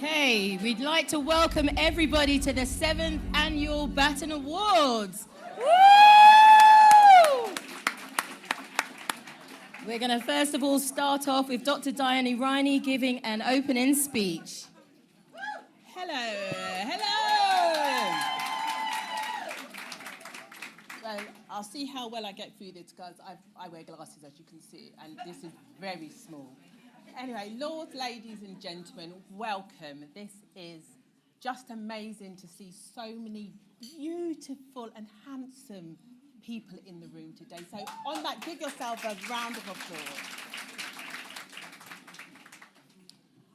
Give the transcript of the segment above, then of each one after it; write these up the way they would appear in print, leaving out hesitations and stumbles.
Okay, we'd like to welcome everybody to the 7th Annual Baton Awards. Woo! We're going to first of all start off with Dr. Lurine giving an opening speech. Hello. Well, I'll see how well I get through this because I wear glasses, as you can see, and this is very small. Anyway, lords, ladies and gentlemen, welcome. This is just amazing to see so many beautiful and handsome people in the room today. So on that, give yourself a round of applause.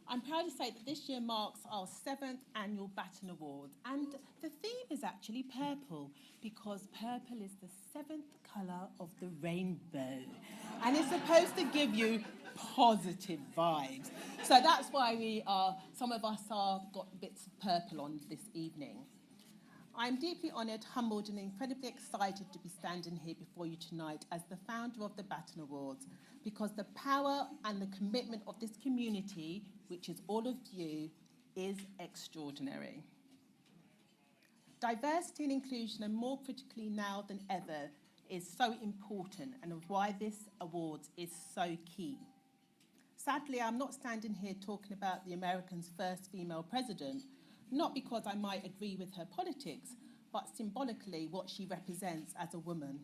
I'm proud to say that this year marks our 7th Annual Baton Award, and the theme is actually purple, because purple is the 7th colour of the rainbow, and it's supposed to give you positive vibes. So that's why some of us got bits of purple on this evening. I'm deeply honoured, humbled and incredibly excited to be standing here before you tonight as the founder of the Baton Awards, because the power and the commitment of this community, which is all of you, is extraordinary. Diversity and inclusion, and more critically now than ever, is so important, and of why this award is so key. Sadly, I'm not standing here talking about the Americans' first female president, not because I might agree with her politics, but symbolically what she represents as a woman.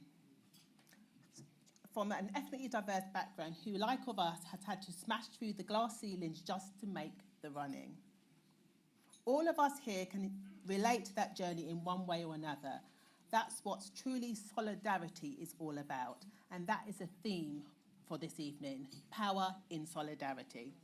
From an ethnically diverse background who, like of us, has had to smash through the glass ceilings just to make the running. All of us here can relate to that journey in one way or another. That's what truly solidarity is all about, and that is a theme for this evening: power in solidarity.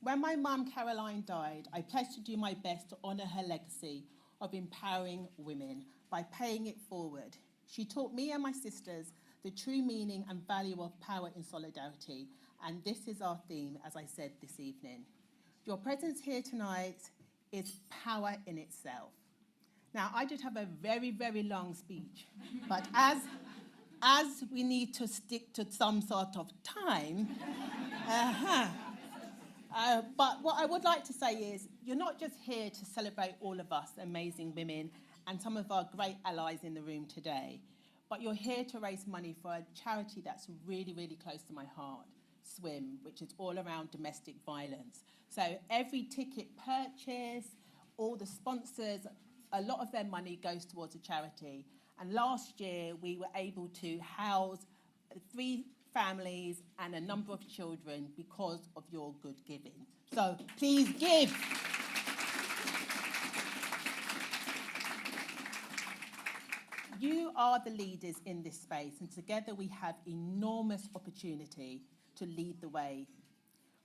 When my mum Caroline died, I pledged to do my best to honour her legacy of empowering women by paying it forward. She taught me and my sisters the true meaning and value of power in solidarity, and this is our theme, as I said, this evening. Your presence here tonight is power in itself. Now, I did have a very, very long speech, but as we need to stick to some sort of time, but what I would like to say is, you're not just here to celebrate all of us amazing women and some of our great allies in the room today, but you're here to raise money for a charity that's really, really close to my heart, SWIM, which is all around domestic violence. So every ticket purchase, all the sponsors, a lot of their money goes towards a charity. And last year, we were able to house 3 families and a number of children because of your good giving. So please give. You are the leaders in this space, and together we have enormous opportunity to lead the way.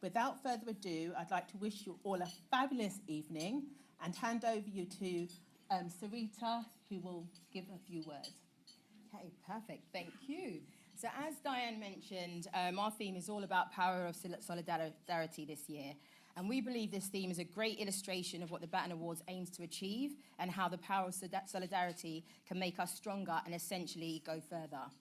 Without further ado, I'd like to wish you all a fabulous evening and hand over you to Sarita, who will give a few words. Okay, perfect. Thank you. So as Diane mentioned, our theme is all about power of solidarity this year. And we believe this theme is a great illustration of what the Baton Awards aims to achieve and how the power of solidarity can make us stronger and essentially go further.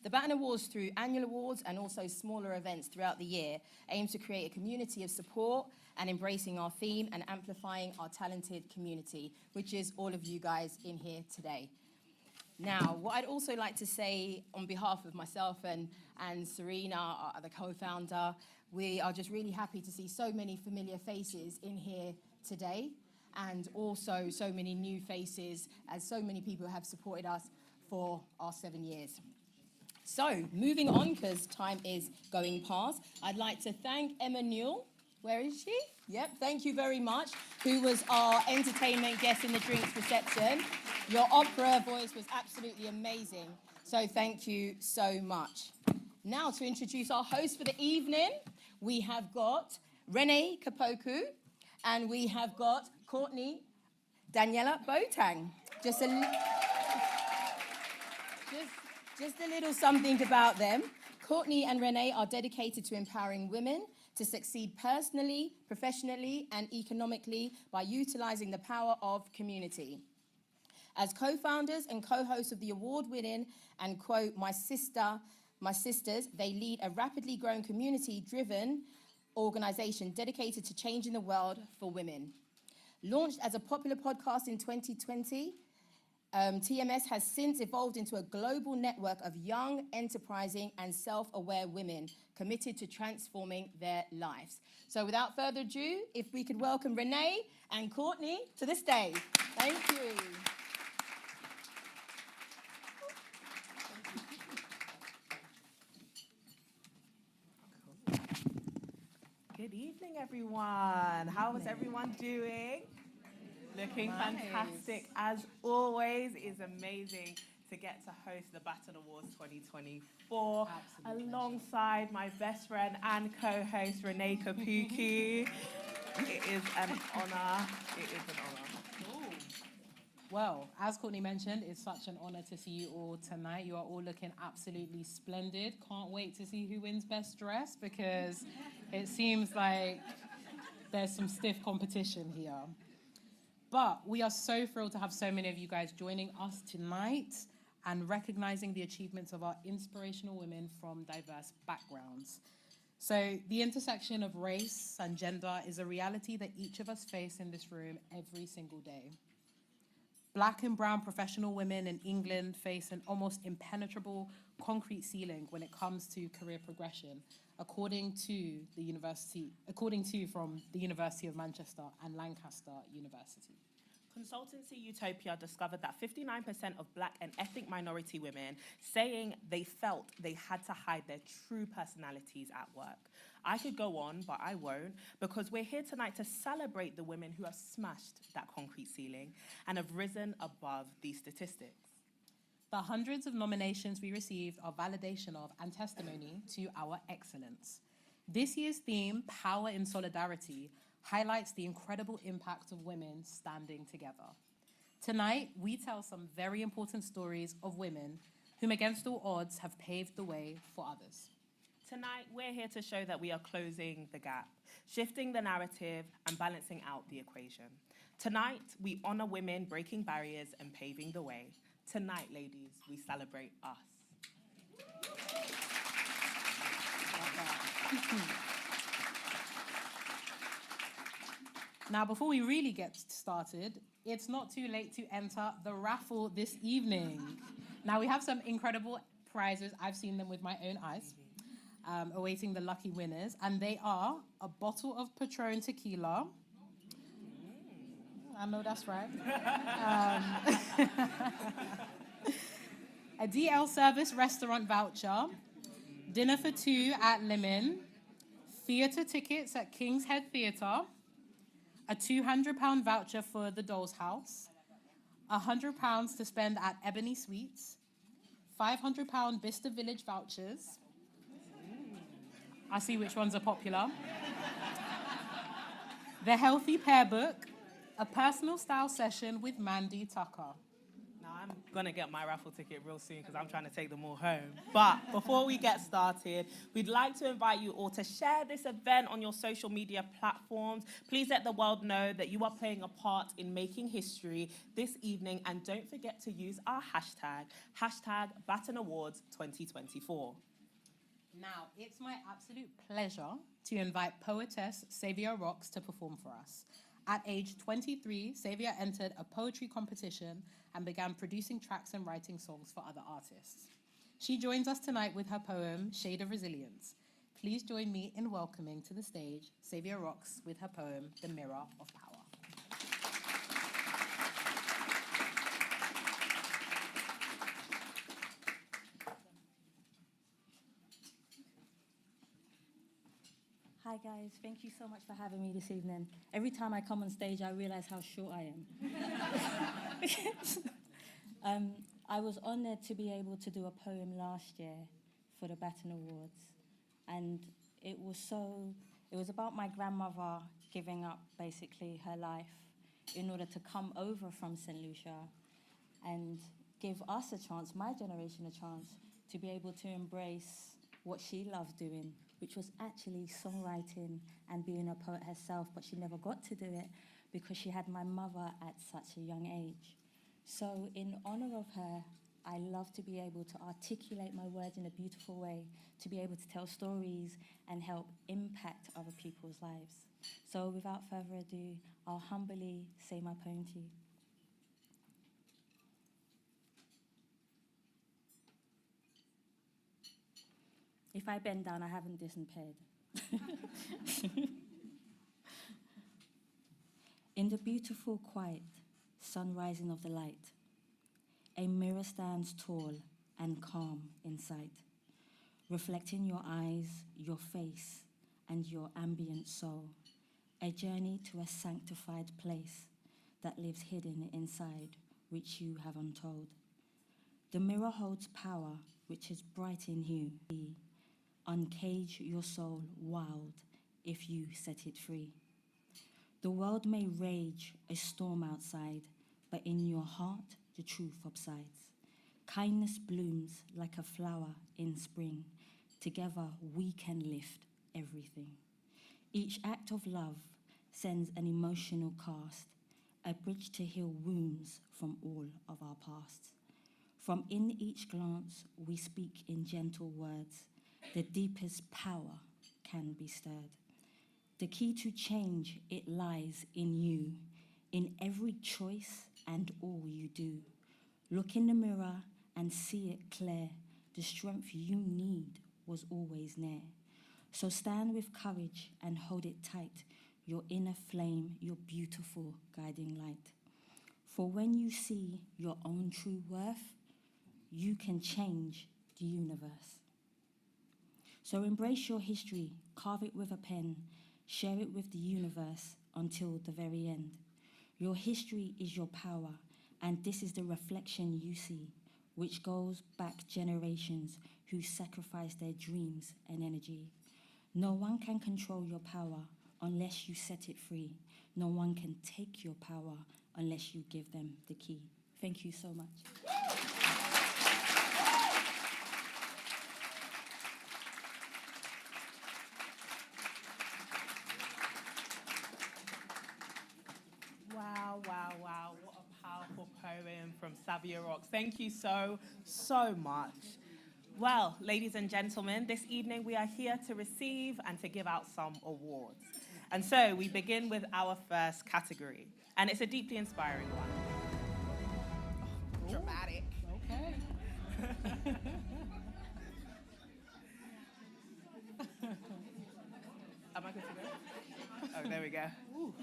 The Baton Awards, through annual awards and also smaller events throughout the year, aim to create a community of support and embracing our theme and amplifying our talented community, which is all of you guys in here today. Now, what I'd also like to say on behalf of myself and Serena, our other co-founder, we are just really happy to see so many familiar faces in here today, and also so many new faces, as so many people have supported us for our 7 years. So, moving on, because time is going past, I'd like to thank Emma Newell. Where is she? Yep, thank you very much, who was our entertainment guest in the drinks reception. Your opera voice was absolutely amazing, so thank you so much. Now, to introduce our host for the evening, we have got Renee Kapoku, and we have got Courtney Daniela Boateng. Just a little something about them. Courtney and Renee are dedicated to empowering women to succeed personally, professionally, and economically by utilizing the power of community. As co-founders and co-hosts of the award-winning and, quote, my sisters, they lead a rapidly growing community driven organisation dedicated to changing the world for women. Launched as a popular podcast in 2020, TMS has since evolved into a global network of young, enterprising, and self-aware women committed to transforming their lives. So without further ado, if we could welcome Renee and Courtney to the stage. Thank you. Good evening, everyone. How is everyone doing? Looking fantastic as always. It is amazing to get to host the Baton Awards 2024 alongside my best friend and co-host Renee Kapuku. It is an honor. It is an honor. Well, as Courtney mentioned, it's such an honor to see you all tonight. You are all looking absolutely splendid. Can't wait to see who wins best dress because it seems like there's some stiff competition here. But we are so thrilled to have so many of you guys joining us tonight and recognizing the achievements of our inspirational women from diverse backgrounds. So the intersection of race and gender is a reality that each of us face in this room every single day. Black and brown professional women in England face an almost impenetrable concrete ceiling when it comes to career progression, according to from the University of Manchester and Lancaster University. Consultancy Utopia discovered that 59% of Black and ethnic minority women saying they felt they had to hide their true personalities at work. I could go on, but I won't, because we're here tonight to celebrate the women who have smashed that concrete ceiling and have risen above these statistics. The hundreds of nominations we received are validation of and testimony to our excellence. This year's theme, Power in Solidarity, highlights the incredible impact of women standing together. Tonight, we tell some very important stories of women whom, against all odds, have paved the way for others. Tonight, we're here to show that we are closing the gap, shifting the narrative and balancing out the equation. Tonight, we honor women breaking barriers and paving the way. Tonight, ladies, we celebrate us. Now, before we really get started, it's not too late to enter the raffle this evening. Now, we have some incredible prizes. I've seen them with my own eyes, awaiting the lucky winners. And they are a bottle of Patron tequila. I know that's right. A DL Service restaurant voucher, dinner for two at Lemon, theatre tickets at King's Head Theatre, a £200 voucher for the Doll's House, £100 to spend at Ebony Sweets, £500 Bicester Village vouchers. I see which ones are popular. The Healthy Pair Book, a personal style session with Mandy Tucker. Now, I'm going to get my raffle ticket real soon because I'm trying to take them all home. But before we get started, we'd like to invite you all to share this event on your social media platforms. Please let the world know that you are playing a part in making history this evening. And don't forget to use our hashtag Baton Awards 2024. Now, it's my absolute pleasure to invite poetess Savia Rocks to perform for us. At age 23, Savia entered a poetry competition and began producing tracks and writing songs for other artists. She joins us tonight with her poem, Shade of Resilience. Please join me in welcoming to the stage Savia Rocks with her poem, The Mirror of Power. Hi guys, thank you so much for having me this evening. Every time I come on stage, I realise how short I am. I was honoured to be able to do a poem last year for the Baton Awards, and it was about my grandmother giving up basically her life in order to come over from St. Lucia and give us a chance, my generation a chance, to be able to embrace what she loved doing, which was actually songwriting and being a poet herself, but she never got to do it because she had my mother at such a young age. So in honor of her, I love to be able to articulate my words in a beautiful way, to be able to tell stories and help impact other people's lives. So without further ado, I'll humbly say my poem to you. If I bend down, I haven't disappeared. In the beautiful quiet, sunrising of the light, a mirror stands tall and calm in sight, reflecting your eyes, your face, and your ambient soul, a journey to a sanctified place that lives hidden inside, which you have untold. The mirror holds power, which is bright in you. Uncage your soul wild if you set it free. The world may rage a storm outside, but in your heart the truth subsides. Kindness blooms like a flower in spring. Together we can lift everything. Each act of love sends an emotional cast, a bridge to heal wounds from all of our pasts. From in each glance we speak in gentle words, the deepest power can be stirred. The key to change, it lies in you, in every choice and all you do. Look in the mirror and see it clear. The strength you need was always near. So stand with courage and hold it tight, your inner flame, your beautiful guiding light. For when you see your own true worth, you can change the universe. So embrace your history, carve it with a pen, share it with the universe until the very end. Your history is your power, and this is the reflection you see, which goes back generations who sacrificed their dreams and energy. No one can control your power unless you set it free. No one can take your power unless you give them the key. Thank you so much. Wow, wow, wow. What a powerful poem from Savia Rocks. Thank you so, so much. Well, ladies and gentlemen, this evening we are here to receive and to give out some awards. And so we begin with our first category, and it's a deeply inspiring one. Oh, dramatic. Okay. Am I good to go? Oh, there we go. Ooh.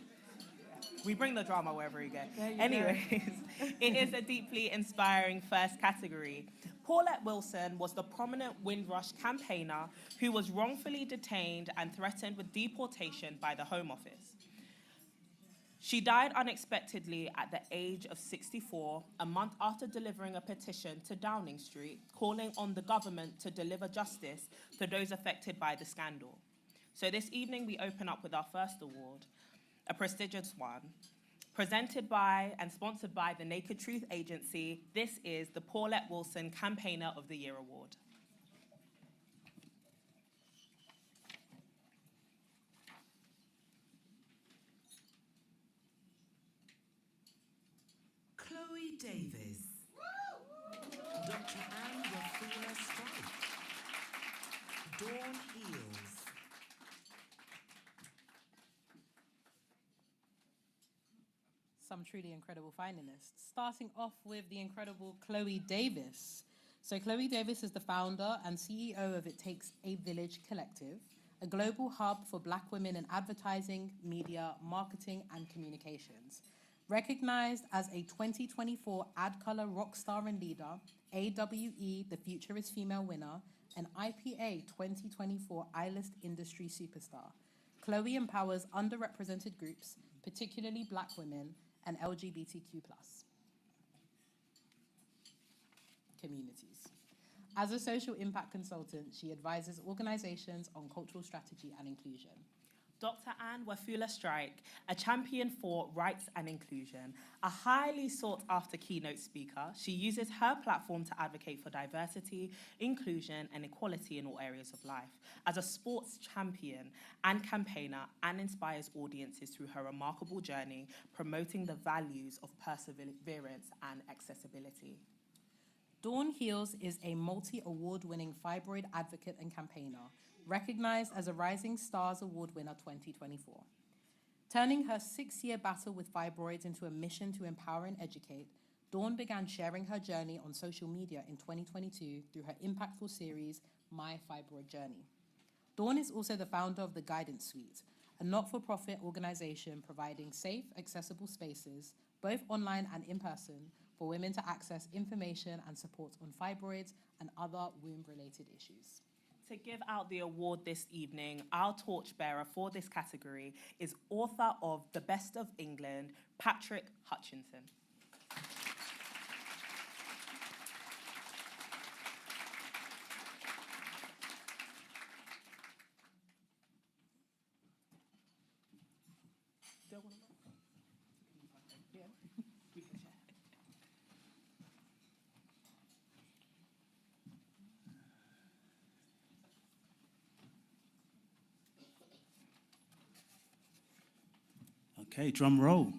We bring the drama wherever we go. Anyways, it is a deeply inspiring first category. Paulette Wilson was the prominent Windrush campaigner who was wrongfully detained and threatened with deportation by the Home Office. She died unexpectedly at the age of 64, a month after delivering a petition to Downing Street, calling on the government to deliver justice to those affected by the scandal. So this evening we open up with our first award, a prestigious one. Presented by and sponsored by the Naked Truth Agency, this is the Paulette Wilson Campaigner of the Year Award. Chloe Davis. Dr. Anne Raffle Strike. Dawn Heels. Some truly incredible finalists. Starting off with the incredible Chloe Davis. So Chloe Davis is the founder and CEO of It Takes a Village Collective, a global hub for Black women in advertising, media, marketing, and communications. Recognized as a 2024 AdColor Rockstar and Leader, AWE The Future is Female winner, and IPA 2024 iList Industry Superstar. Chloe empowers underrepresented groups, particularly Black women, and LGBTQ+ communities. As a social impact consultant, she advises organizations on cultural strategy and inclusion. Dr. Anne Wafula Strike, a champion for rights and inclusion, a highly sought-after keynote speaker. She uses her platform to advocate for diversity, inclusion, and equality in all areas of life. As a sports champion and campaigner, Anne inspires audiences through her remarkable journey, promoting the values of perseverance and accessibility. Dawn Heals is a multi-award-winning fibroid advocate and campaigner, recognized as a Rising Stars Award winner 2024. Turning her 6-year battle with fibroids into a mission to empower and educate, Dawn began sharing her journey on social media in 2022 through her impactful series, My Fibroid Journey. Dawn is also the founder of the Guidance Suite, a not-for-profit organization providing safe, accessible spaces, both online and in person, for women to access information and support on fibroids and other womb-related issues. To give out the award this evening, our torchbearer for this category is author of The Best of England, Patrick Hutchinson. Okay, drum roll.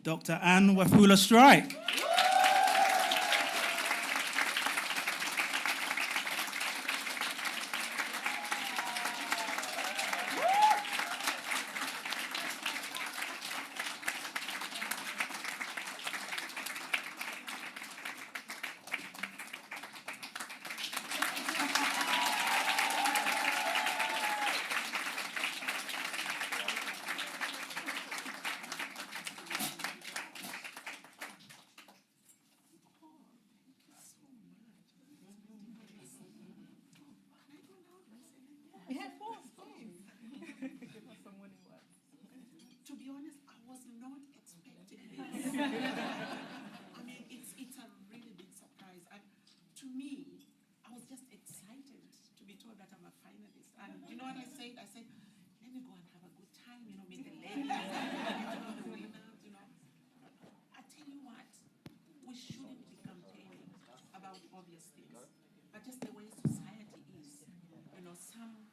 Dr. Anne Wafula-Strike. To be honest, I was not expecting this. I mean, it's a really big surprise. And to me, I was just excited to be told that I'm a finalist. And you know what I said? I said, let me go and have a good time, you know, meet the ladies, the winners, you know. I tell you what, we shouldn't be campaigning about obvious things, but just the way society is. You know, some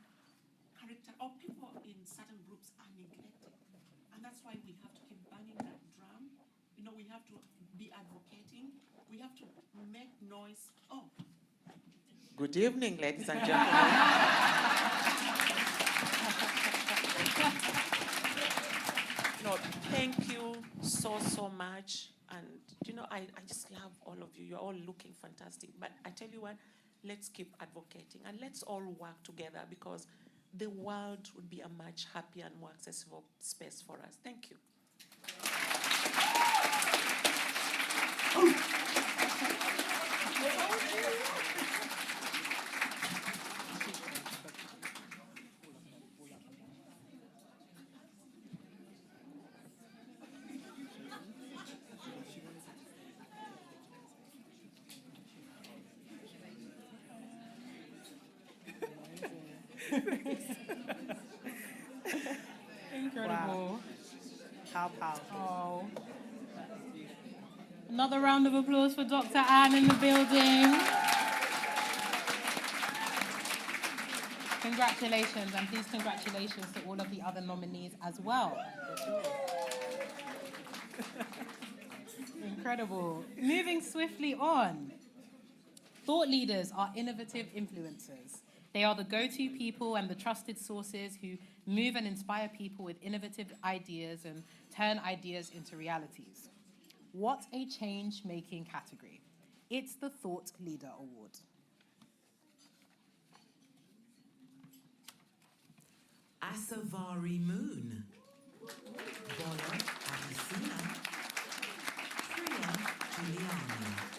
character or people in certain groups are neglected. And that's why we have to keep banging that drum. You know, we have to be advocating. We have to make noise. Oh. Good evening, ladies and gentlemen. No, thank you so much. And, you know, I just love all of you. You're all looking fantastic. But I tell you what, let's keep advocating and let's all work together because the world would be a much happier and more accessible space for us. Thank you. Incredible. Wow. How powerful. Oh. Another round of applause for Dr. Anne in the building. Congratulations, and please congratulations to all of the other nominees as well. Incredible. Moving swiftly on. Thought leaders are innovative influencers. They are the go-to people and the trusted sources who move and inspire people with innovative ideas and turn ideas into realities. What a change-making category. It's the Thought Leader Award. Asavari Moon. Bola Abisina. Priya Giuliani.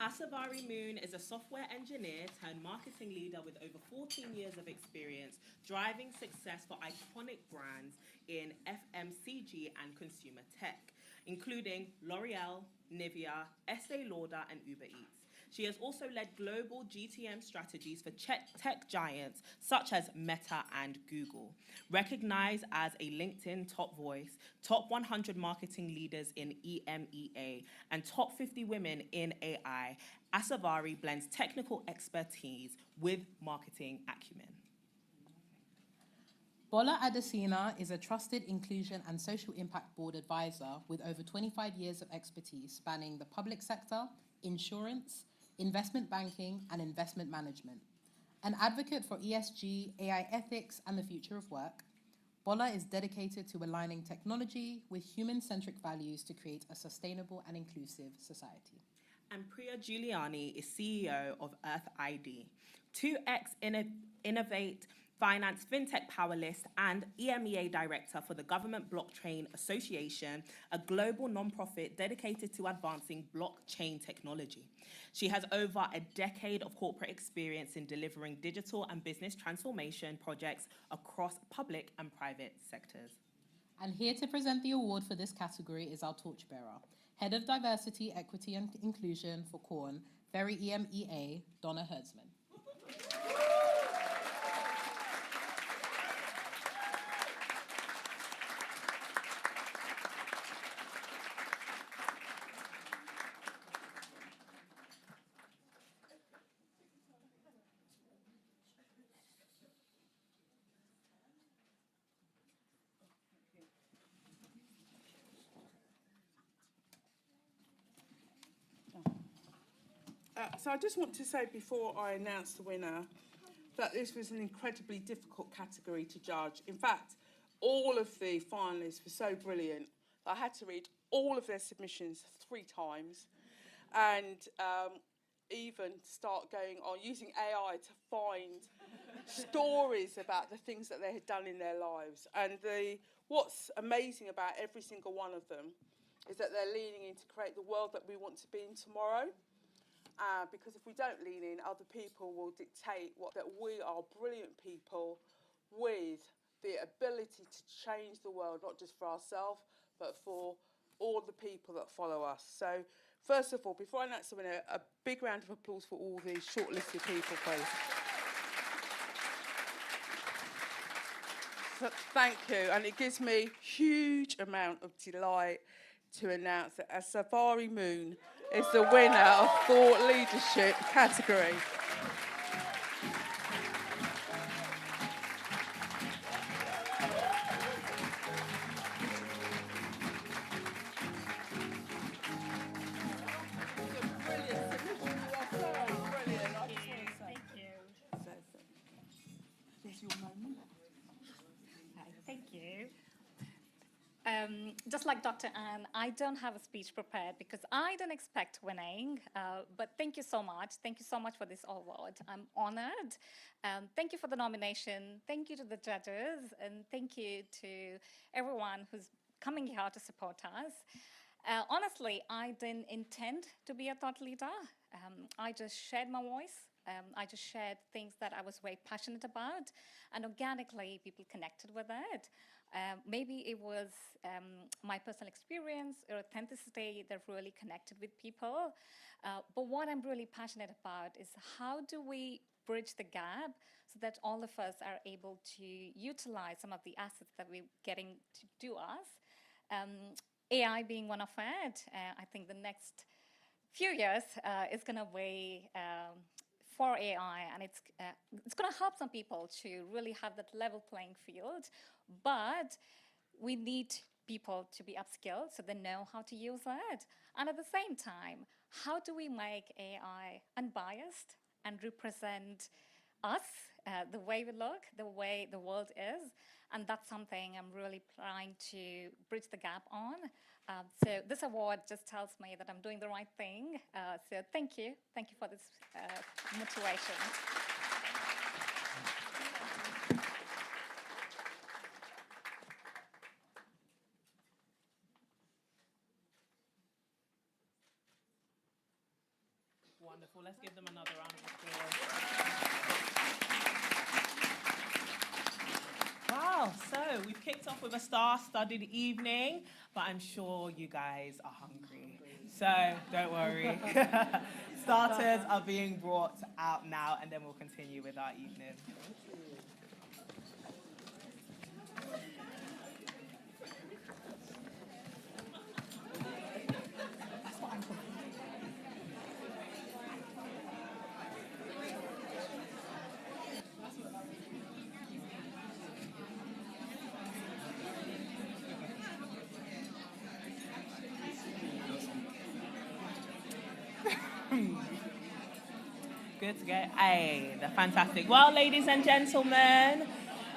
Asavari Moon is a software engineer turned marketing leader with over 14 years of experience driving success for iconic brands in FMCG and consumer tech, including L'Oreal, Nivea, Estee Lauder, and Uber Eats. She has also led global GTM strategies for tech giants such as Meta and Google. Recognized as a LinkedIn top voice, top 100 marketing leaders in EMEA, and top 50 women in AI, Asavari blends technical expertise with marketing acumen. Osewa-Ediae is a trusted inclusion and social impact board advisor with over 25 years of expertise spanning the public sector, insurance, investment banking, and investment management. An advocate for ESG, AI ethics, and the future of work, Bola is dedicated to aligning technology with human-centric values to create a sustainable and inclusive society. And Priya Giuliani is CEO of Earth-ID, 2X Innovate Finance FinTech Powerlist and EMEA Director for the Government Blockchain Association, a global nonprofit dedicated to advancing blockchain technology. She has over a decade of corporate experience in delivering digital and business transformation projects across public and private sectors. And here to present the award for this category is our torchbearer, Head of Diversity, Equity and Inclusion for Corn, Very EMEA, Donna Herdsman. So I just want to say before I announce the winner that this was an incredibly difficult category to judge. In fact, all of the finalists were so brilliant that I had to read all of their submissions 3 times and even start going on using AI to find stories about the things that they had done in their lives. And what's amazing about every single one of them is that they're leaning in to create the world that we want to be in tomorrow. Because if we don't lean in, other people will dictate that we are brilliant people with the ability to change the world, not just for ourselves, but for all the people that follow us. So, first of all, before I announce the winner, a big round of applause for all these shortlisted people, please. So, thank you, and it gives me huge amount of delight to announce that Asavari Moon is the winner of Thought Leadership category. Thank you. Just like Dr. Anne, I don't have a speech prepared because I don't expect winning, but thank you so much. Thank you so much for this award. I'm honored. Thank you for the nomination. Thank you to the judges, and thank you to everyone who's coming here to support us. Honestly, I didn't intend to be a thought leader. I just shared my voice. I just shared things that I was very passionate about, and organically people connected with it. Maybe it was my personal experience or authenticity that really connected with people. But what I'm really passionate about is how do we bridge the gap so that all of us are able to utilize some of the assets that we're getting to do us. AI being one of it, I think the next few years is going to be for AI, and it's going to help some people to really have that level playing field, but we need people to be upskilled so they know how to use it. And at the same time, how do we make AI unbiased and represent us, the way we look, the way the world is? And that's something I'm really trying to bridge the gap on. So this award just tells me that I'm doing the right thing. So thank you. Thank you for this motivation. Wonderful. Let's give them another round of applause. Wow. So we've kicked off with a star-studded evening, but I'm sure you guys are hungry. So don't worry. Starters are being brought out now, and then we'll continue with our evening. Good to go. Hey, they're fantastic. Well, ladies and gentlemen,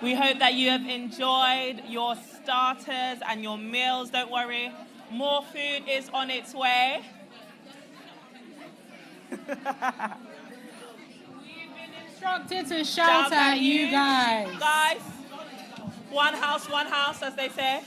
we hope that you have enjoyed your starters and your meals. Don't worry, more food is on its way. We've been instructed to shout at you guys. Guys, one house, as they say.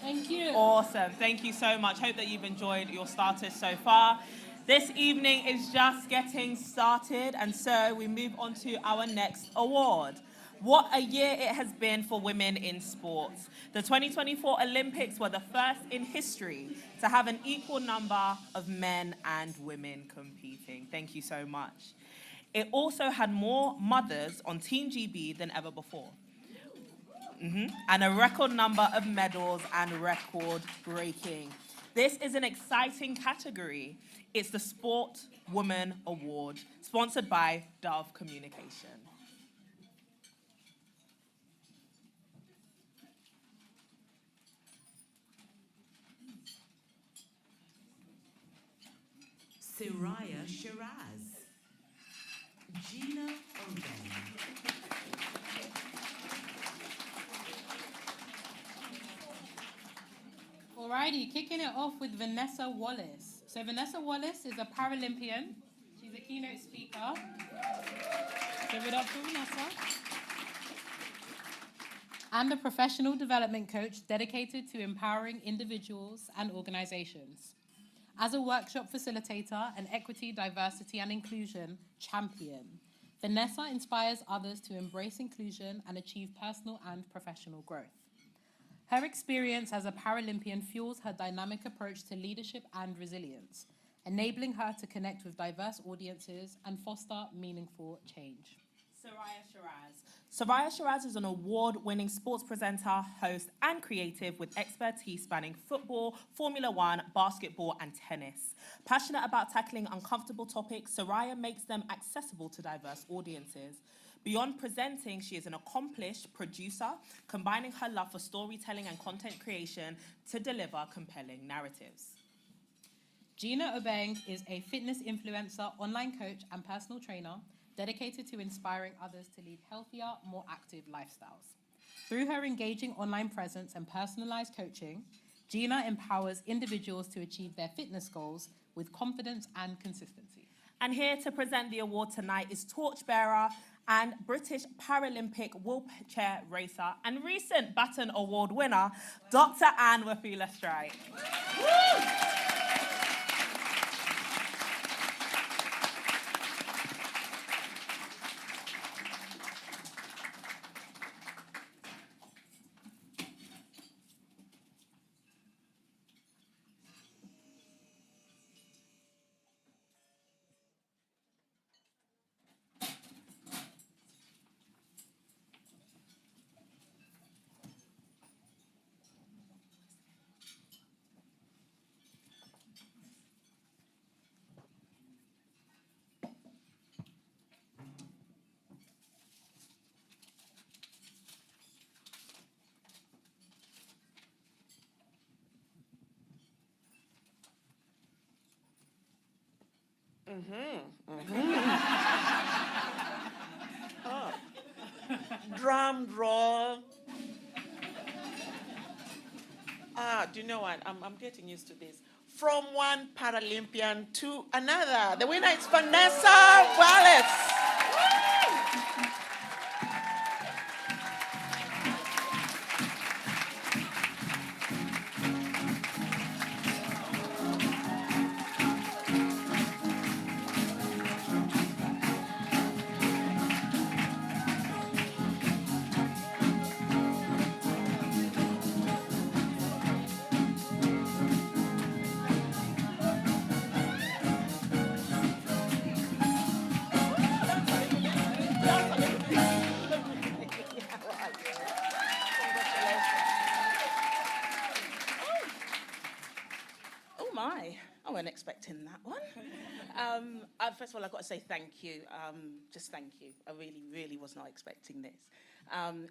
Thank you. Awesome. Thank you so much. Hope that you've enjoyed your starters so far. This evening is just getting started, and so we move on to our next award. What a year it has been for women in sports. The 2024 Olympics were the first in history to have an equal number of men and women competing. Thank you so much. It also had more mothers on Team GB than ever before. And a record number of medals and record breaking. This is an exciting category. It's the Sportswoman Award, sponsored by Dove Communication. Soraya Shiraz, Gina Oden, Alrighty, kicking it off with Vanessa Wallace. So Vanessa Wallace is a Paralympian. She's a keynote speaker. Give it up for Vanessa. And a professional development coach dedicated to empowering individuals and organizations. As a workshop facilitator and equity, diversity, and inclusion champion, Vanessa inspires others to embrace inclusion and achieve personal and professional growth. Her experience as a Paralympian fuels her dynamic approach to leadership and resilience, enabling her to connect with diverse audiences and foster meaningful change. Soraya Shiraz. Savia Shiraz is an award-winning sports presenter, host, and creative with expertise spanning football, Formula One, basketball, and tennis. Passionate about tackling uncomfortable topics, Soraya makes them accessible to diverse audiences. Beyond presenting, she is an accomplished producer, combining her love for storytelling and content creation to deliver compelling narratives. Gina Obeng is a fitness influencer, online coach, and personal trainer dedicated to inspiring others to lead healthier, more active lifestyles. Through her engaging online presence and personalized coaching, Gina empowers individuals to achieve their fitness goals with confidence and consistency. And here to present the award tonight is torchbearer and British Paralympic wheelchair racer and recent Baton Award winner, Dr. Anne Wafula-Strike. Drum roll. Do you know what? I'm getting used to this. From one Paralympian to another. The winner is Vanessa Wallace. my, I wasn't expecting that one. First of all, I've got to say thank you. Just thank you. I really, really was not expecting this.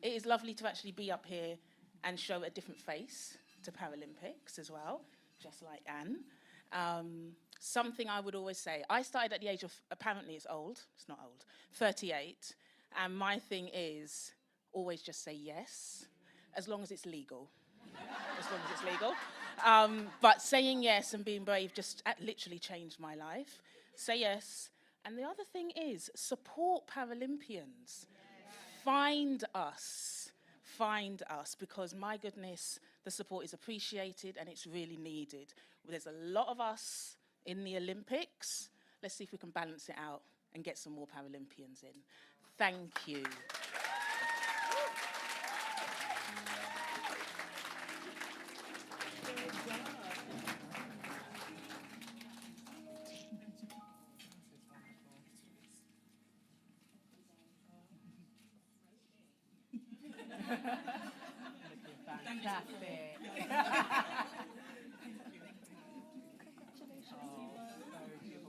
It is lovely to actually be up here and show a different face to Paralympics as well, just like Anne. Something I would always say, I started at the age of, apparently it's old, it's not old, 38. And my thing is always just say yes, as long as it's legal. As long as it's legal. But saying yes and being brave just literally changed my life. Say yes. And the other thing is support Paralympians. Find us, because my goodness, the support is appreciated and it's really needed. There's a lot of us in the Olympics. Let's see if we can balance it out and get some more Paralympians in. Thank you. Fantastic.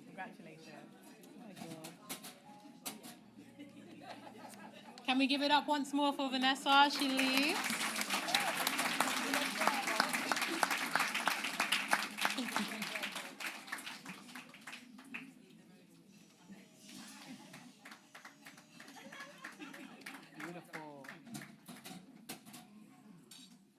Congratulations. Can we give it up once more for Vanessa as she leaves? Beautiful.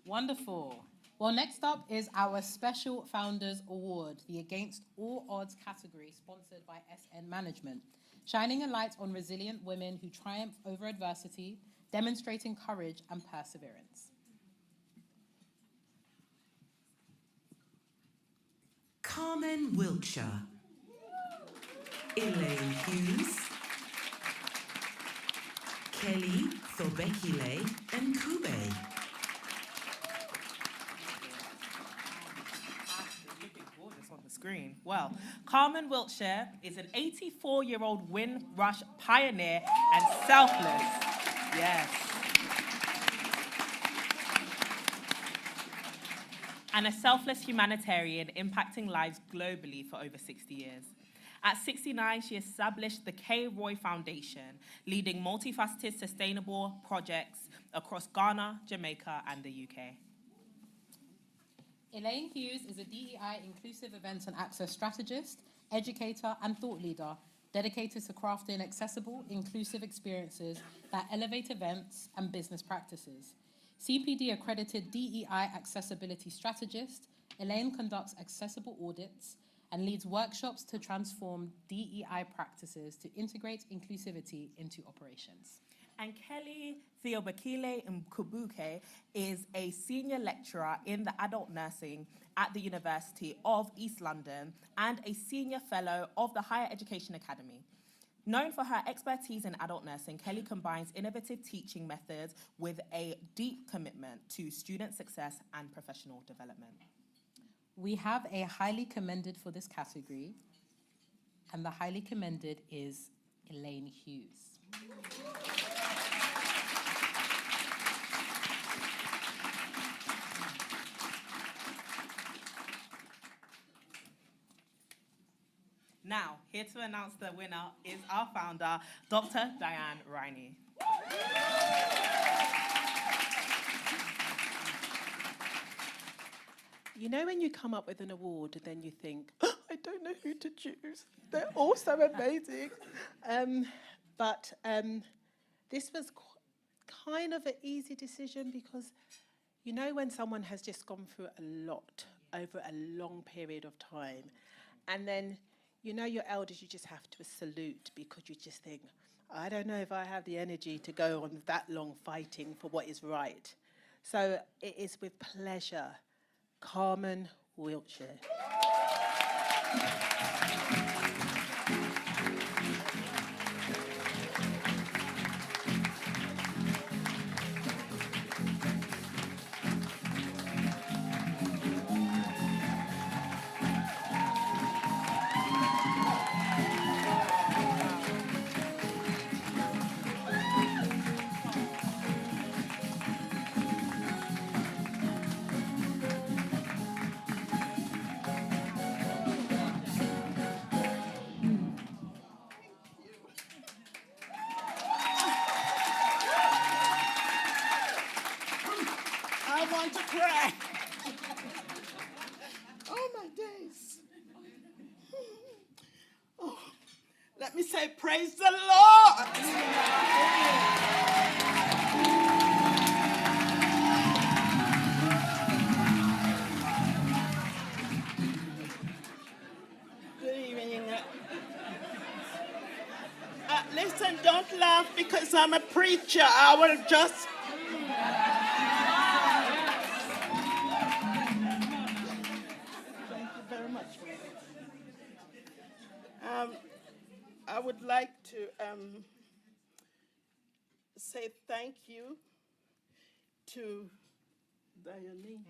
Wonderful. Well, next up is our Special Founders Award, the Against All Odds category, sponsored by SN Management, shining a light on resilient women who triumph over adversity, demonstrating courage and perseverance. Carmen Wiltshire, Elaine Hughes, Kelly Thobekile and Kube. On the screen. Well, Carmen Wiltshire is an 84-year-old Windrush pioneer and selfless. Yes. And a selfless humanitarian impacting lives globally for over 60 years. At 69, she established the K. Roy Foundation, leading multifaceted sustainable projects across Ghana, Jamaica, and the UK. Elaine Hughes is a DEI inclusive events and access strategist, educator, and thought leader dedicated to crafting accessible, inclusive experiences that elevate events and business practices. CPD accredited DEI accessibility strategist, Elaine conducts accessible audits and leads workshops to transform DEI practices to integrate inclusivity into operations. And Kelly Thobekile Mkubuke is a senior lecturer in the adult nursing at the University of East London and a senior fellow of the Higher Education Academy. Known for her expertise in adult nursing, Kelly combines innovative teaching methods with a deep commitment to student success and professional development. We have a highly commended for this category, and the highly commended is Elaine Hughes. Now, here to announce the winner is our founder, Dr. Diane Riney. You know when you come up with an award and then you think, oh, I don't know who to choose. They're all so amazing. But this was kind of an easy decision because you know when someone has just gone through a lot over a long period of time, and then you know your elders you just have to salute because you just think, I don't know if I have the energy to go on that long fighting for what is right. So it is with pleasure, Carmen Wiltshire. Let me say, praise the Lord. Good evening. Listen, don't laugh because I'm a preacher. I will just... Thank you very much. I would like to say thank you to Diane.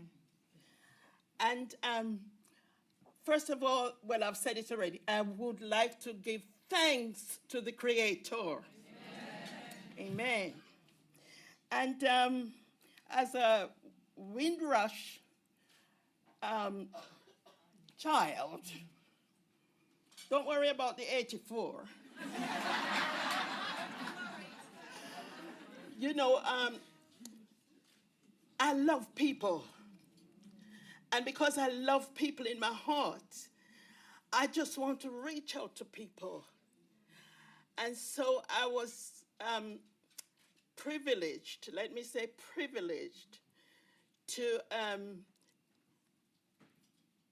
And first of all, well, I've said it already, I would like to give thanks to the Creator. Amen. And as a Windrush child, don't worry about the 84. You know, I love people. And because I love people in my heart, I just want to reach out to people. And so I was privileged, let me say privileged, to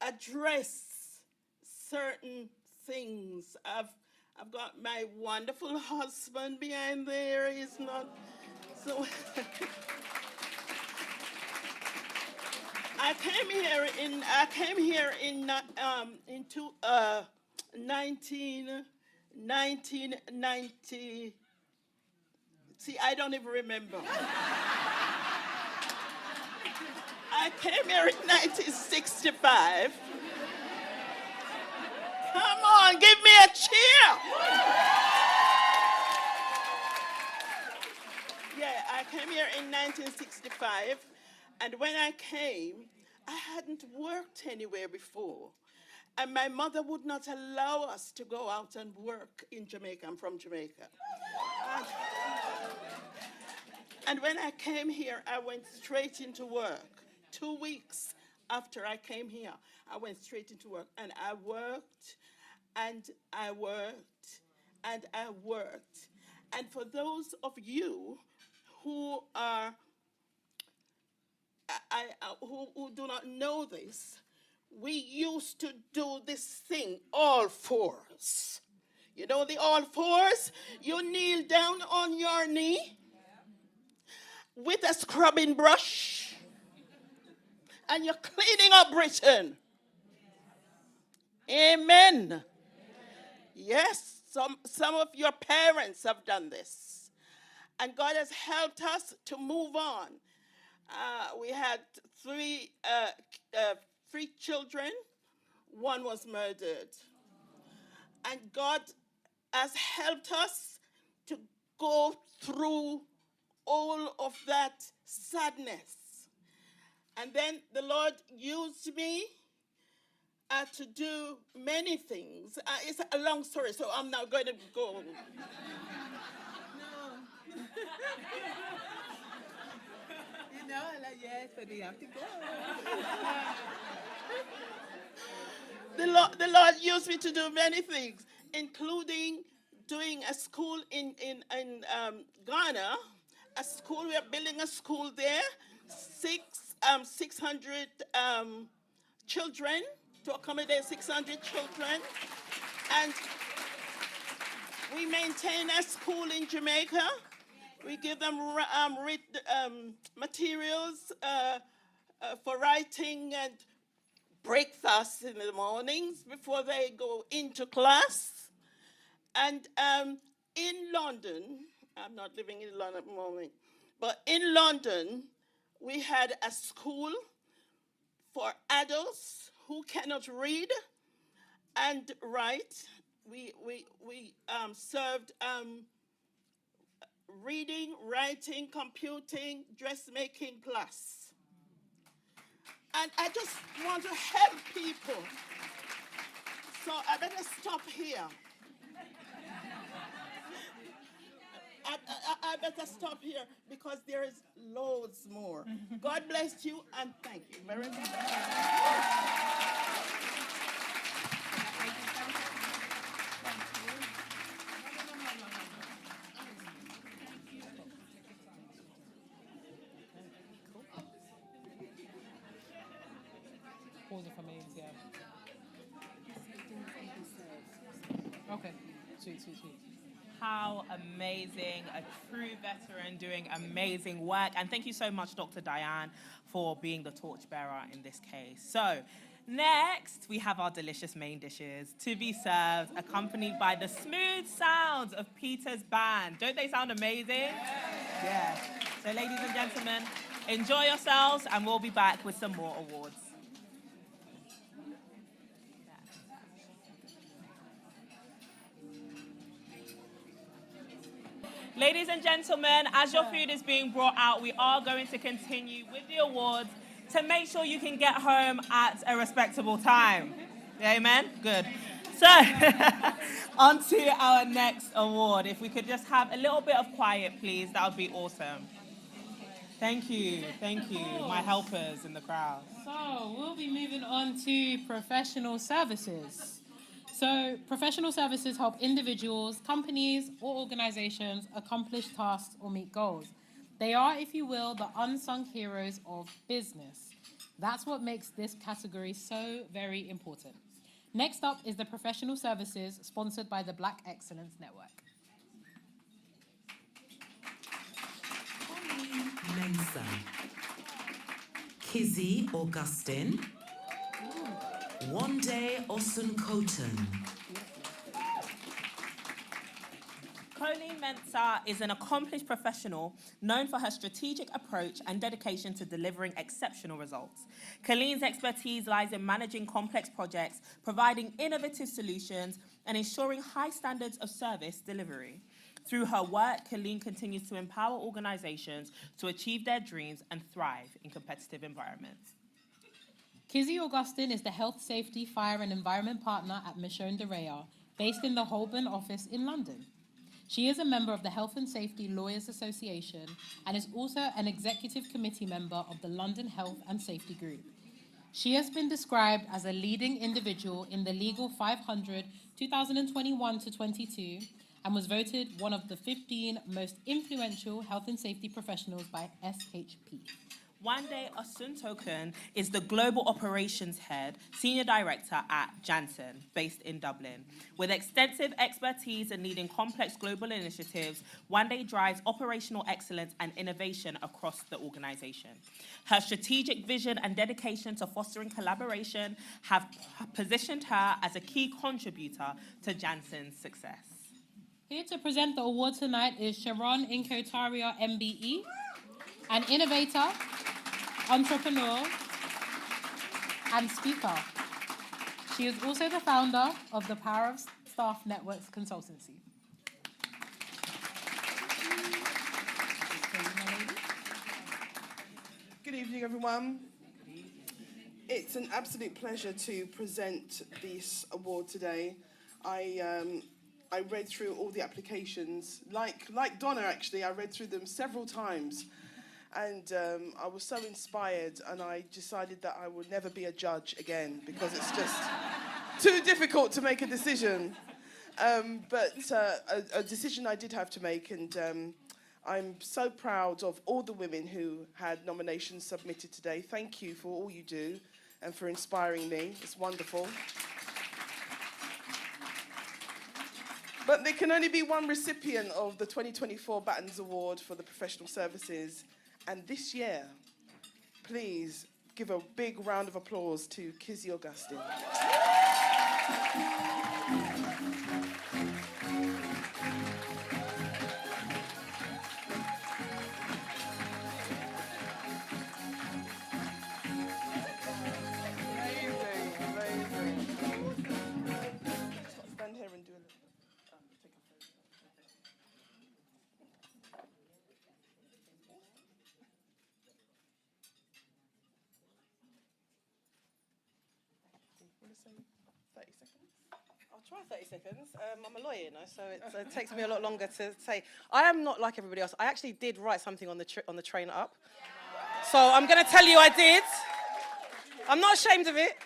address certain things. I've got my wonderful husband behind there. He's not so. I came here in 1990. See, I don't even remember. I came here in 1965. Come on, give me a cheer. Yeah, I came here in 1965, and when I came, I hadn't worked anywhere before. And my mother would not allow us to go out and work in Jamaica. I'm from Jamaica. And when I came here, I went straight into work. 2 weeks after I came here, I went straight into work. And I worked, and I worked, and I worked. And for those of you who are, who do not know this, we used to do this thing, all fours. You know the all fours? You kneel down on your knee with a scrubbing brush, and you're cleaning up Britain. Amen. Yes, some of your parents have done this. And God has helped us to move on. We had three children. One was murdered. And God has helped us to go through all of that sadness. And then the Lord used me to do many things. It's a long story, so I'm not going to go. No. You know, like, yes, but we have to go. The Lord used me to do many things, including doing a school in Ghana. A school, we are building a school there, 600 children, to accommodate 600 children. And we maintain a school in Jamaica. We give them materials for writing and breakfast in the mornings before they go into class. And in London, I'm not living in London at the moment, but in London, we had a school for adults who cannot read and write. We served reading, writing, computing, dressmaking class. And I just want to help people. So I better stop here. I better stop here because there is loads more. God bless you and thank you very much. those are for mains, yeah. Okay, sweet. How amazing, a true veteran doing amazing work. And thank you so much, Dr. Diane, for being the torchbearer in this case. So next, we have our delicious main dishes to be served, accompanied by the smooth sounds of Peter's band. Don't they sound amazing? Yeah. So ladies and gentlemen, enjoy yourselves, and we'll be back with some more awards. Ladies and gentlemen, as your food is being brought out, we are going to continue with the awards to make sure you can get home at a respectable time. Amen? Good. So, on to our next award. If we could just have a little bit of quiet, please, that would be awesome. Thank you, my helpers in the crowd. So we'll be moving on to professional services. So professional services help individuals, companies, or organizations accomplish tasks or meet goals. They are, if you will, the unsung heroes of business. That's what makes this category so very important. Next up is the professional services sponsored by the Black Excellence Network. Mensa. Kizzy Augustine. Wande Osunkoton. Colleen Mensah is an accomplished professional known for her strategic approach and dedication to delivering exceptional results. Colleen's expertise lies in managing complex projects, providing innovative solutions, and ensuring high standards of service delivery. Through her work, Colleen continues to empower organizations to achieve their dreams and thrive in competitive environments. Kizzy Augustine is the Health, Safety, Fire and Environment Partner at Michonne de Reya, based in the Holborn office in London. She is a member of the Health and Safety Lawyers Association and is also an executive committee member of the London Health and Safety Group. She has been described as a leading individual in the Legal 500 2021 to 22 and was voted one of the 15 most influential health and safety professionals by SHP. Wande Osuntoken is the Global Operations Head, Senior Director at Janssen, based in Dublin. With extensive expertise in leading complex global initiatives, Wande drives operational excellence and innovation across the organization. Her strategic vision and dedication to fostering collaboration have positioned her as a key contributor to Janssen's success. Here to present the award tonight is Sharon Inkotaria MBE, an innovator, entrepreneur, and speaker. She is also the founder of the Power of Staff Networks Consultancy. Good evening, everyone. It's an absolute pleasure to present this award today. I read through all the applications. Like Donna, actually, I read through them several times. And I was so inspired, and I decided that I would never be a judge again because it's just too difficult to make a decision. But a decision I did have to make, and I'm so proud of all the women who had nominations submitted today. Thank you for all you do and for inspiring me. It's wonderful. But there can only be one recipient of the 2024 Baton Awards for the professional services. And this year, please give a big round of applause to Kizzy Augustine. Stand here and do a little. Take a photo. Want to say 30 seconds? I'll try 30 seconds. I'm a lawyer, you know, so it takes me a lot longer to say. I am not like everybody else. I actually did write something on the train up. So I'm going to tell you I did. I'm not ashamed of it.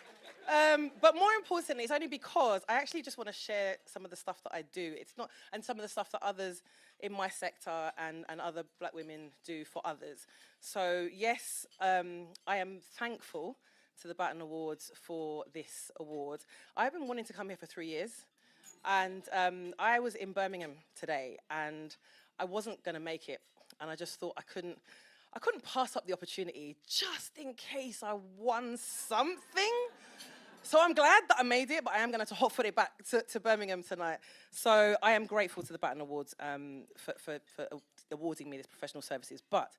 But more importantly, it's only because I actually just want to share some of the stuff that I do. It's not, and some of the stuff that others in my sector and other black women do for others. So yes, I am thankful to the Baton Awards for this award. I've been wanting to come here for 3 years, and I was in Birmingham today, and I wasn't going to make it, and I just thought I couldn't pass up the opportunity just in case I won something. So I'm glad that I made it, but I am going to hot-foot it back to Birmingham tonight. So I am grateful to the Baton Awards for awarding me this professional services. But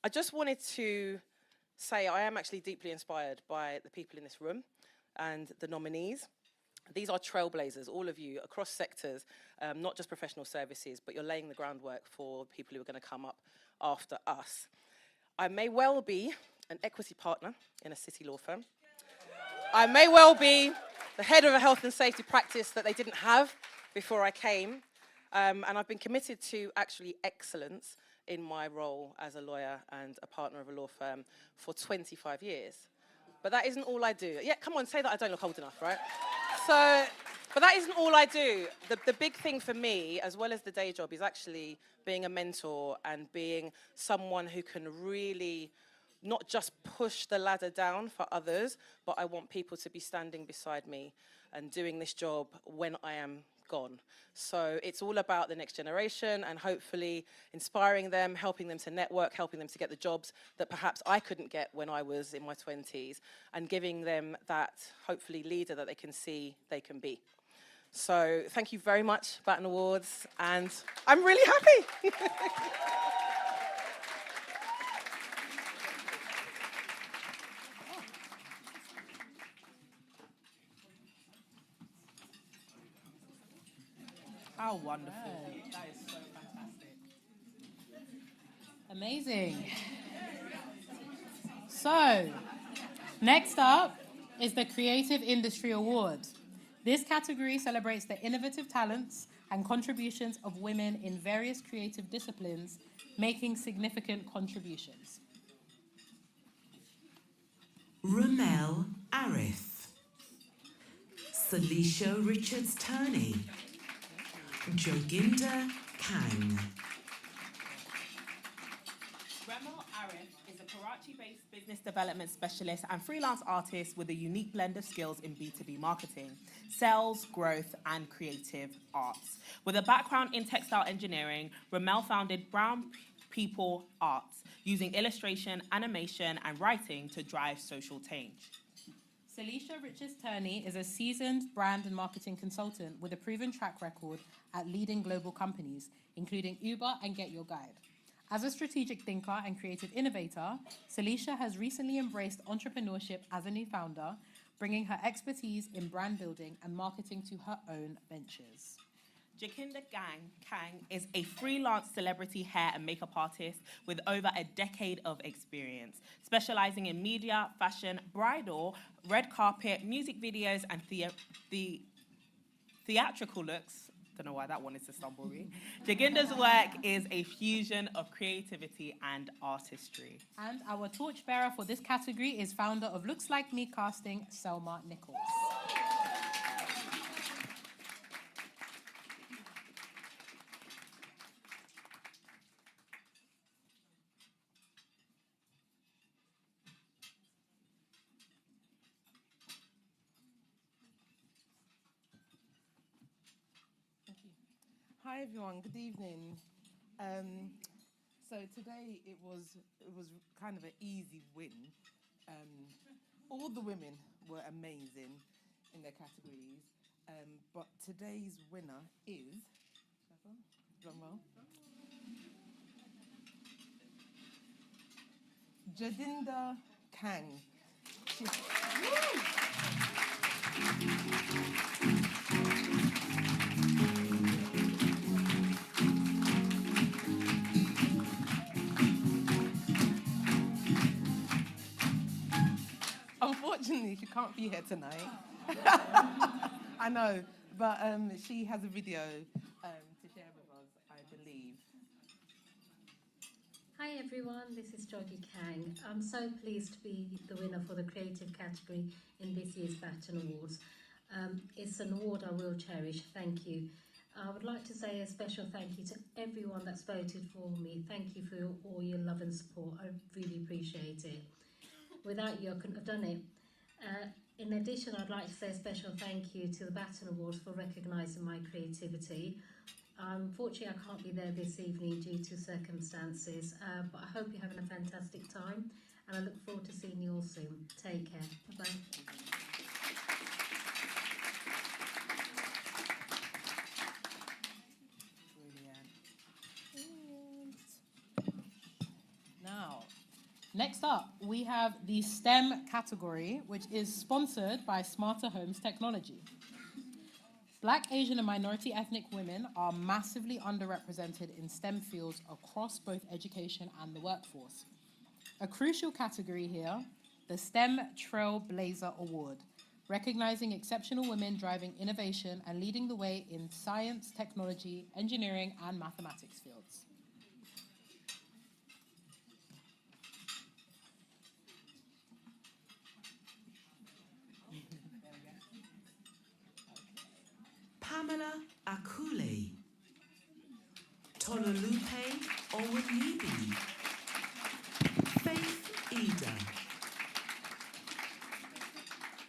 I just wanted to say I am actually deeply inspired by the people in this room and the nominees. These are trailblazers, all of you, across sectors, not just professional services, but you're laying the groundwork for people who are going to come up after us. I may well be an equity partner in a city law firm. I may well be the head of a health and safety practice that they didn't have before I came. And I've been committed to actually excellence in my role as a lawyer and a partner of a law firm for 25 years. But that isn't all I do. Yeah, come on, say that I don't look old enough, right? But that isn't all I do. The big thing for me, as well as the day job, is actually being a mentor and being someone who can really not just push the ladder down for others, but I want people to be standing beside me and doing this job when I am gone. So it's all about the next generation and hopefully inspiring them, helping them to network, helping them to get the jobs that perhaps I couldn't get when I was in my 20s, and giving them that, hopefully, leader that they can see they can be. So thank you very much, Baton Awards, and I'm really happy. How wonderful. That is so fantastic. Amazing. So, next up is the Creative Industry Award. This category celebrates the innovative talents and contributions of women in various creative disciplines making significant contributions. Ramel Arif, Salisha Richards-Turney, Joginder Kang. Ramel Arif is a Karachi-based business development specialist and freelance artist with a unique blend of skills in B2B marketing, sales, growth, and creative arts. With a background in textile engineering, Ramel founded Brown People Arts, using illustration, animation, and writing to drive social change. Salisha Richards-Turney is a seasoned brand and marketing consultant with a proven track record at leading global companies, including Uber and Get Your Guide. As a strategic thinker and creative innovator, Salisha has recently embraced entrepreneurship as a new founder, bringing her expertise in brand building and marketing to her own ventures. Joginder Kang is a freelance celebrity hair and makeup artist with over a decade of experience, specializing in media, fashion, bridal, red carpet, music videos, and theatrical looks. Don't know why that one is a stumble, really. Joginder's work is a fusion of creativity and artistry. And our torchbearer for this category is founder of Looks Like Me Casting, Selma Nichols. Hi everyone, good evening. So today it was kind of an easy win. All the women were amazing in their categories, but today's winner is Joginder Kang. Unfortunately, she can't be here tonight. I know, but she has a video to share with us, I believe. Hi everyone, this is Jogi Kang. I'm so pleased to be the winner for the creative category in this year's Baton Awards. It's an award I will cherish, thank you. I would like to say a special thank you to everyone that's voted for me. Thank you for all your love and support, I really appreciate it. Without you, I couldn't have done it. In addition, I'd like to say a special thank you to the Baton Awards for recognising my creativity. Unfortunately, I can't be there this evening due to circumstances, but I hope you're having a fantastic time, and I look forward to seeing you all soon. Take care. Bye-bye. Now, next up, we have the STEM category, which is sponsored by Smarter Homes Technology. Black, Asian, and minority ethnic women are massively underrepresented in STEM fields across both education and the workforce. A crucial category here, the STEM Trailblazer Award, recognizing exceptional women driving innovation and leading the way in science, technology, engineering, and mathematics fields. Pamela Akule, Tololupe Owenibi, Faith Ida.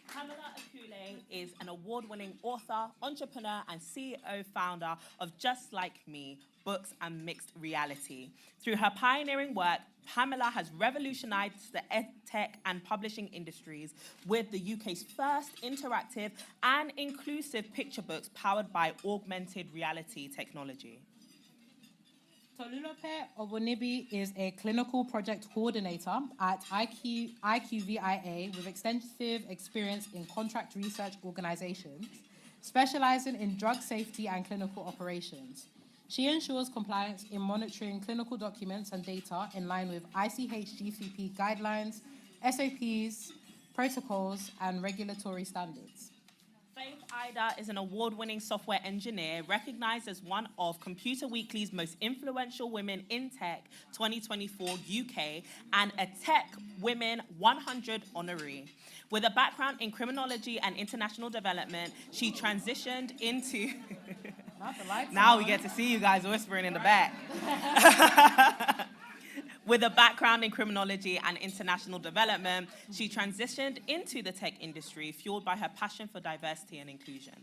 Pamela Akule is an award-winning author, entrepreneur, and CEO founder of Just Like Me, Books and Mixed Reality. Through her pioneering work, Pamela has revolutionized the edtech and publishing industries with the UK's first interactive and inclusive picture books powered by augmented reality technology. Tolulope Obonibi is a clinical project coordinator at IQVIA with extensive experience in contract research organizations, specializing in drug safety and clinical operations. She ensures compliance in monitoring clinical documents and data in line with ICH GCP guidelines, SOPs, protocols, and regulatory standards. Faith Ida is an award-winning software engineer recognized as one of Computer Weekly's most influential women in tech 2024 UK and a Tech Women 100 honoree. With a background in criminology and international development, she transitioned into... Now we get to see you guys whispering in the back. With a background in criminology and international development, she transitioned into the tech industry, fueled by her passion for diversity and inclusion.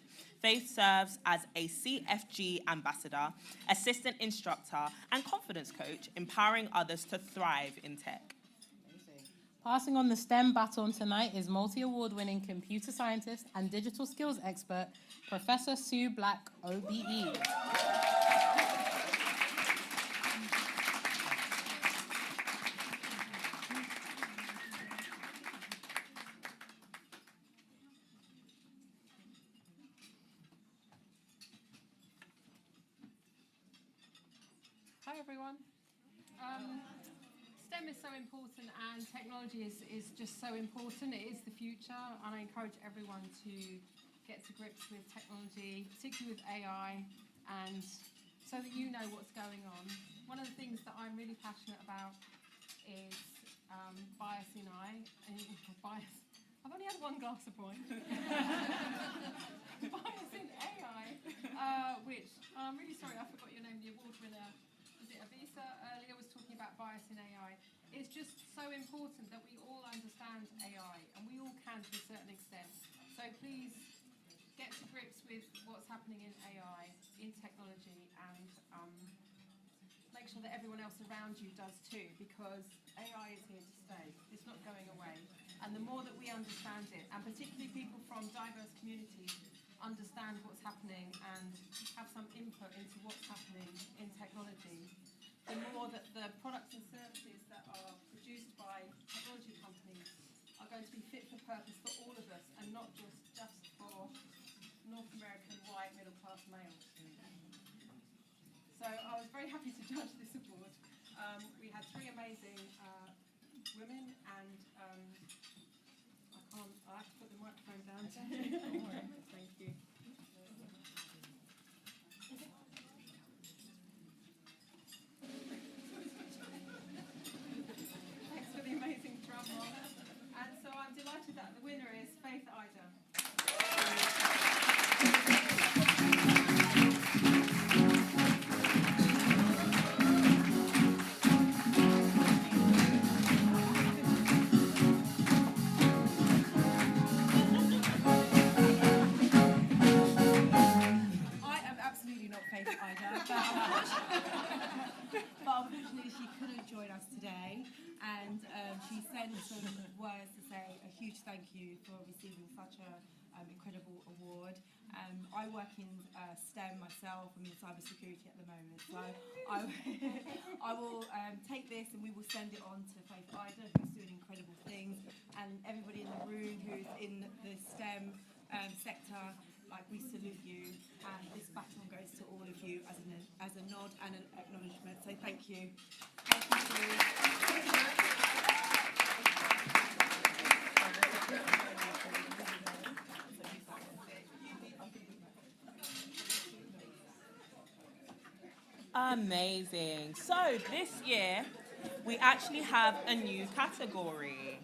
Faith serves as a CFG ambassador, assistant instructor, and confidence coach, empowering others to thrive in tech. Passing on the STEM baton tonight is multi-award-winning computer scientist and digital skills expert, Professor Sue Black, OBE. Hi everyone. STEM is so important and technology is just so important. It is the future, and I encourage everyone to get to grips with technology, particularly with AI, and so that you know what's going on. One of the things that I'm really passionate about is bias in AI. Bias. I've only had one glass of wine. Bias in AI, which I'm really sorry I forgot your name. The award winner. Avisa earlier was talking about bias in AI. It's just so important that we all understand AI, and we all can to a certain extent. So please get to grips with what's happening in AI, in technology, and make sure that everyone else around you does too, because AI is here to stay. It's not going away. And the more that we understand it, and particularly people from diverse communities understand what's happening and have some input into what's happening in technology, the more that the products and services that are produced by technology companies are going to be fit for purpose for all of us, and not just for North American white middle class males. So I was very happy to judge this award. We had three amazing women, and I have to put the microphone down. Thank you. Thanks for the amazing drum roll. And so I'm delighted that the winner is Faith Ida. she sent some words to say a huge thank you for receiving such a incredible award. I work in STEM myself. I'm in cybersecurity at the moment, so I will take this and we will send it on to Faith Ida, who's doing incredible things, and everybody in the room who's in the STEM sector. Like, we salute you, and this baton goes to all of you as a nod and an acknowledgement. So thank you. Thank you. Amazing. So this year, we actually have a new category.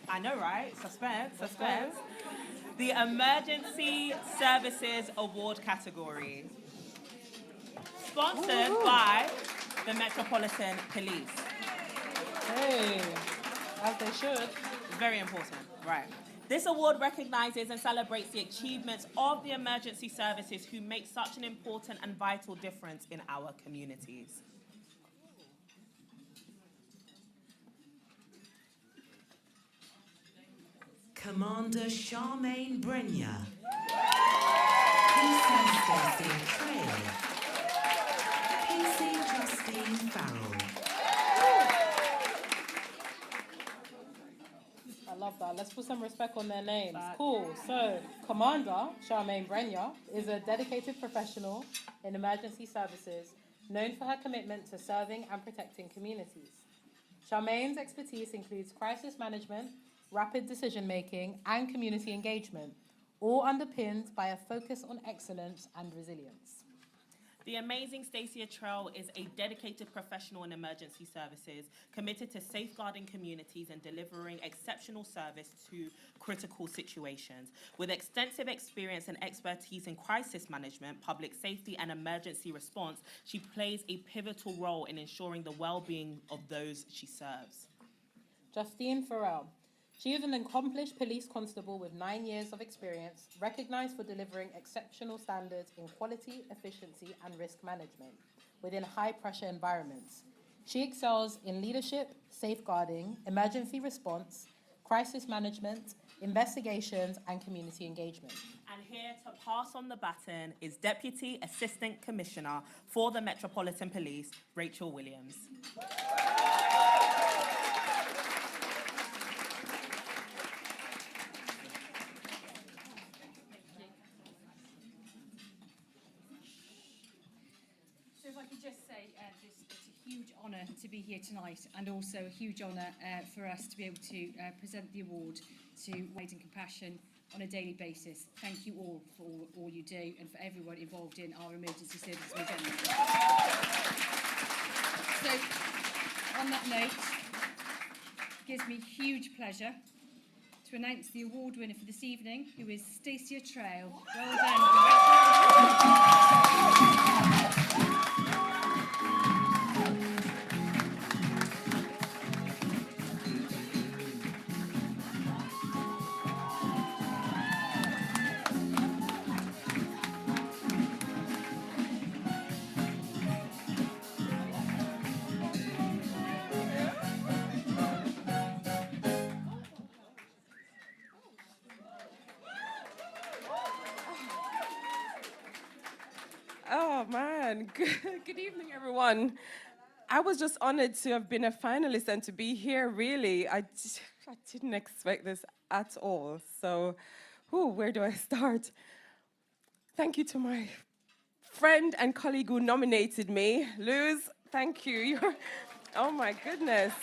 I know, right? Suspense, suspense. The Emergency Services Award category. Sponsored by the Metropolitan Police. Hey, as they should. Very important, right. This award recognises and celebrates the achievements of the emergency services who make such an important and vital difference in our communities. Commander Charmaine Brenya. PC Stacey Trail. PC Justine Farrell. I love that. Let's put some respect on their names. Cool. So, Commander Charmaine Brenya is a dedicated professional in emergency services known for her commitment to serving and protecting communities. Charmaine's expertise includes crisis management, rapid decision-making, and community engagement, all underpinned by a focus on excellence and resilience. The amazing Stacey Trail is a dedicated professional in emergency services, committed to safeguarding communities and delivering exceptional service to critical situations. With extensive experience and expertise in crisis management, public safety, and emergency response, she plays a pivotal role in ensuring the well-being of those she serves. Justine Farrell. She is an accomplished police constable with 9 years of experience, recognized for delivering exceptional standards in quality, efficiency, and risk management within high-pressure environments. She excels in leadership, safeguarding, emergency response, crisis management, investigations, and community engagement. And here to pass on the baton is Deputy Assistant Commissioner for the Metropolitan Police, Rachel Williams. Huge honour to be here tonight, and also a huge honour for us to be able to present the award to Wade and Compassion on a daily basis. Thank you all for all you do, and for everyone involved in our emergency services in general. So, on that note, it gives me huge pleasure to announce the award winner for this evening, who is Stacey Trail. Well done. Oh man, good evening everyone. I was just honored to have been a finalist and to be here, really. I didn't expect this at all. So, where do I start? Thank you to my friend and colleague who nominated me. Luz, thank you. Oh my goodness.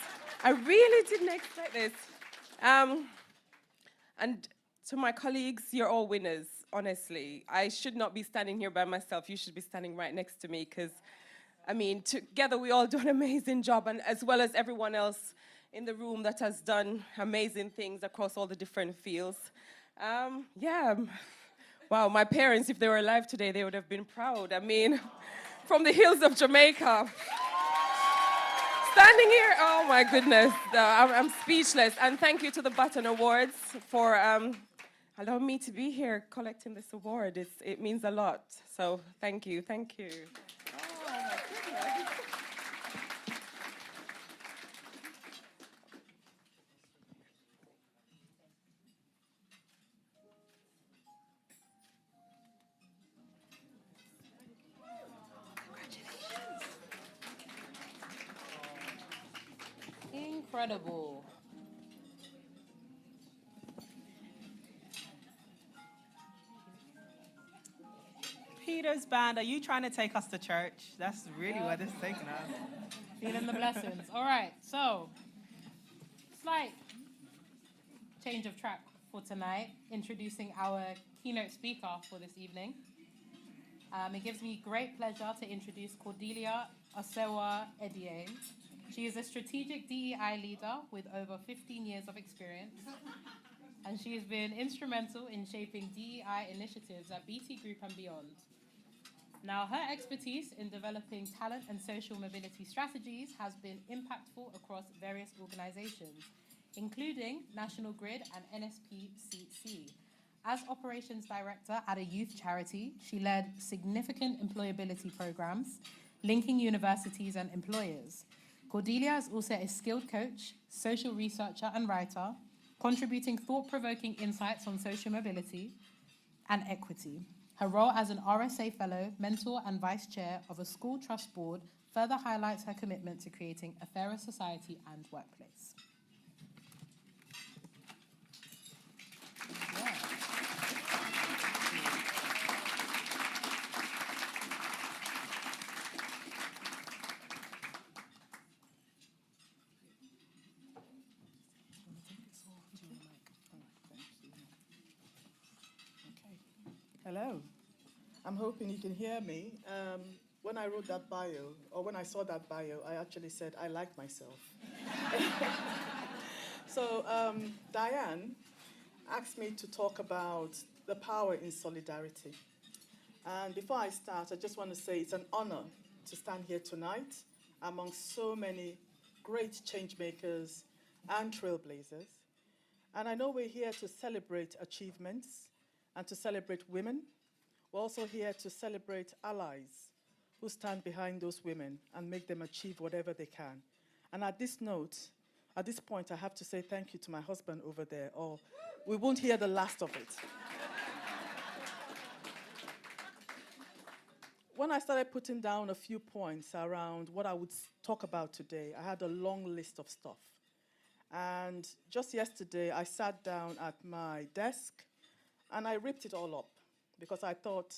I really didn't expect this. And to my colleagues, you're all winners. Honestly, I should not be standing here by myself. You should be standing right next to me because, I mean, together we all do an amazing job, and as well as everyone else in the room that has done amazing things across all the different fields. Wow, my parents, if they were alive today, they would have been proud. I mean, from the hills of Jamaica. Standing here, oh my goodness, I'm speechless. And thank you to the Baton Awards for allowing me to be here collecting this award. It means a lot. So thank you, thank you. Oh my goodness. incredible. Peter's band, are you trying to take us to church? That's really where this is taking us. Feeling the blessings. All right, so slight change of track for tonight, introducing our keynote speaker for this evening. It gives me great pleasure to introduce Cordelia Osewa-Ediae. She is a strategic DEI leader with over 15 years of experience, and she has been instrumental in shaping DEI initiatives at BT Group and beyond. Now, her expertise in developing talent and social mobility strategies has been impactful across various organizations, including National Grid and NSPCC. As operations director at a youth charity, she led significant employability programs, linking universities and employers. Cordelia is also a skilled coach, social researcher and writer, contributing thought-provoking insights on social mobility and equity. Her role as an RSA Fellow, mentor and vice chair of a school trust board further highlights her commitment to creating a fairer society and workplace. Yeah. Hello. I'm hoping you can hear me. When I wrote that bio, or when I saw that bio, I actually said, I like myself. So Diane asked me to talk about the power in solidarity. And before I start, I just want to say it's an honor to stand here tonight among so many great change makers and trailblazers. And I know we're here to celebrate achievements and to celebrate women. We're also here to celebrate allies who stand behind those women and make them achieve whatever they can. And at this point, I have to say thank you to my husband over there, or we won't hear the last of it. When I started putting down a few points around what I would talk about today, I had a long list of stuff. And just yesterday, I sat down at my desk and I ripped it all up because I thought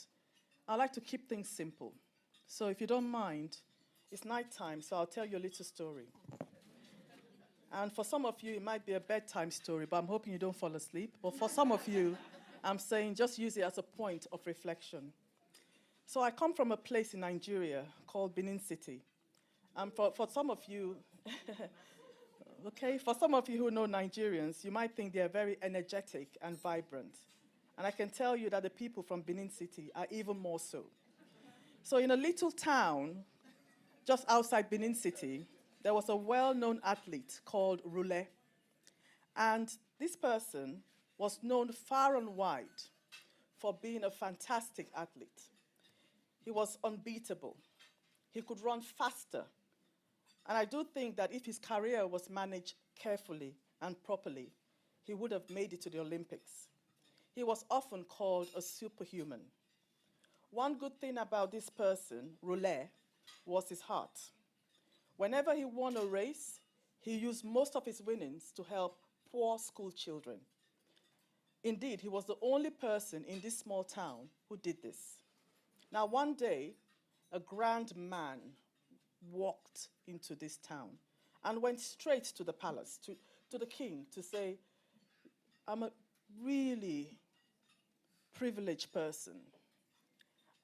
I like to keep things simple. So if you don't mind, it's nighttime, so I'll tell you a little story. And for some of you, it might be a bedtime story, but I'm hoping you don't fall asleep. But for some of you, I'm saying just use it as a point of reflection. So I come from a place in Nigeria called Benin City. And for some of you, okay, for some of you who know Nigerians, you might think they're very energetic and vibrant. And I can tell you that the people from Benin City are even more so. So in a little town just outside Benin City, there was a well-known athlete called Roulette. And this person was known far and wide for being a fantastic athlete. He was unbeatable. He could run faster. And I do think that if his career was managed carefully and properly, he would have made it to the Olympics. He was often called a superhuman. One good thing about this person, Roulette, was his heart. Whenever he won a race, he used most of his winnings to help poor school children. Indeed, he was the only person in this small town who did this. Now, one day, a grand man walked into this town and went straight to the palace, to the king, to say, I'm a really privileged person.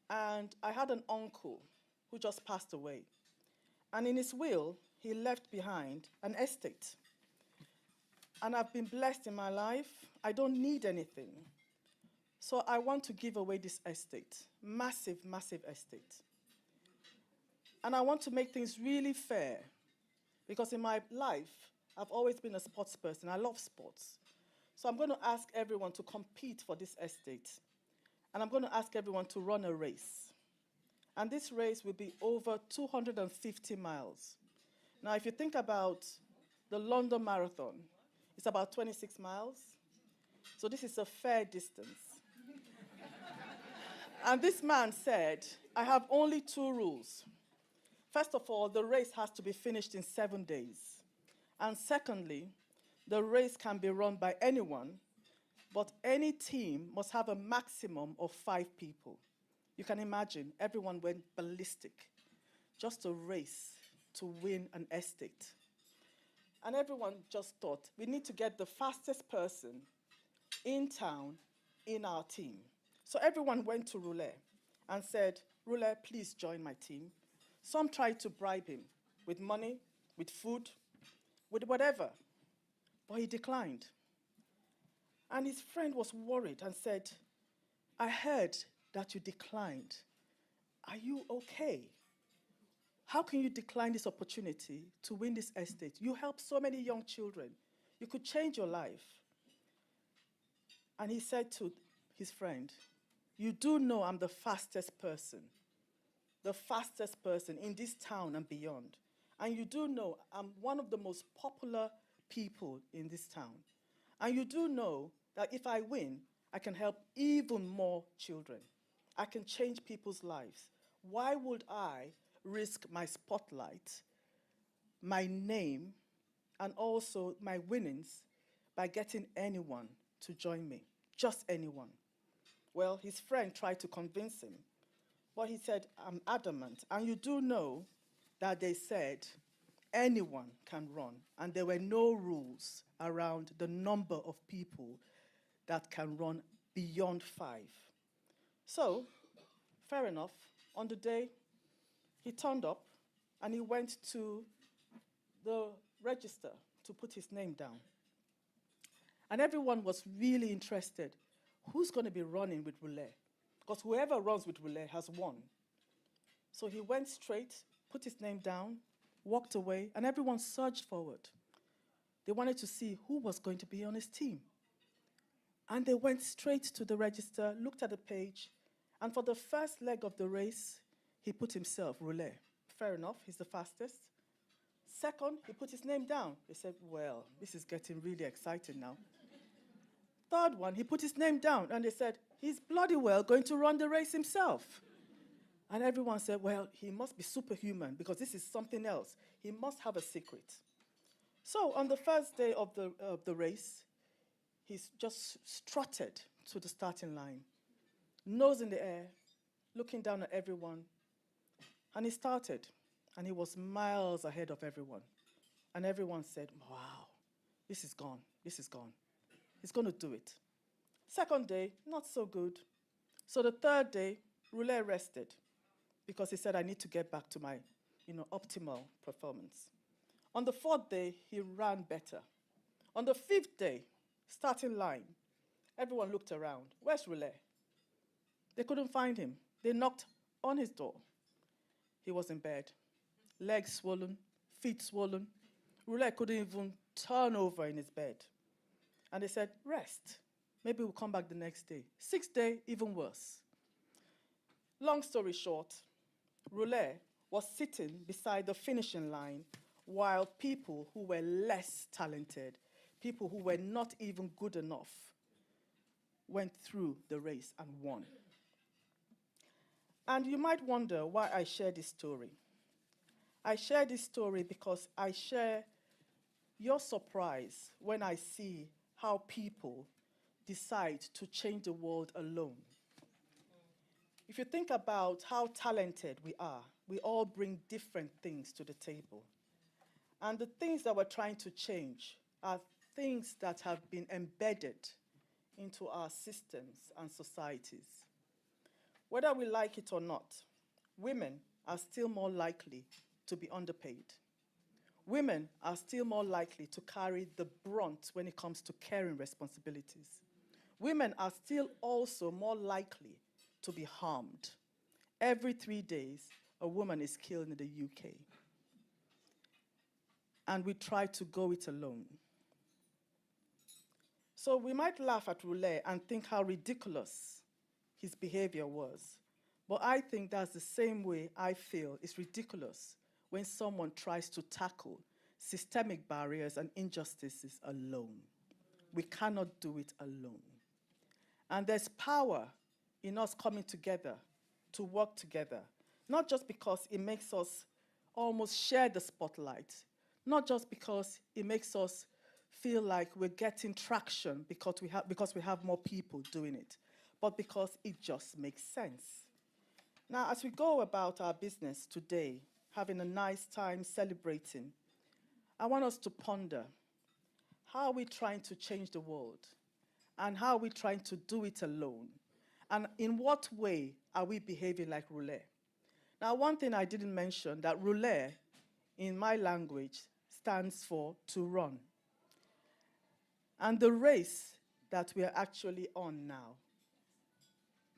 And I had an uncle who just passed away. And in his will, he left behind an estate. And I've been blessed in my life. I don't need anything. So I want to give away this estate, massive, massive estate. And I want to make things really fair, because in my life, I've always been a sports person. I love sports. So I'm going to ask everyone to compete for this estate. And I'm going to ask everyone to run a race. And this race will be over 250 miles. Now, if you think about the London Marathon, it's about 26 miles. So this is a fair distance. And this man said, I have only 2 rules. First of all, the race has to be finished in 7 days. And secondly, the race can be run by anyone, but any team must have a maximum of 5 people. You can imagine everyone went ballistic just to race to win an estate. And everyone just thought, we need to get the fastest person in town in our team. So everyone went to Roulette and said, Roulette, please join my team. Some tried to bribe him with money, with food, with whatever, but he declined. And his friend was worried and said, I heard that you declined. Are you okay? How can you decline this opportunity to win this estate? You help so many young children. You could change your life. And he said to his friend, you do know I'm the fastest person in this town and beyond. And you do know I'm one of the most popular people in this town. And you do know that if I win, I can help even more children. I can change people's lives. Why would I risk my spotlight, my name, and also my winnings by getting anyone to join me? Just anyone. Well, his friend tried to convince him, but he said, I'm adamant. And you do know that they said anyone can run, and there were no rules around the number of people that can run beyond 5. So, fair enough. On the day, he turned up and he went to the register to put his name down. And everyone was really interested. Who's going to be running with Roulette? Because whoever runs with Roulette has won. So he went straight, put his name down, walked away, and everyone surged forward. They wanted to see who was going to be on his team. And they went straight to the register, looked at the page, and for the first leg of the race, he put himself, Roulette. Fair enough, he's the fastest. Second, he put his name down. They said, well, this is getting really exciting now. Third one, he put his name down, and they said, he's bloody well going to run the race himself. And everyone said, well, he must be superhuman because this is something else. He must have a secret. So on the first day of the race, he's just strutted to the starting line, nose in the air, looking down at everyone. And he started, and he was miles ahead of everyone. And everyone said, wow, this is gone, this is gone. He's going to do it. Second day, not so good. So the third day, Roulette rested because he said, I need to get back to my optimal performance. On the fourth day, he ran better. On the fifth day, starting line, everyone looked around. Where's Roulette? They couldn't find him. They knocked on his door. He was in bed, legs swollen, feet swollen. Roulette couldn't even turn over in his bed. And they said, rest. Maybe we'll come back the next day. Sixth day, even worse. Long story short, Roulette was sitting beside the finishing line while people who were less talented, people who were not even good enough, went through the race and won. And you might wonder why I share this story. I share this story because I share your surprise when I see how people decide to change the world alone. If you think about how talented we are, we all bring different things to the table. And the things that we're trying to change are things that have been embedded into our systems and societies. Whether we like it or not, women are still more likely to be underpaid. Women are still more likely to carry the brunt when it comes to caring responsibilities. Women are still also more likely to be harmed. Every 3 days, a woman is killed in the UK. And we try to go it alone. So we might laugh at Roulette and think how ridiculous his behavior was. But I think that's the same way I feel it's ridiculous when someone tries to tackle systemic barriers and injustices alone. We cannot do it alone. And there's power in us coming together to work together, not just because it makes us almost share the spotlight, not just because it makes us feel like we're getting traction because we have more people doing it, but because it just makes sense. Now, as we go about our business today, having a nice time celebrating, I want us to ponder, how are we trying to change the world? And how are we trying to do it alone? And in what way are we behaving like roulette? Now, one thing I didn't mention, that roulette, in my language, stands for to run. And the race that we are actually on now,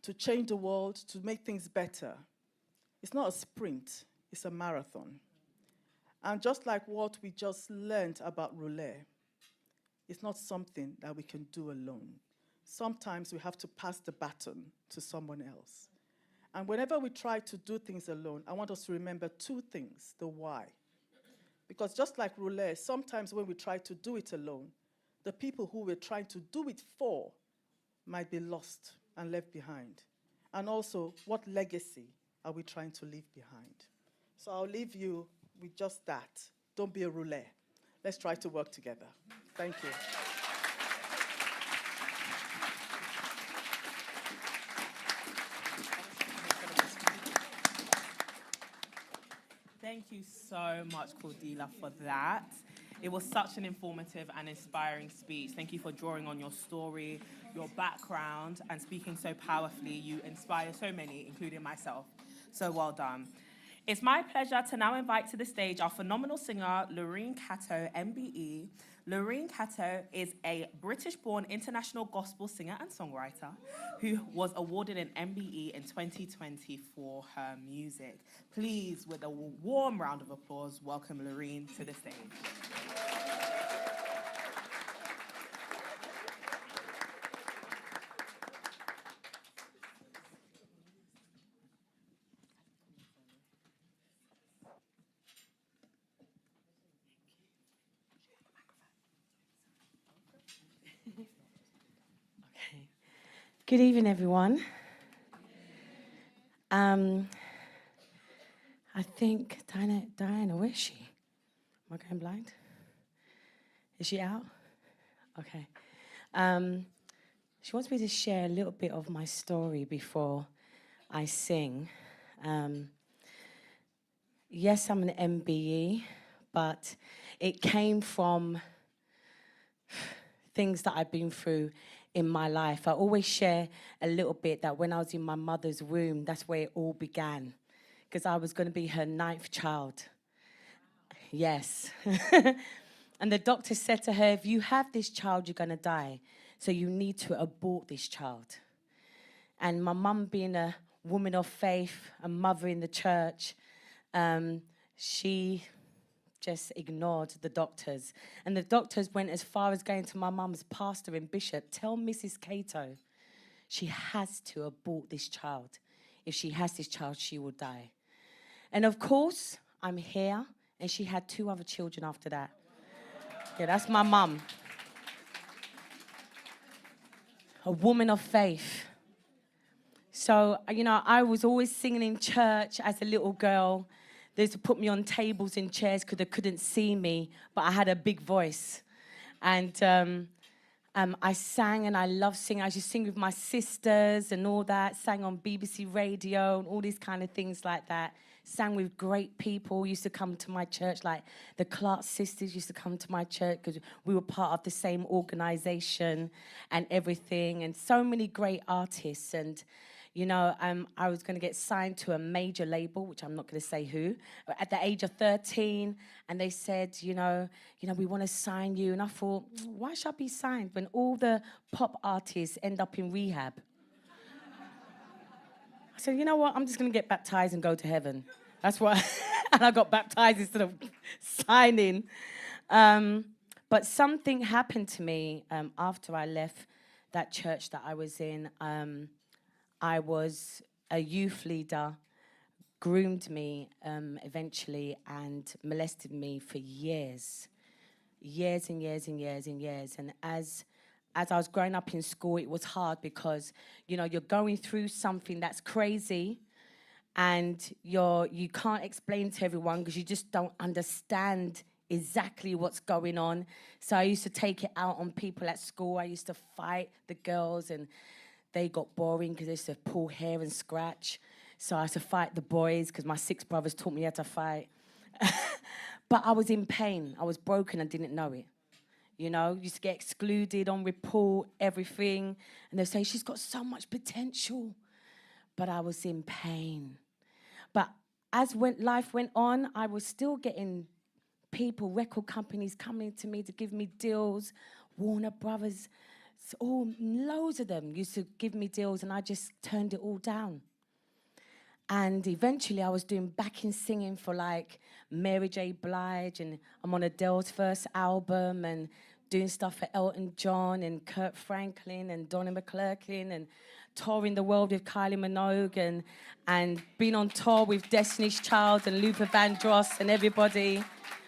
to change the world, to make things better, it's not a sprint, it's a marathon. And just like what we just learned about roulette, it's not something that we can do alone. Sometimes we have to pass the baton to someone else. And whenever we try to do things alone, I want us to remember two things, the why. Because just like roulette, sometimes when we try to do it alone, the people who we're trying to do it for might be lost and left behind. And also, what legacy are we trying to leave behind? So I'll leave you with just that. Don't be a roulette. Let's try to work together. Thank you. Thank you so much, Cordelia, for that. It was such an informative and inspiring speech. Thank you for drawing on your story, your background, and speaking so powerfully. You inspire so many, including myself. So well done. It's my pleasure to now invite to the stage our phenomenal singer, Lurine Cato, MBE. Lurine Cato is a British-born international gospel singer and songwriter who was awarded an MBE in 2020 for her music. Please, with a warm round of applause, welcome Lurine to the stage. Good evening, everyone. I think Diana, where is she? Am I going blind? Is she out? Okay. She wants me to share a little bit of my story before I sing. Yes, I'm an MBE, but it came from things that I've been through in my life. I always share a little bit that when I was in my mother's womb, that's where it all began, because I was going to be her 9th child. Yes. And the doctor said to her, if you have this child, you're going to die. So you need to abort this child. And my mum, being a woman of faith, a mother in the church, she just ignored the doctors. And the doctors went as far as going to my mum's pastor and bishop, tell Mrs. Cato, she has to abort this child. If she has this child, she will die. And of course, I'm here, and she had 2 other children after that. Yeah, that's my mum. A woman of faith. So, I was always singing in church as a little girl. They used to put me on tables and chairs because they couldn't see me, but I had a big voice. And I sang, and I loved singing. I used to sing with my sisters and all that, sang on BBC Radio and all these kind of things like that. Sang with great people, used to come to my church, like the Clark sisters used to come to my church because we were part of the same organization and everything, and so many great artists. And I was going to get signed to a major label, which I'm not going to say who, at the age of 13. And they said, we want to sign you. And I thought, why should I be signed when all the pop artists end up in rehab? I said, you know what? I'm just going to get baptized and go to heaven. That's why. And I got baptized instead of signing. But something happened to me after I left that church that I was in. I was a youth leader, groomed me eventually, and molested me for years. Years and years and years and years. And as I was growing up in school, it was hard because, you're going through something that's crazy, and you can't explain to everyone because you just don't understand exactly what's going on. So I used to take it out on people at school. I used to fight the girls, and they got boring because they used to pull hair and scratch. So I used to fight the boys because my 6 brothers taught me how to fight. But I was in pain. I was broken. I didn't know it. You know, used to get excluded on report, everything. And they'd say, she's got so much potential. But I was in pain. But as life went on, I was still getting people, record companies coming to me to give me deals. Warner Brothers, loads of them used to give me deals, and I just turned it all down. And eventually I was doing backing singing for like Mary J. Blige, and I'm on Adele's first album, and doing stuff for Elton John and Kurt Franklin and Donnie McClurkin, and touring the world with Kylie Minogue, and being on tour with Destiny's Child and Luther Vandross and everybody,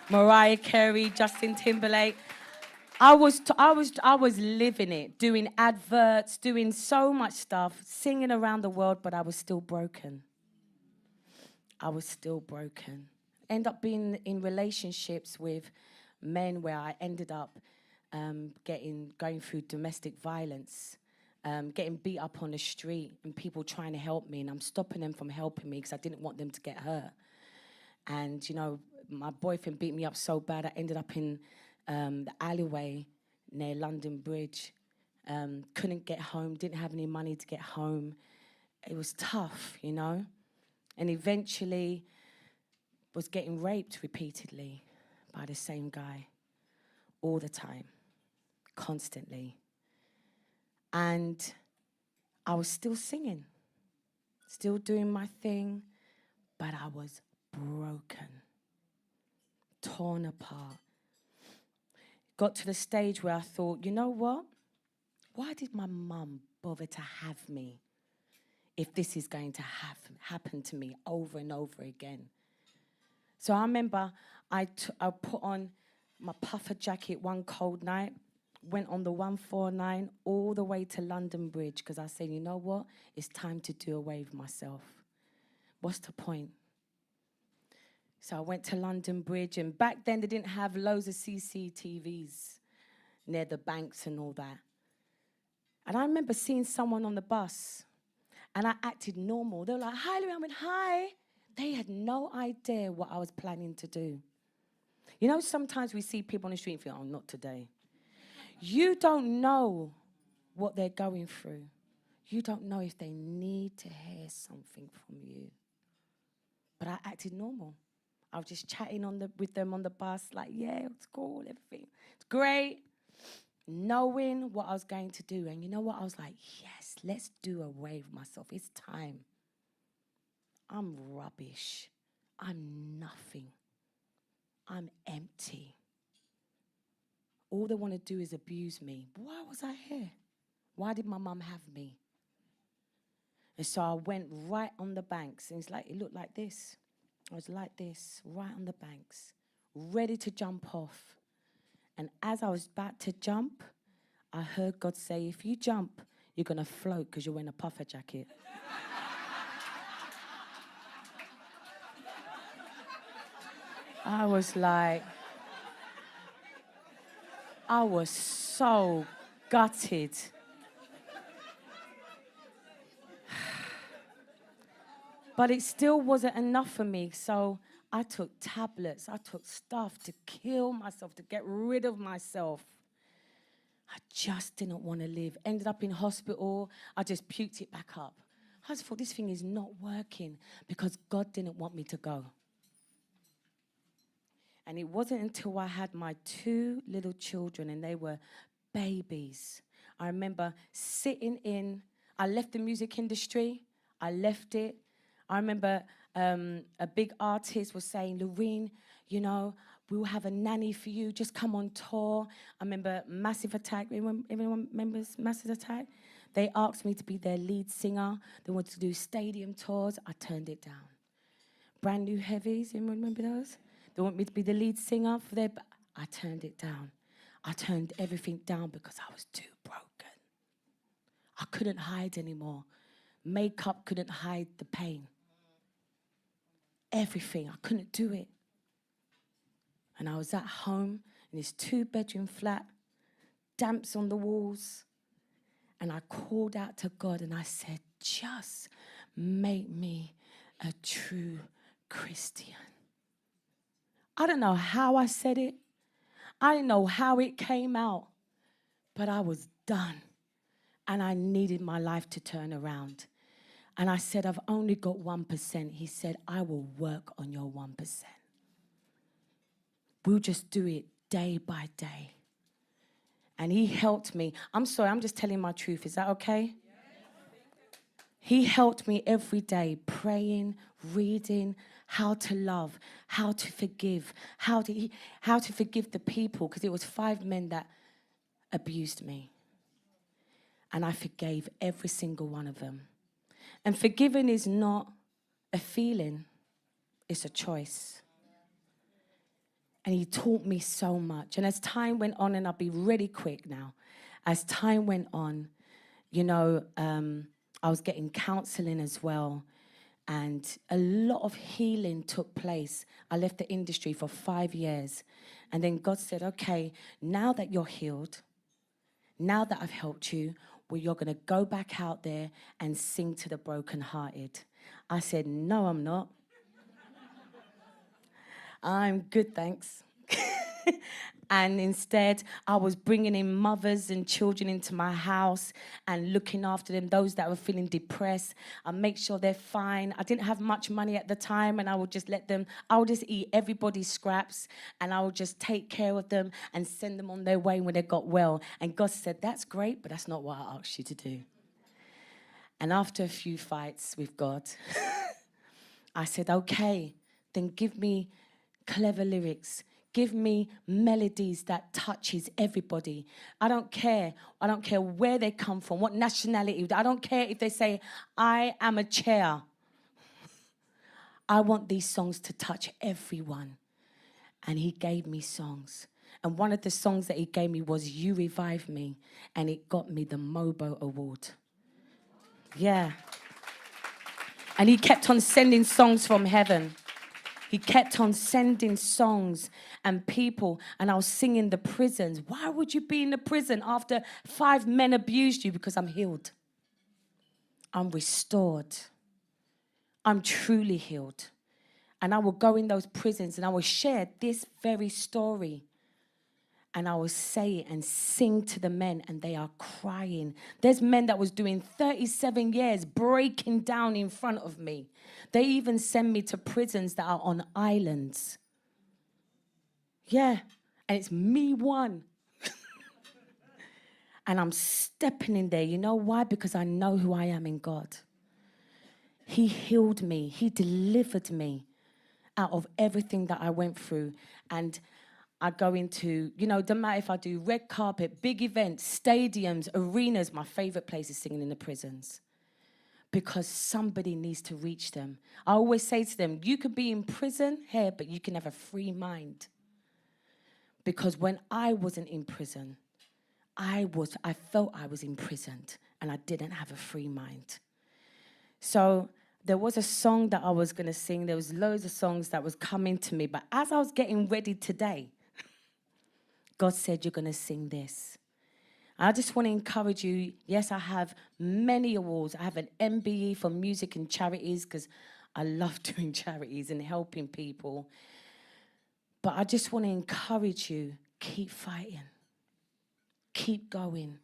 Mariah Carey, Justin Timberlake. I was living it, doing adverts, doing so much stuff, singing around the world, but I was still broken. I was still broken. End up being in relationships with men where I ended up going through domestic violence, getting beat up on the street, and people trying to help me, and I'm stopping them from helping me because I didn't want them to get hurt. And, you know, my boyfriend beat me up so bad, I ended up in the alleyway near London Bridge. Couldn't get home, didn't have any money to get home. It was tough, you know. And eventually was getting raped repeatedly by the same guy all the time, constantly. And I was still singing, still doing my thing, but I was broken, torn apart. Got to the stage where I thought, you know what? Why did my mum bother to have me if this is going to happen to me over and over again? So I remember I put on my puffer jacket one cold night, went on the 149 all the way to London Bridge, because I said, you know what? It's time to do away with myself. What's the point? So I went to London Bridge, and back then they didn't have loads of CCTVs near the banks and all that. And I remember seeing someone on the bus, and I acted normal. They were like, hi, Lurine. I went, hi. They had no idea what I was planning to do. You know, sometimes we see people on the street and feel, oh, not today. You don't know what they're going through. You don't know if they need to hear something from you. But I acted normal. I was just chatting with them on the bus, like, yeah, it's cool, everything. It's great. Knowing what I was going to do. And you know what? I was like, yes, let's do away with myself. It's time. I'm rubbish. I'm nothing. I'm empty. All they want to do is abuse me. Why was I here? Why did my mum have me? And so I went right on the banks. And it looked like this. I was like this, right on the banks, ready to jump off. And as I was about to jump, I heard God say, if you jump, you're going to float because you're wearing a puffer jacket. I was like, I was so gutted. But it still wasn't enough for me, so I took tablets, I took stuff to kill myself, to get rid of myself. I just didn't want to live. Ended up in hospital, I just puked it back up. I just thought, this thing is not working because God didn't want me to go. And it wasn't until I had my 2 little children, and they were babies. I remember I left the music industry, I left it. I remember a big artist was saying, Lurine, you know, we will have a nanny for you, just come on tour. I remember Massive Attack, everyone remembers Massive Attack? They asked me to be their lead singer. They wanted to do stadium tours. I turned it down. Brand New Heavies, anyone remember those? They want me to be the lead singer for their... I turned it down. I turned everything down because I was too broken. I couldn't hide anymore. Makeup couldn't hide the pain. Everything, I couldn't do it. And I was at home in this 2-bedroom flat, damps on the walls. And I called out to God and I said, just make me a true Christian. I don't know how I said it. I didn't know how it came out. But I was done. And I needed my life to turn around. And I said, I've only got 1%. He said, I will work on your 1%. We'll just do it day by day. And he helped me. I'm sorry, I'm just telling my truth. Is that okay? He helped me every day, praying, reading, how to love, how to forgive, how to forgive the people, because it was 5 men that abused me. And I forgave every single one of them. And forgiving is not a feeling, it's a choice. And he taught me so much. And as time went on, and I'll be really quick now, as time went on, you know, I was getting counseling as well. And a lot of healing took place. I left the industry for 5 years. And then God said, okay, now that you're healed, now that I've helped you, well, you're going to go back out there and sing to the brokenhearted. I said, no, I'm not. I'm good, thanks. And instead, I was bringing in mothers and children into my house and looking after them, those that were feeling depressed. I make sure they're fine. I didn't have much money at the time, and I would just I would just eat everybody's scraps, and I would just take care of them and send them on their way when they got well. And God said, that's great, but that's not what I asked you to do. And after a few fights with God, I said, okay, then give me clever lyrics. Give me melodies that touches everybody. I don't care. I don't care where they come from, what nationality. I don't care if they say, I am a chair. I want these songs to touch everyone. And he gave me songs. And one of the songs that he gave me was You Revive Me. And it got me the MOBO Award. Yeah. And he kept on sending songs from heaven. He kept on sending songs and people, and I was singing the prisons. Why would you be in the prison after 5 men abused you? Because I'm healed. I'm restored. I'm truly healed. And I will go in those prisons and I will share this very story. And I will say it and sing to the men, and they are crying. There's men that was doing 37 years breaking down in front of me. They even send me to prisons that are on islands. Yeah, and it's me one. And I'm stepping in there. You know why? Because I know who I am in God. He healed me. He delivered me out of everything that I went through. And I go into, you know, doesn't matter if I do red carpet, big events, stadiums, arenas. My favorite place is singing in the prisons, because somebody needs to reach them. I always say to them, you could be in prison here, but you can have a free mind. Because when I wasn't in prison, I felt I was imprisoned and I didn't have a free mind. So there was a song that I was going to sing. There was loads of songs that was coming to me. But as I was getting ready today, God said, you're going to sing this. I just want to encourage you. Yes, I have many awards. I have an MBE for music and charities, because I love doing charities and helping people. But I just want to encourage you, keep fighting. Keep going.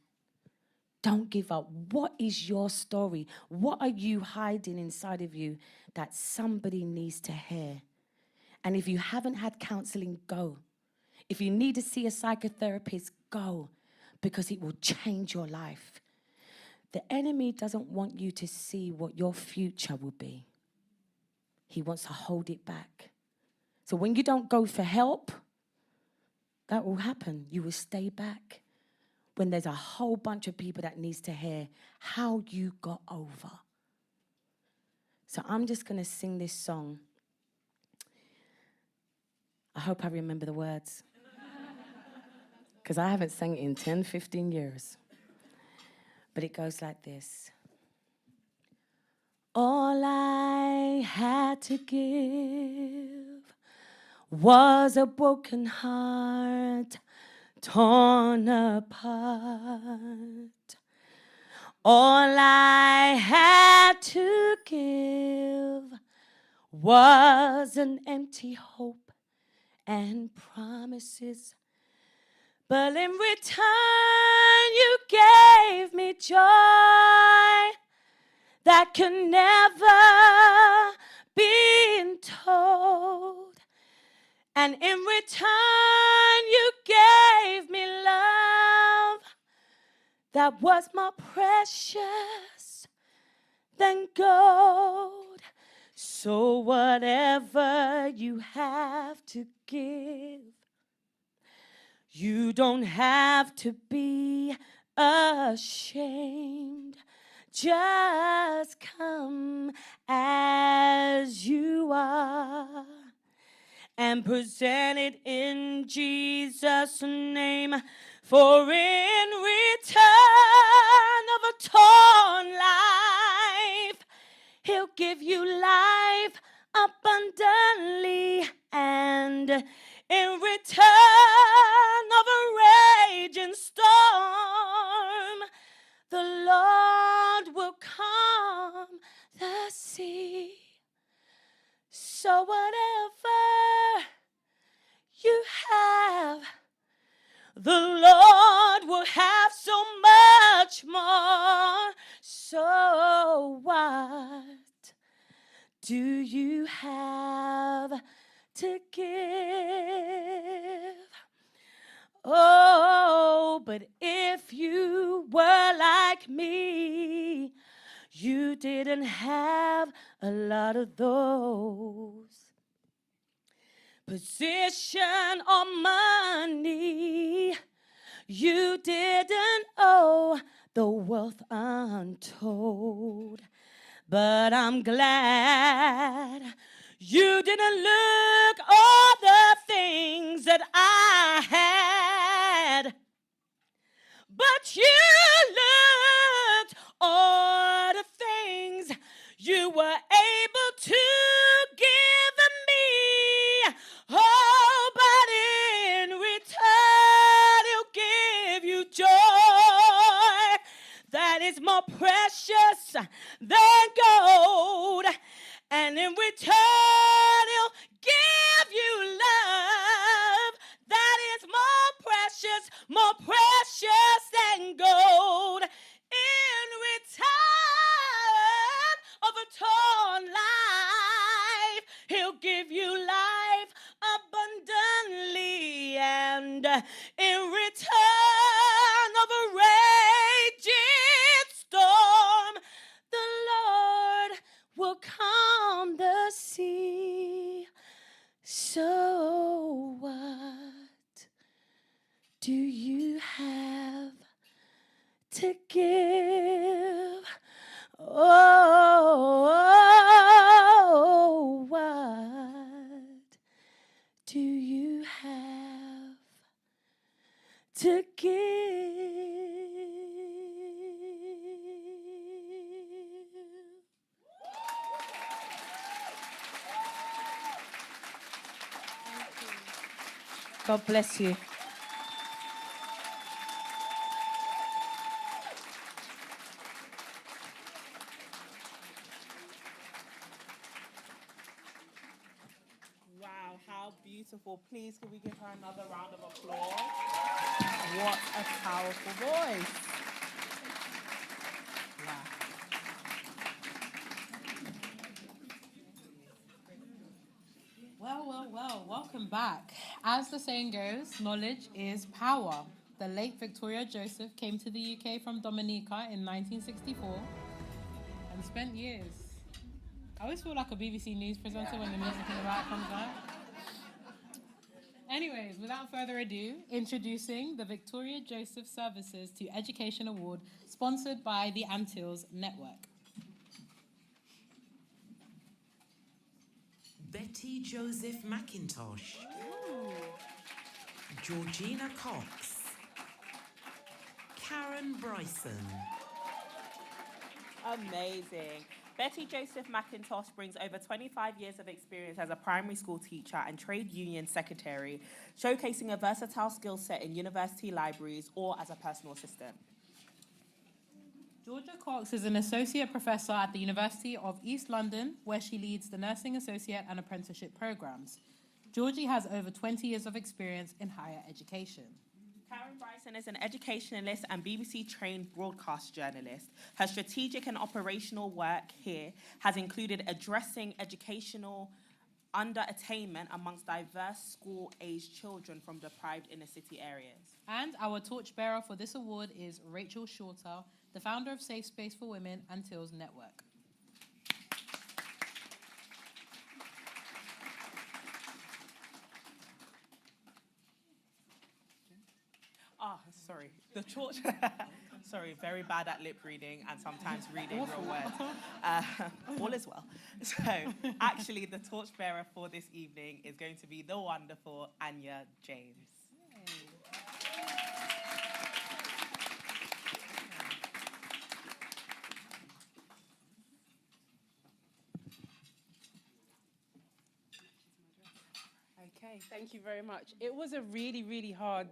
Don't give up. What is your story? What are you hiding inside of you that somebody needs to hear? And if you haven't had counseling, go. If you need to see a psychotherapist, go, because it will change your life. The enemy doesn't want you to see what your future will be. He wants to hold it back. So when you don't go for help, that will happen. You will stay back when there's a whole bunch of people that needs to hear how you got over. So I'm just going to sing this song. I hope I remember the words, because I haven't sang it in 10, 15 years. But it goes like this. All I had to give was a broken heart torn apart. All I had to give was an empty hope and promises. But in return, you gave me joy that could never be told. And in return, you gave me love that was more precious than gold. So whatever you have to give, you don't have to be ashamed. Just come as you are and present it in Jesus' name. For in return of a torn life, He'll give you life abundantly, and in return of a raging storm, the Lord will calm the sea. So whatever you have, the Lord will have so much more. So what do you have to give? Oh, but if you were like me, you didn't have a lot of those. Position or money, you didn't owe the wealth untold. But I'm glad you didn't look all the things that I had, but you looked all the things you were able to give me. Oh, but in return, He'll give you joy that is more precious than gold. And in return, He'll give you love that is more precious than gold. In return of a torn life, He'll give you life abundantly, and in return of a raging storm, the Lord will calm the sea. So what do you have to give? Oh, what do you have to give? God bless you. Wow, how beautiful. Please, can we give her another round of applause? What a powerful voice. Wow. Well, welcome back. As the saying goes, knowledge is power. The late Victoria Joseph came to the UK from Dominica in 1964 and spent years. I always feel like a BBC News presenter when the music in the back comes out. Anyways, without further ado, introducing the Victoria Joseph Services to Education Award, sponsored by the Antilles Network. Betty Joseph McIntosh. Georgina Cox. Karen Bryson. Amazing. Betty Joseph McIntosh brings over 25 years of experience as a primary school teacher and trade union secretary, showcasing a versatile skill set in university libraries or as a personal assistant. Georgia Cox is an associate professor at the University of East London, where she leads the nursing associate and apprenticeship programs. Georgie has over 20 years of experience in higher education. Karen Bryson is an educationalist and BBC-trained broadcast journalist. Her strategic and operational work here has included addressing educational under-attainment amongst diverse school-aged children from deprived inner-city areas. And our torchbearer for this award is Rachel Shorter, the founder of Safe Space for Women and Tills Network. Sorry. The torch. Sorry, very bad at lip reading and sometimes reading real words. All is well. So, actually, the torchbearer for this evening is going to be the wonderful Anya James. Okay, thank you very much. It was a really hard,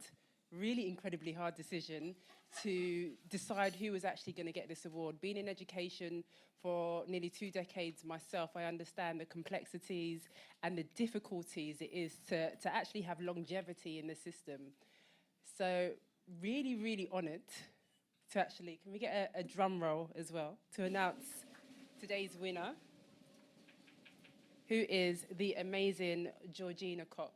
really incredibly hard decision to decide who was actually going to get this award. Being in education for nearly 2 decades myself, I understand the complexities and the difficulties it is to actually have longevity in the system. So really honoured to actually, can we get a drum roll as well, to announce today's winner, who is the amazing Georgina Cox.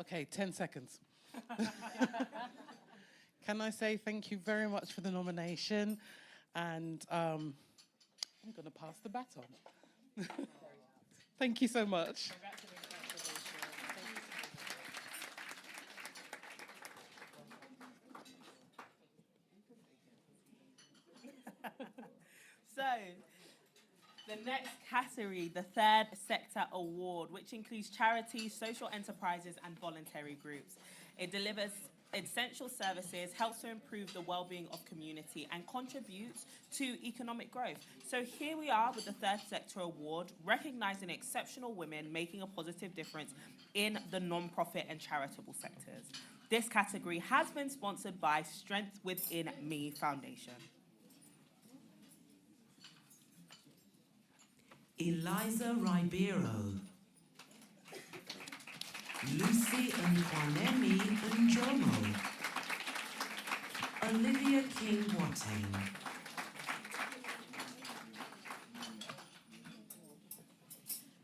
Okay, 10 seconds. Can I say thank you very much for the nomination? And I'm going to pass the baton. Thank you so much. So, the next category, the Third Sector Award, which includes charities, social enterprises, and voluntary groups. It delivers essential services, helps to improve the well-being of community, and contributes to economic growth. So here we are with the Third Sector Award, recognizing exceptional women making a positive difference in the non-profit and charitable sectors. This category has been sponsored by Strength Within Me Foundation. Eliza Ribeiro, Lucy Nkwanemi Njomo, Olivia King-Boateng.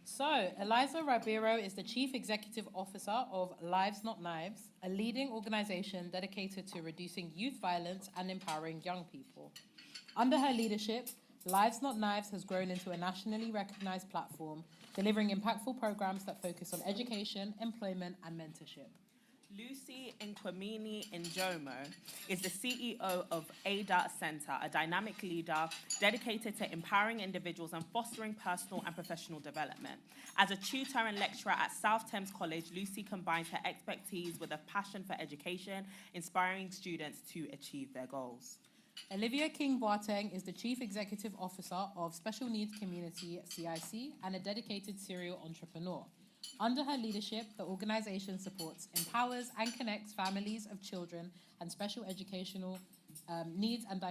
So, Eliza Ribeiro is the Chief Executive Officer of Lives Not Knives, a leading organization dedicated to reducing youth violence and empowering young people. Under her leadership, Lives Not Knives has grown into a nationally recognized platform, delivering impactful programs that focus on education, employment, and mentorship. Lucy Nkwamini Njomo is the CEO of Ada Center, a dynamic leader dedicated to empowering individuals and fostering personal and professional development. As a tutor and lecturer at South Thames College, Lucy combines her expertise with a passion for education, inspiring students to achieve their goals. Olivia King-Boateng is the Chief Executive Officer of Special Needs Community CIC and a dedicated serial entrepreneur. Under her leadership, the organization supports, empowers, and connects families of children and special educational needs and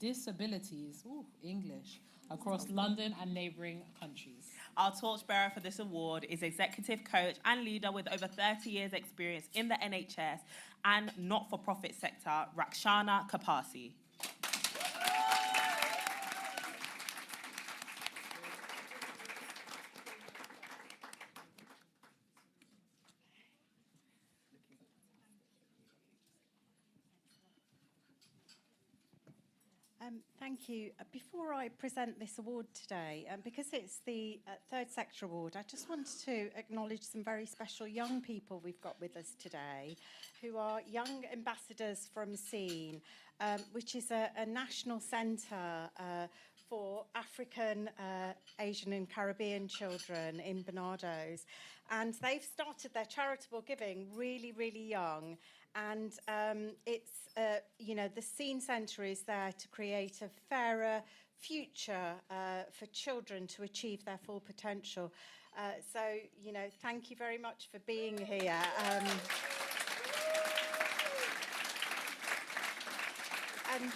disabilities, across London and neighbouring countries. Our torchbearer for this award is executive coach and leader with over 30 years' experience in the NHS and not-for-profit sector, Rakshana Kapasi. Thank you. Before I present this award today, because it's the third sector award, I just wanted to acknowledge some very special young people we've got with us today, who are young ambassadors from SEEN, which is a national centre for African, Asian and Caribbean children in Barbados. And they've started their charitable giving really, really young. And it's, the SEEN Centre is there to create a fairer future for children to achieve their full potential. So, thank you very much for being here. And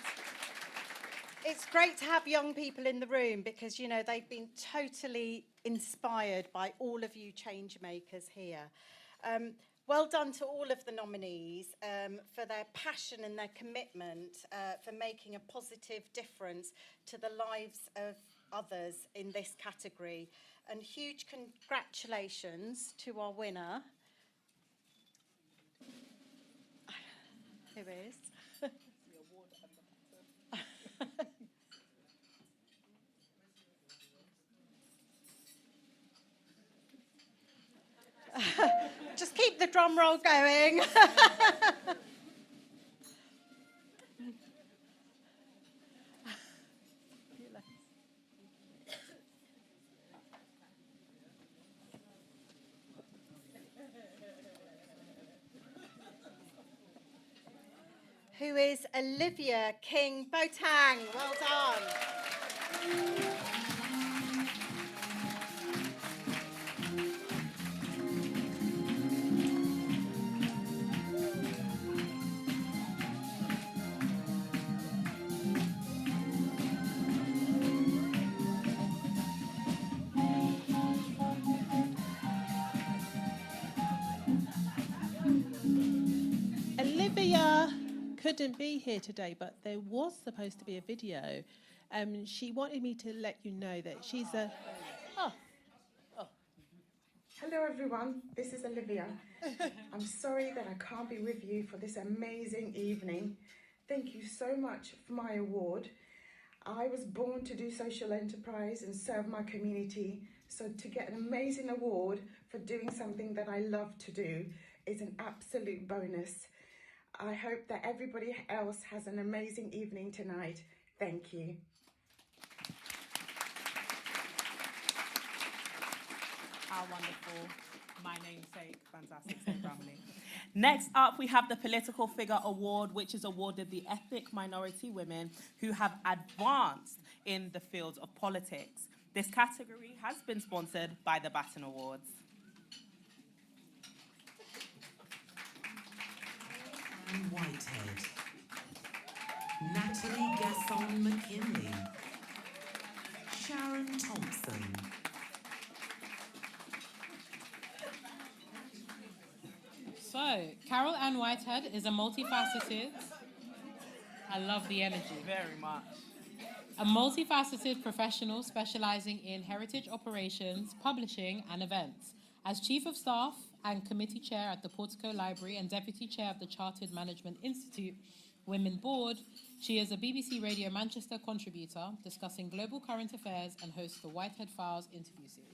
it's great to have young people in the room because, they've been totally inspired by all of you change makers here. Well done to all of the nominees for their passion and their commitment for making a positive difference to the lives of others in this category. And huge congratulations to our winner, who is... Just keep the drum roll going. Who is Olivia King Botang. Well done. Olivia couldn't be here today, but there was supposed to be a video. She wanted me to let you know that she's a... Hello everyone, this is Olivia. I'm sorry that I can't be with you for this amazing evening. Thank you so much for my award. I was born to do social enterprise and serve my community, so to get an amazing award for doing something that I love to do is an absolute bonus. I hope that everybody else has an amazing evening tonight. Thank you. How wonderful. My namesake, fantastic, so family. Next up, we have the Political Figure Award, which is awarded the ethnic minority women who have advanced in the field of politics. This category has been sponsored by the Baton Awards. Anne Whitehead, Natalie Gasson-McKinley, Sharon Thompson. So, Carol Ann Whitehead is a multifaceted, I love the energy. Very much. A multifaceted professional specializing in heritage operations, publishing, and events. As Chief of Staff and Committee Chair at the Portico Library and Deputy Chair of the Chartered Management Institute Women Board, she is a BBC Radio Manchester contributor discussing global current affairs and hosts the Whitehead Files interview series.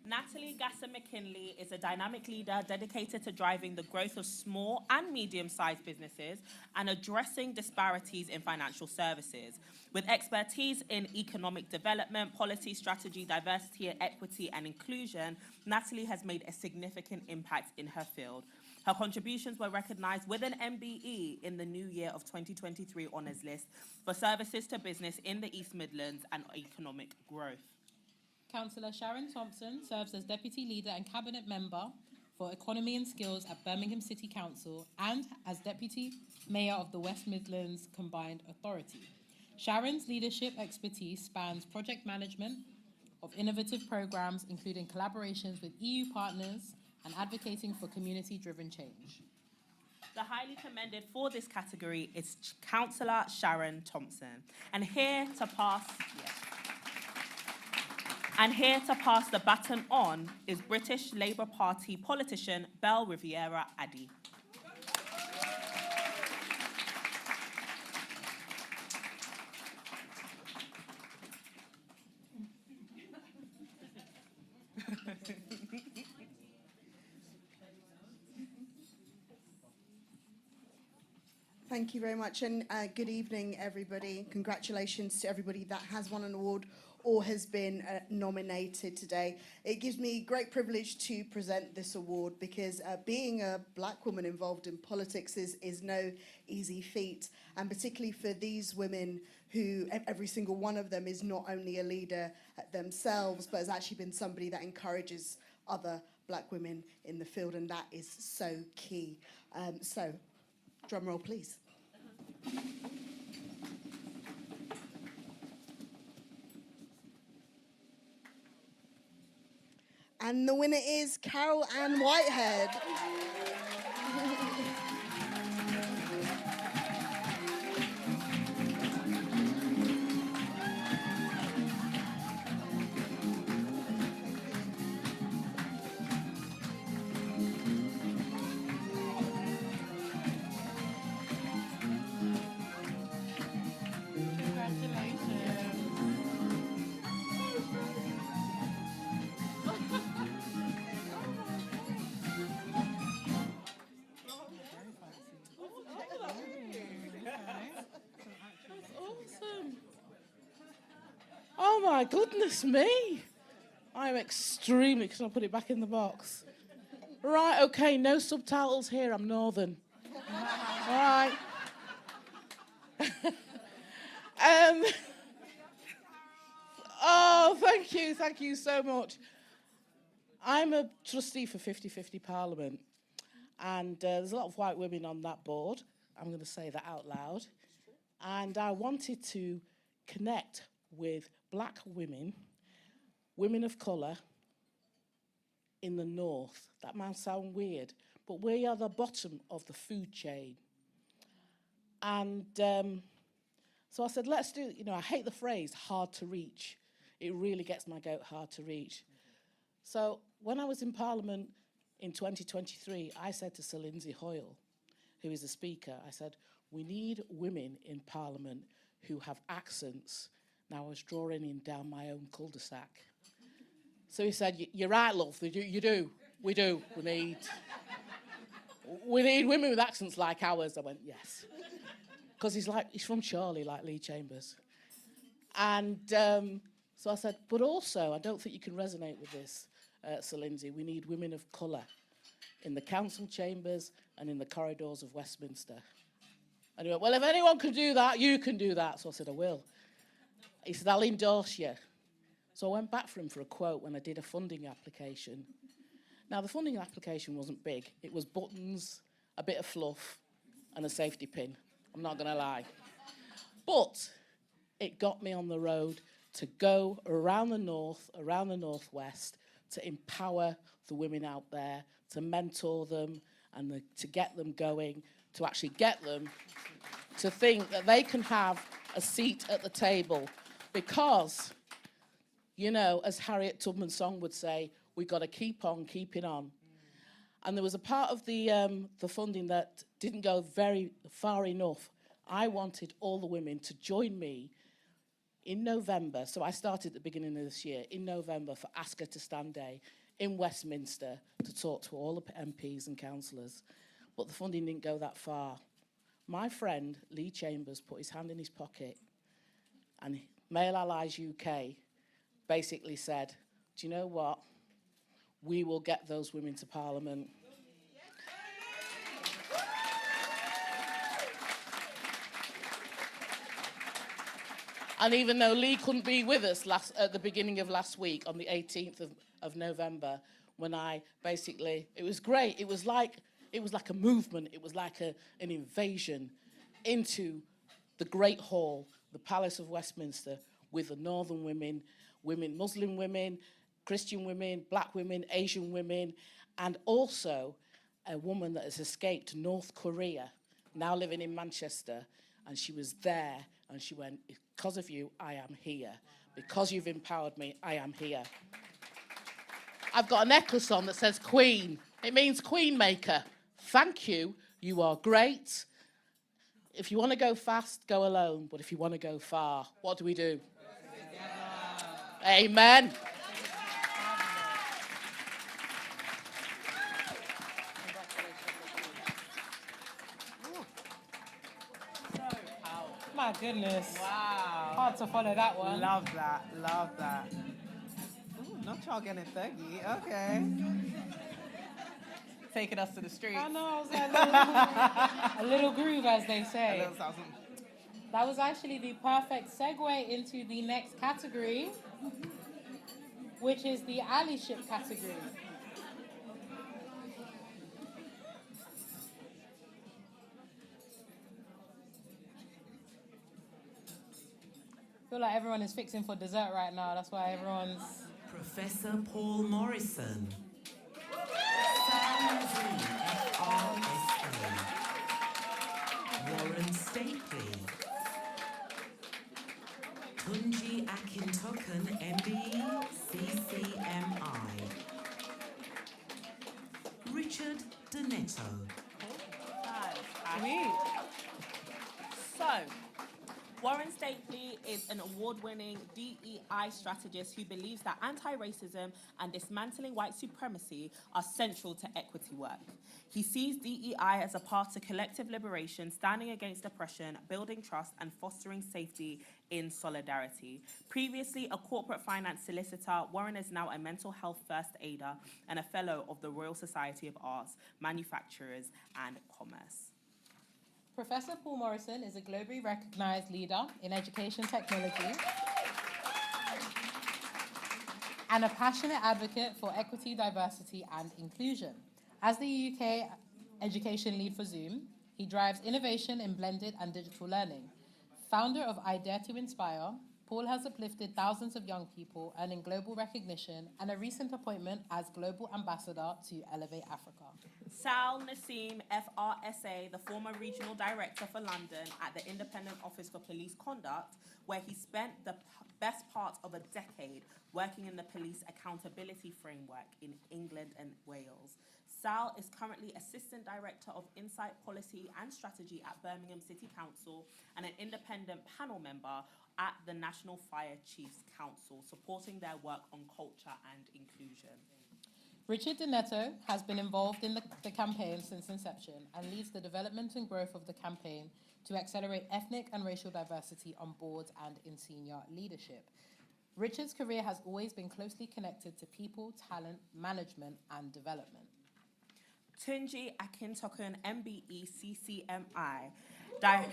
Natalie Gasson-McKinley is a dynamic leader dedicated to driving the growth of small and medium-sized businesses and addressing disparities in financial services. With expertise in economic development, policy, strategy, diversity, equity, and inclusion, Natalie has made a significant impact in her field. Her contributions were recognised with an MBE in the New Year of 2023 honours list for services to business in the East Midlands and economic growth. Councillor Sharon Thompson serves as Deputy Leader and Cabinet Member for Economy and Skills at Birmingham City Council and as Deputy Mayor of the West Midlands Combined Authority. Sharon's leadership expertise spans project management of innovative programmes, including collaborations with EU partners and advocating for community-driven change. The highly commended for this category is Councillor Sharon Thompson. And here to pass the baton on is British Labour Party politician Belle Riviera-Addy. Thank you very much, and good evening, everybody. Congratulations to everybody that has won an award or has been nominated today. It gives me great privilege to present this award because being a black woman involved in politics is no easy feat, and particularly for these women who, every single one of them is not only a leader themselves, but has actually been somebody that encourages other black women in the field, and that is so key. So, drum roll, please. And the winner is Carol Ann Whitehead. Oh my goodness me. I'm extremely, can I put it back in the box? Right, okay, no subtitles here, I'm Northern. All right. Oh, thank you so much. I'm a trustee for 50/50 Parliament, and there's a lot of white women on that board. I'm going to say that out loud. And I wanted to connect with black women, women of colour, in the north. That might sound weird, but we are the bottom of the food chain. And so I said, let's do, I hate the phrase hard to reach. It really gets my goat hard to reach. So when I was in Parliament in 2023, I said to Sir Lindsay Hoyle, who is a speaker, I said, we need women in Parliament who have accents. Now I was drawing him down my own cul-de-sac. So he said, you're right, love, you do. We do. We need women with accents like ours. I went, yes. Because he's from Charlie, like Lee Chambers. And so I said, but also, I don't think you can resonate with this, Sir Lindsay. We need women of colour in the council chambers and in the corridors of Westminster. And he went, well, if anyone can do that, you can do that. So I said, I will. He said, I'll endorse you. So I went back for him for a quote when I did a funding application. Now, the funding application wasn't big. It was buttons, a bit of fluff, and a safety pin. I'm not going to lie. But it got me on the road to go around the north, around the northwest, to empower the women out there, to mentor them, and to get them going, to actually get them to think that they can have a seat at the table. Because, as Harriet Tubman's song would say, we've got to keep on keeping on. And there was a part of the funding that didn't go very far enough. I wanted all the women to join me in November. So I started at the beginning of this year, in November, for Ask Her to Stand Day in Westminster to talk to all the MPs and councillors. But the funding didn't go that far. My friend, Lee Chambers, put his hand in his pocket, and Male Allies UK basically said, do you know what? We will get those women to Parliament. And even though Lee couldn't be with us at the beginning of last week, on the 18th of November, when I basically, it was great. It was like a movement. It was like an invasion into the Great Hall, the Palace of Westminster, with the northern women, Muslim women, Christian women, black women, Asian women, and also a woman that has escaped North Korea, now living in Manchester, and she was there, and she went, because of you, I am here. Because you've empowered me, I am here. I've got a necklace on that says Queen. It means Queen Maker. Thank you. You are great. If you want to go fast, go alone. But if you want to go far, what do we do? Amen. My goodness. Wow. Hard to follow that one. Love that. Love that. Ooh, not y'all getting thuggy. Okay. Taking us to the streets. I know, I was like, a little groove, as they say. A little something. That was actually the perfect segue into the next category, which is the Allyship category. I feel like everyone is fixing for dessert right now. That's why everyone's... Professor Paul Morrison. Sam FRSA. Warren Stapley. Tunji Akintoken MBE CCMI. Richard Donetto. Sweet. So, Warren Stapley is an award-winning DEI strategist who believes that anti-racism and dismantling white supremacy are central to equity work. He sees DEI as a path to collective liberation, standing against oppression, building trust, and fostering safety in solidarity. Previously a corporate finance solicitor, Warren is now a mental health first aider and a fellow of the Royal Society of Arts, Manufacturers, and Commerce. Professor Paul Morrison is a globally recognized leader in education technology and a passionate advocate for equity, diversity, and inclusion. As the UK education lead for Zoom, he drives innovation in blended and digital learning. Founder of I Dare to Inspire, Paul has uplifted thousands of young people, earning global recognition and a recent appointment as Global Ambassador to Elevate Africa. Sal Nassim, FRSA, the former Regional Director for London at the Independent Office for Police Conduct, where he spent the best part of a decade working in the police accountability framework in England and Wales. Sal is currently Assistant Director of Insight Policy and Strategy at Birmingham City Council and an independent panel member at the National Fire Chiefs Council, supporting their work on culture and inclusion. Richard Donetto has been involved in the campaign since inception and leads the development and growth of the campaign to accelerate ethnic and racial diversity on boards and in senior leadership. Richard's career has always been closely connected to people, talent, management, and development. Tunji Akintoken, MBE CCMI,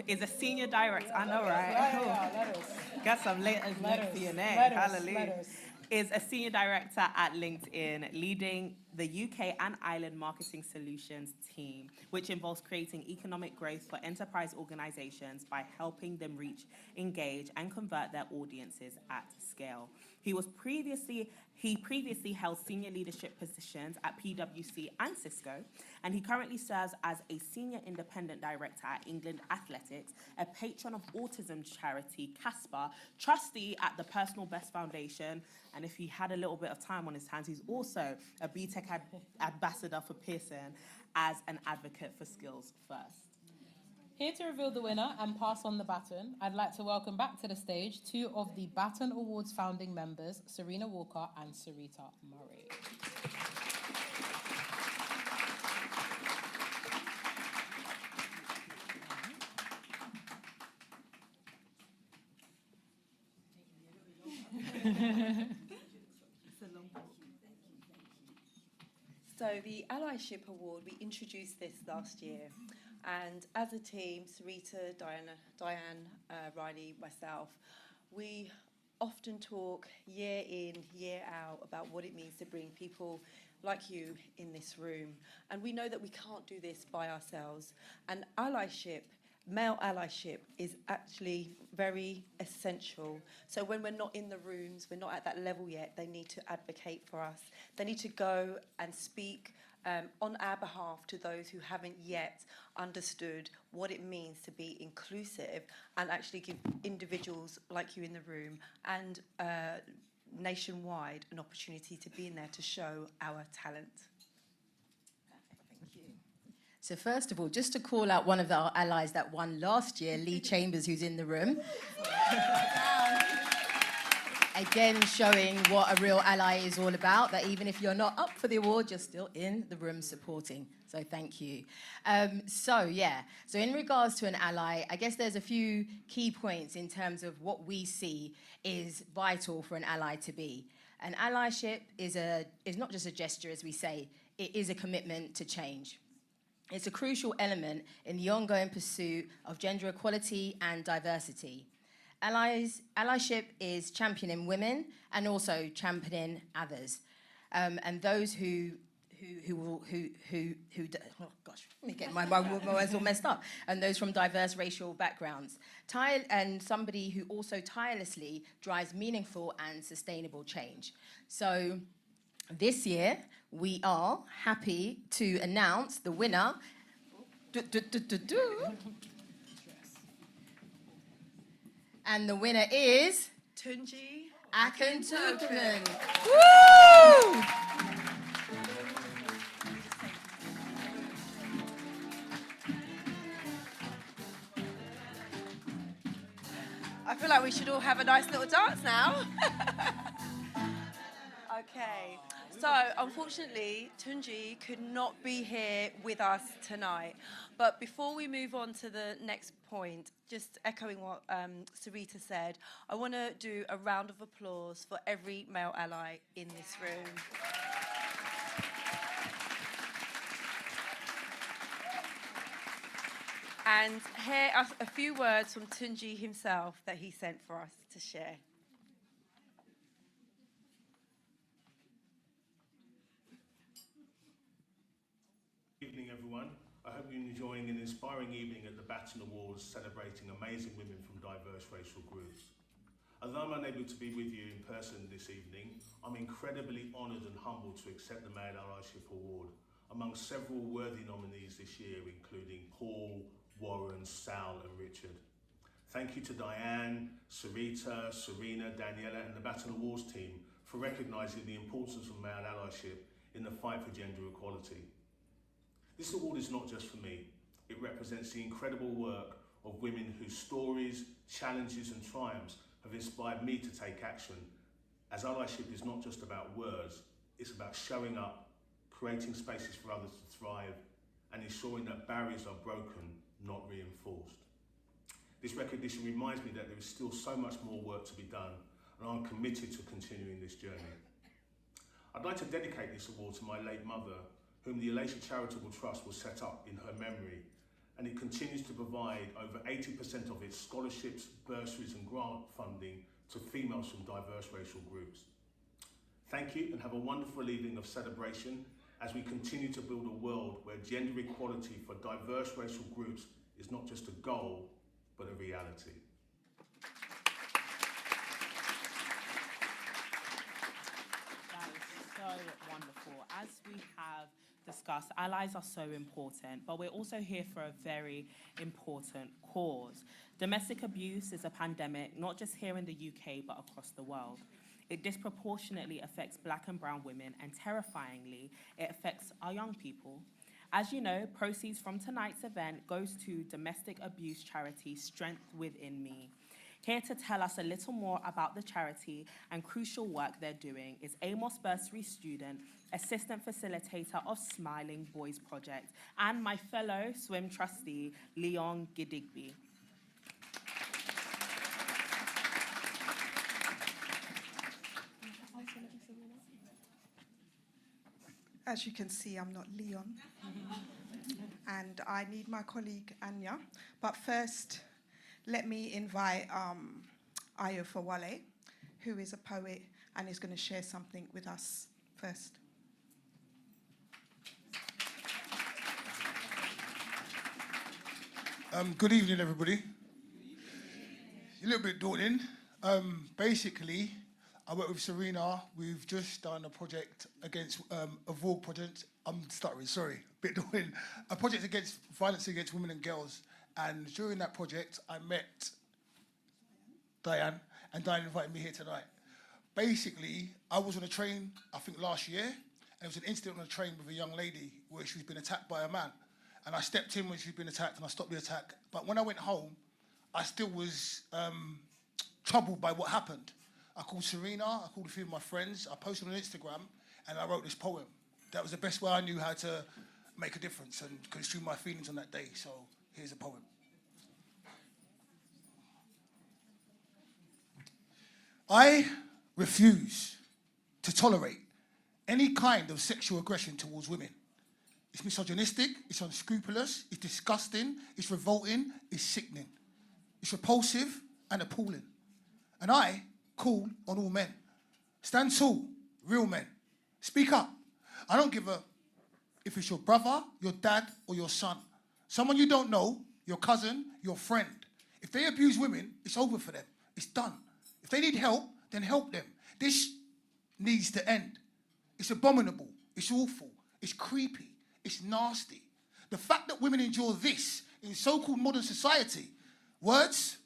is a senior director. I know, right? Got some letters next to your name. Hallelujah. Is a senior director at LinkedIn, leading the UK and Ireland marketing solutions team, which involves creating economic growth for enterprise organizations by helping them reach, engage, and convert their audiences at scale. He previously held senior leadership positions at PwC and Cisco, and he currently serves as a senior independent director at England Athletics, a patron of autism charity Casper, trustee at the Personal Best Foundation, and if he had a little bit of time on his hands, he's also a BTEC ambassador for Pearson as an advocate for Skills First. Here to reveal the winner and pass on the baton, I'd like to welcome back to the stage two of the Baton Awards founding members, Serena Walker and Sarita Murray. So the Allyship Award, we introduced this last year. And as a team, Sarita, Diane, Riley, myself, we often talk year in, year out about what it means to bring people like you in this room. And we know that we can't do this by ourselves. And allyship, male allyship, is actually very essential. So when we're not in the rooms, we're not at that level yet, they need to advocate for us. They need to go and speak on our behalf to those who haven't yet understood what it means to be inclusive and actually give individuals like you in the room and nationwide an opportunity to be in there to show our talent. Thank you. So first of all, just to call out one of our allies that won last year, Lee Chambers, who's in the room. Again, showing what a real ally is all about, that even if you're not up for the award, you're still in the room supporting. So thank you. So in regards to an ally, I guess there's a few key points in terms of what we see is vital for an ally to be. An allyship is not just a gesture, as we say, it is a commitment to change. It's a crucial element in the ongoing pursuit of gender equality and diversity. Allyship is championing women and also championing others, and those who oh gosh, let me get my words all messed up, and those from diverse racial backgrounds, and somebody who also tirelessly drives meaningful and sustainable change. So this year, we are happy to announce the winner. And the winner is Tunji Akintokunen. Woo! I feel like we should all have a nice little dance now. Okay, so unfortunately, Tunji could not be here with us tonight. But before we move on to the next point, just echoing what Sarita said, I want to do a round of applause for every male ally in this room. And here are a few words from Tunji himself that he sent for us to share. Good evening, everyone. I hope you're enjoying an inspiring evening at the Baton Awards celebrating amazing women from diverse racial groups. Although I'm unable to be with you in person this evening, I'm incredibly honoured and humbled to accept the Male Allyship Award among several worthy nominees this year, including Paul, Warren, Sal and Richard. Thank you to Diane, Sarita, Serena, Daniela and the Baton Awards team for recognising the importance of male allyship in the fight for gender equality. This award is not just for me. It represents the incredible work of women whose stories, challenges and triumphs have inspired me to take action, as allyship is not just about words, it's about showing up, creating spaces for others to thrive, and ensuring that barriers are broken, not reinforced. This recognition reminds me that there is still so much more work to be done, and I'm committed to continuing this journey. I'd like to dedicate this award to my late mother, whom the Allyship Charitable Trust was set up in her memory, and it continues to provide over 80% of its scholarships, bursaries and grant funding to females from diverse racial groups. Thank you and have a wonderful evening of celebration as we continue to build a world where gender equality for diverse racial groups is not just a goal, but a reality. That is so wonderful. As we have discussed, allies are so important, but we're also here for a very important cause. Domestic abuse is a pandemic, not just here in the UK, but across the world. It disproportionately affects Black and brown women, and terrifyingly, it affects our young people. As you know, proceeds from tonight's event goes to domestic abuse charity Strength Within Me. Here to tell us a little more about the charity and crucial work they're doing is Amos Bursary student, assistant facilitator of Smiling Boys Project, and my fellow swim trustee, Leon Gidigby. As you can see, I'm not Leon. And I need my colleague, Anya. But first, let me invite Osewa-Ediae, who is a poet and is going to share something with us first. Good evening, everybody. A little bit daunting. Basically, I work with Serena. We've just done a project against a Vogue project. I'm stuttering, sorry, a bit daunting. A project against violence against women and girls. And during that project, I met Diane, and Diane invited me here tonight. Basically, I was on a train, I think last year, and there was an incident on a train with a young lady where she's been attacked by a man. And I stepped in when she'd been attacked, and I stopped the attack. But when I went home, I still was troubled by what happened. I called Serena, I called a few of my friends, I posted on Instagram, and I wrote this poem. That was the best way I knew how to make a difference and construe my feelings on that day. So here's a poem. I refuse to tolerate any kind of sexual aggression towards women. It's misogynistic, it's unscrupulous, it's disgusting, it's revolting, it's sickening. It's repulsive and appalling. And I call on all men. Stand tall, real men. Speak up. I don't give a if it's your brother, your dad, or your son. Someone you don't know, your cousin, your friend. If they abuse women, it's over for them. It's done. If they need help, then help them. This needs to end. It's abominable. It's awful. It's creepy. It's nasty. The fact that women endure this in so-called modern society, words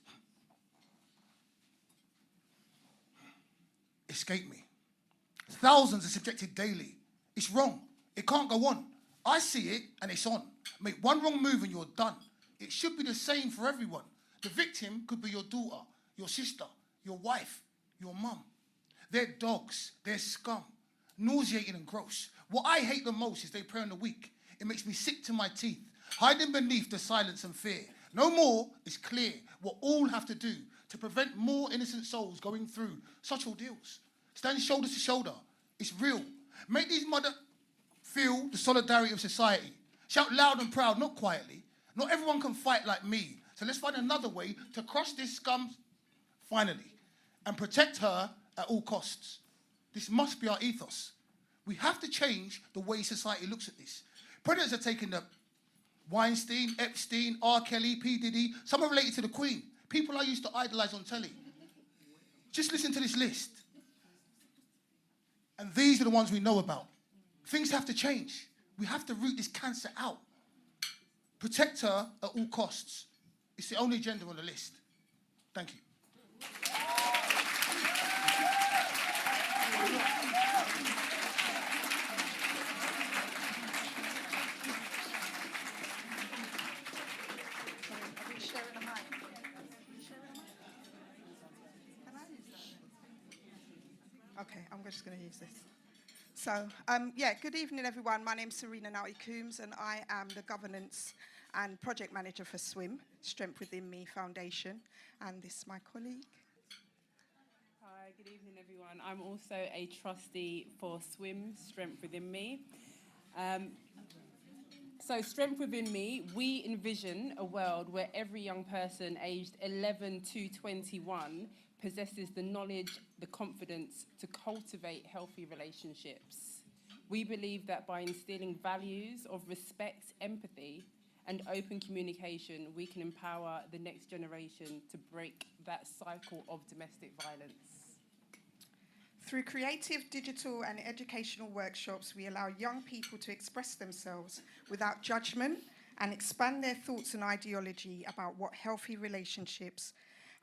escape me. Thousands are subjected daily. It's wrong. It can't go on. I see it and it's on. Make one wrong move and you're done. It should be the same for everyone. The victim could be your daughter, your sister, your wife, your mum. They're dogs. They're scum. Nauseating and gross. What I hate the most is they prey on the weak. It makes me sick to my teeth. Hiding beneath the silence and fear. No more is clear what all have to do to prevent more innocent souls going through such ordeals. Stand shoulder to shoulder. It's real. Make these mother feel the solidarity of society. Shout loud and proud, not quietly. Not everyone can fight like me. So let's find another way to crush this scum finally and protect her at all costs. This must be our ethos. We have to change the way society looks at this. Predators are taking the Weinstein, Epstein, R. Kelly, P. Diddy. Some are related to the Queen. People I used to idolize on telly. Just listen to this list. And these are the ones we know about. Things have to change. We have to root this cancer out. Protect her at all costs. It's the only agenda on the list. Thank you. Okay, I'm just going to use this. So, good evening, everyone. My name's Serena Naughty-Coombs, and I am the Governance and Project Manager for SWIM, Strength Within Me Foundation. And this is my colleague. Hi, good evening, everyone. I'm also a trustee for SWIM, Strength Within Me. So Strength Within Me, we envision a world where every young person aged 11 to 21 possesses the knowledge, the confidence to cultivate healthy relationships. We believe that by instilling values of respect, empathy, and open communication, we can empower the next generation to break that cycle of domestic violence. Through creative, digital, and educational workshops, we allow young people to express themselves without judgment and expand their thoughts and ideology about what healthy relationships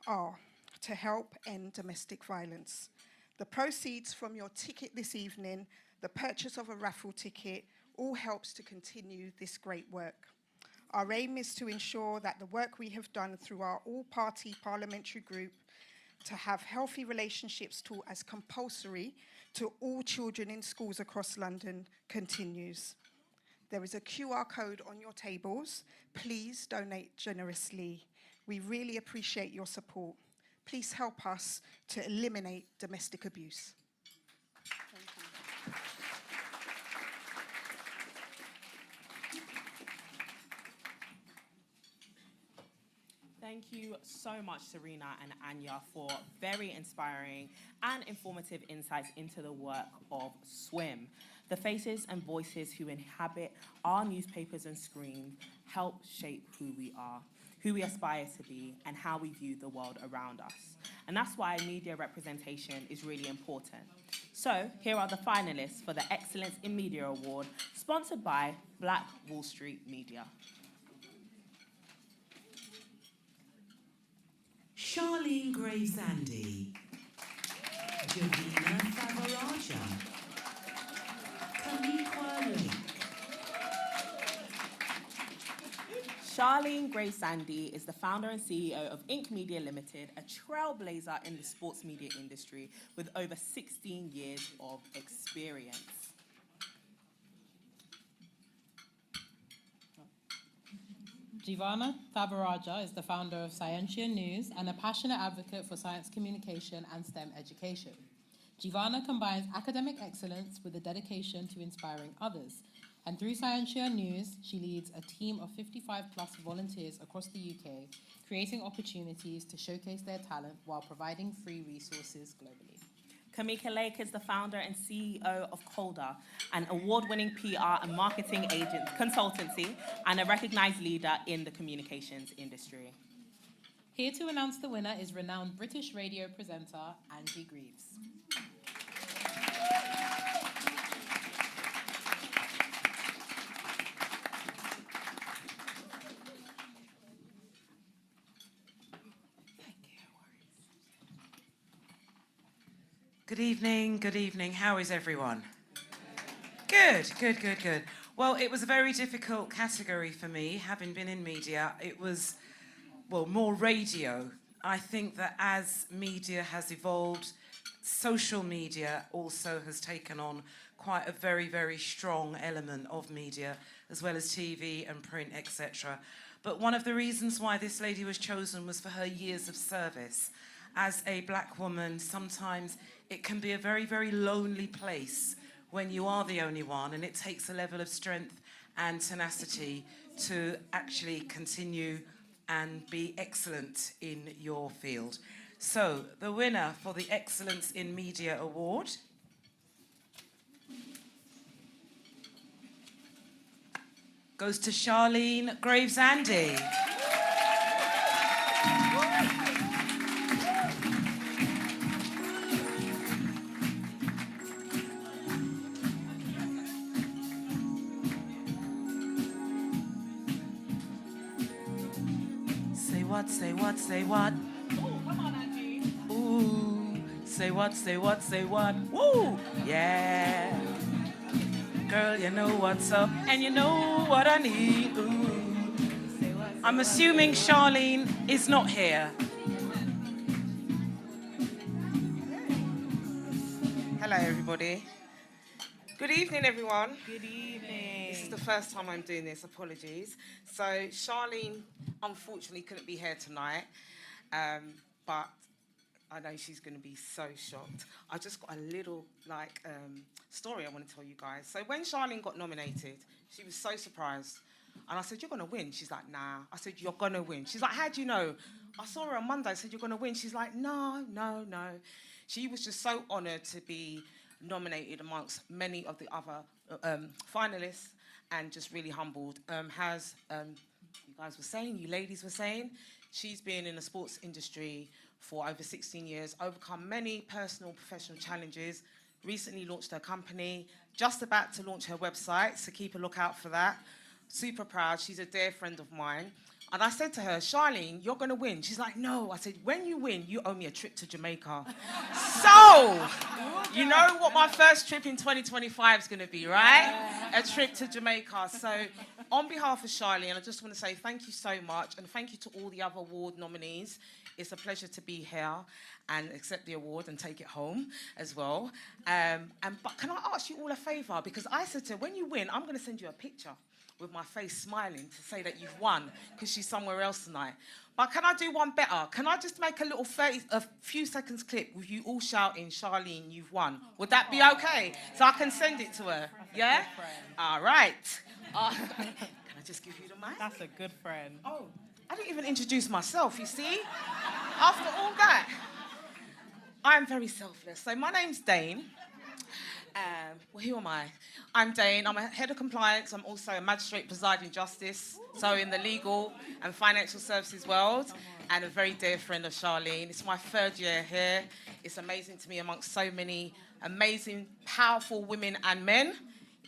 are to help end domestic violence. The proceeds from your ticket this evening, the purchase of a raffle ticket, all helps to continue this great work. Our aim is to ensure that the work we have done through our all-party parliamentary group to have healthy relationships taught as compulsory to all children in schools across London continues. There is a QR code on your tables. Please donate generously. We really appreciate your support. Please help us to eliminate domestic abuse. Thank you so much, Serena and Anya, for very inspiring and informative insights into the work of SWIM. The faces and voices who inhabit our newspapers and screens help shape who we are, who we aspire to be, and how we view the world around us. And that's why media representation is really important. So here are the finalists for the Excellence in Media Award, sponsored by Black Wall Street Media. Charlene Graves-Andy, Javina Favaraja, Kanikwa Lake, Charlene Gray-Sandy is the founder and CEO of Inc. Media Limited, a trailblazer in the sports media industry with over 16 years of experience. Giovanna Favaraja is the founder of Scientia News and a passionate advocate for science communication and STEM education. Giovanna combines academic excellence with a dedication to inspiring others. And through Scientia News, she leads a team of 55-plus volunteers across the UK, creating opportunities to showcase their talent while providing free resources globally. Kamika Lake is the founder and CEO of Colder, an award-winning PR and marketing agent consultancy and a recognized leader in the communications industry. Here to announce the winner is renowned British radio presenter Angie Greaves. Good evening. How is everyone? Good. Well, it was a very difficult category for me, having been in media. It was, well, more radio. I think that as media has evolved, social media also has taken on quite a very, very strong element of media, as well as TV and print, etc. But one of the reasons why this lady was chosen was for her years of service. As a black woman, sometimes it can be a very, very lonely place when you are the only one, and it takes a level of strength and tenacity to actually continue and be excellent in your field. So, the winner for the Excellence in Media Award goes to Charlene Gray-Sandy. Say what? Oh, come on, Angie. Ooh, say what? Woo, yeah. Girl, you know what's up, and you know what I need. Ooh. I'm assuming Charlene is not here. Hello, everybody. Good evening, everyone. Good evening. This is the first time I'm doing this, apologies. So Charlene, unfortunately, couldn't be here tonight, but I know she's going to be so shocked. I just got a little, story I want to tell you guys. So when Charlene got nominated, she was so surprised. And I said, you're going to win. She's like, nah. I said, you're going to win. She's like, how do you know? I saw her on Monday. I said, you're going to win. She's like, no. She was just so honoured to be nominated amongst many of the other finalists and just really humbled. You guys were saying, you ladies were saying, she's been in the sports industry for over 16 years, overcome many personal, professional challenges, recently launched her company, just about to launch her website, so keep a lookout for that. Super proud. She's a dear friend of mine. And I said to her, Charlene, you're going to win. She's like, no. I said, when you win, you owe me a trip to Jamaica. So, you know what my first trip in 2025 is going to be, right? A trip to Jamaica. So, on behalf of Charlene, I just want to say thank you so much. And thank you to all the other award nominees. It's a pleasure to be here and accept the award and take it home as well. But can I ask you all a favour? Because I said to her, when you win, I'm going to send you a picture with my face smiling to say that you've won, because she's somewhere else tonight. But can I do one better? Can I just make a few seconds clip with you all shouting, Charlene, you've won? Would that be okay? So I can send it to her, yeah? All right. Can I just give you the mic? That's a good friend. Oh, I didn't even introduce myself, you see? After all that, I'm very selfless. So my name's Dane. Well, who am I? I'm Dane. I'm a head of compliance. I'm also a magistrate presiding justice, so in the legal and financial services world, and a very dear friend of Charlene. It's my third year here. It's amazing to me amongst so many amazing, powerful women and men.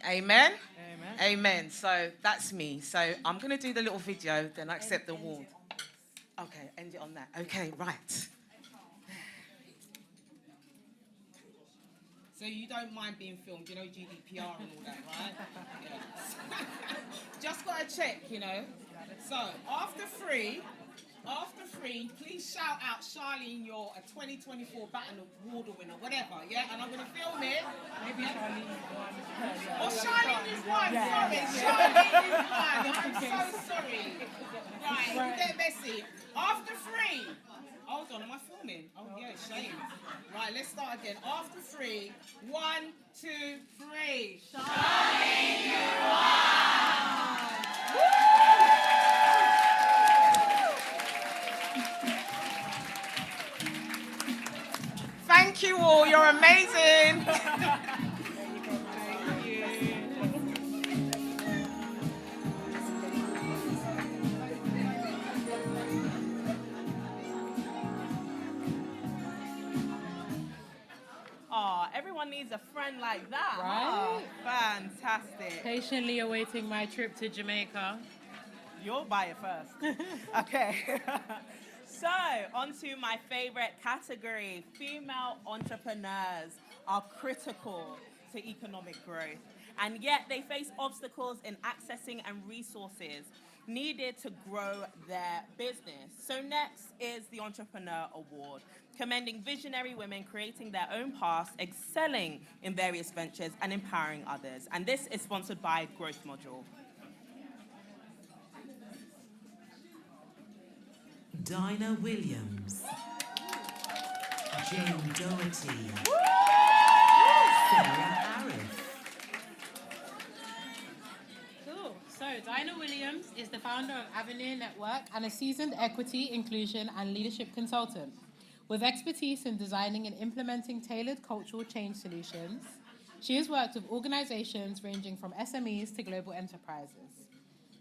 Amen? Amen. Amen. So that's me. So I'm going to do the little video, then I accept the award. Okay, end it on that. Okay, right. So you don't mind being filmed, you know, GDPR and all that, right? Yeah. Just got to check, you know. So after three, please shout out Charlene, you're a 2024 Baton Award winner, whatever, yeah? And I'm going to film it. Maybe Charlene is one. Oh, Charlene is one, Yeah, sorry. yeah. Charlene is one. I'm so sorry. Right, you get messy. After three. Hold on, am I filming? Oh, yeah, shame. Right, let's start again. After three. 1, 2, 3. Charlene, you Thank you all, you're amazing. Oh, everyone needs a friend like that. Right? Oh, fantastic. Patiently awaiting my trip to Jamaica. You'll buy it first. Okay. So, on to my favorite category. Female entrepreneurs are critical to economic growth, and yet they face obstacles in accessing and resources needed to grow their business. So next is the Entrepreneur Award, commending visionary women creating their own paths, excelling in various ventures, and empowering others. And this is sponsored by Growth Module. Dinah Williams, Jane Doherty, Sarah Arif. Cool. So, Dinah Williams is the founder of Avenir Network and a seasoned equity, inclusion, and leadership consultant. With expertise in designing and implementing tailored cultural change solutions, she has worked with organizations ranging from SMEs to global enterprises.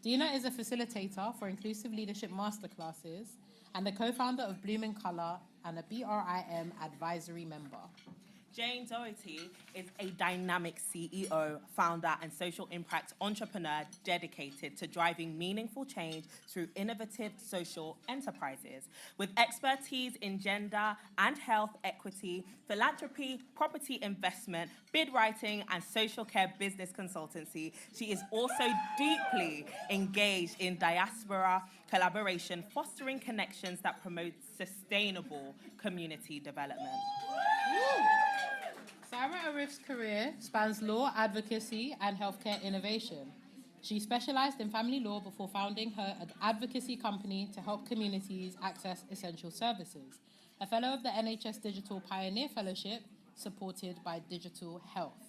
Dina is a facilitator for inclusive leadership masterclasses and the co-founder of Bloom in Colour and a BRIM advisory member. Jane Doherty is a dynamic CEO, founder, and social impact entrepreneur dedicated to driving meaningful change through innovative social enterprises. With expertise in gender and health equity, philanthropy, property investment, bid writing, and social care business consultancy, she is also deeply engaged in diaspora collaboration, fostering connections that promote sustainable community development. Sarah Arif's career spans law, advocacy, and healthcare innovation. She specialized in family law before founding her advocacy company to help communities access essential services. A fellow of the NHS Digital Pioneer Fellowship, supported by Digital Health.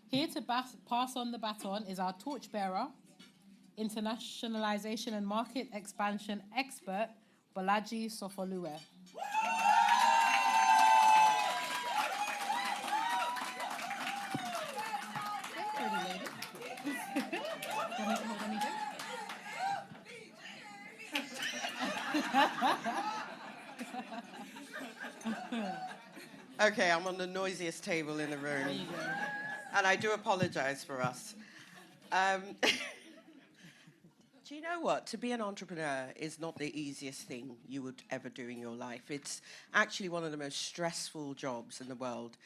Here to pass on the baton is our torchbearer, internationalization and market expansion expert, Bolaji Sofolue. Okay, I'm on the noisiest table in the room. And I do apologize for us. Do you know what? To be an entrepreneur is not the easiest thing you would ever do in your life. It's actually one of the most stressful jobs in the world.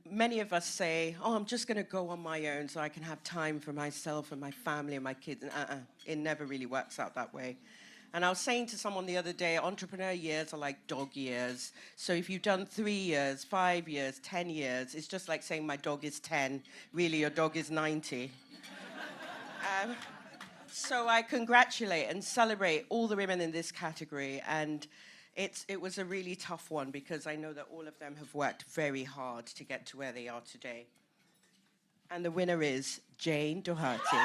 Many of us say, oh, I'm just going to go on my own so I can have time for myself and my family and my kids. And it never really works out that way. And I was saying to someone the other day, entrepreneur years are like dog years. So if you've done 3 years, 5 years, 10 years, it's just like saying my dog is 10. Really, your dog is 90. So I congratulate and celebrate all the women in this category. And it was a really tough one because I know that all of them have worked very hard to get to where they are today. And the winner is Jane Doherty.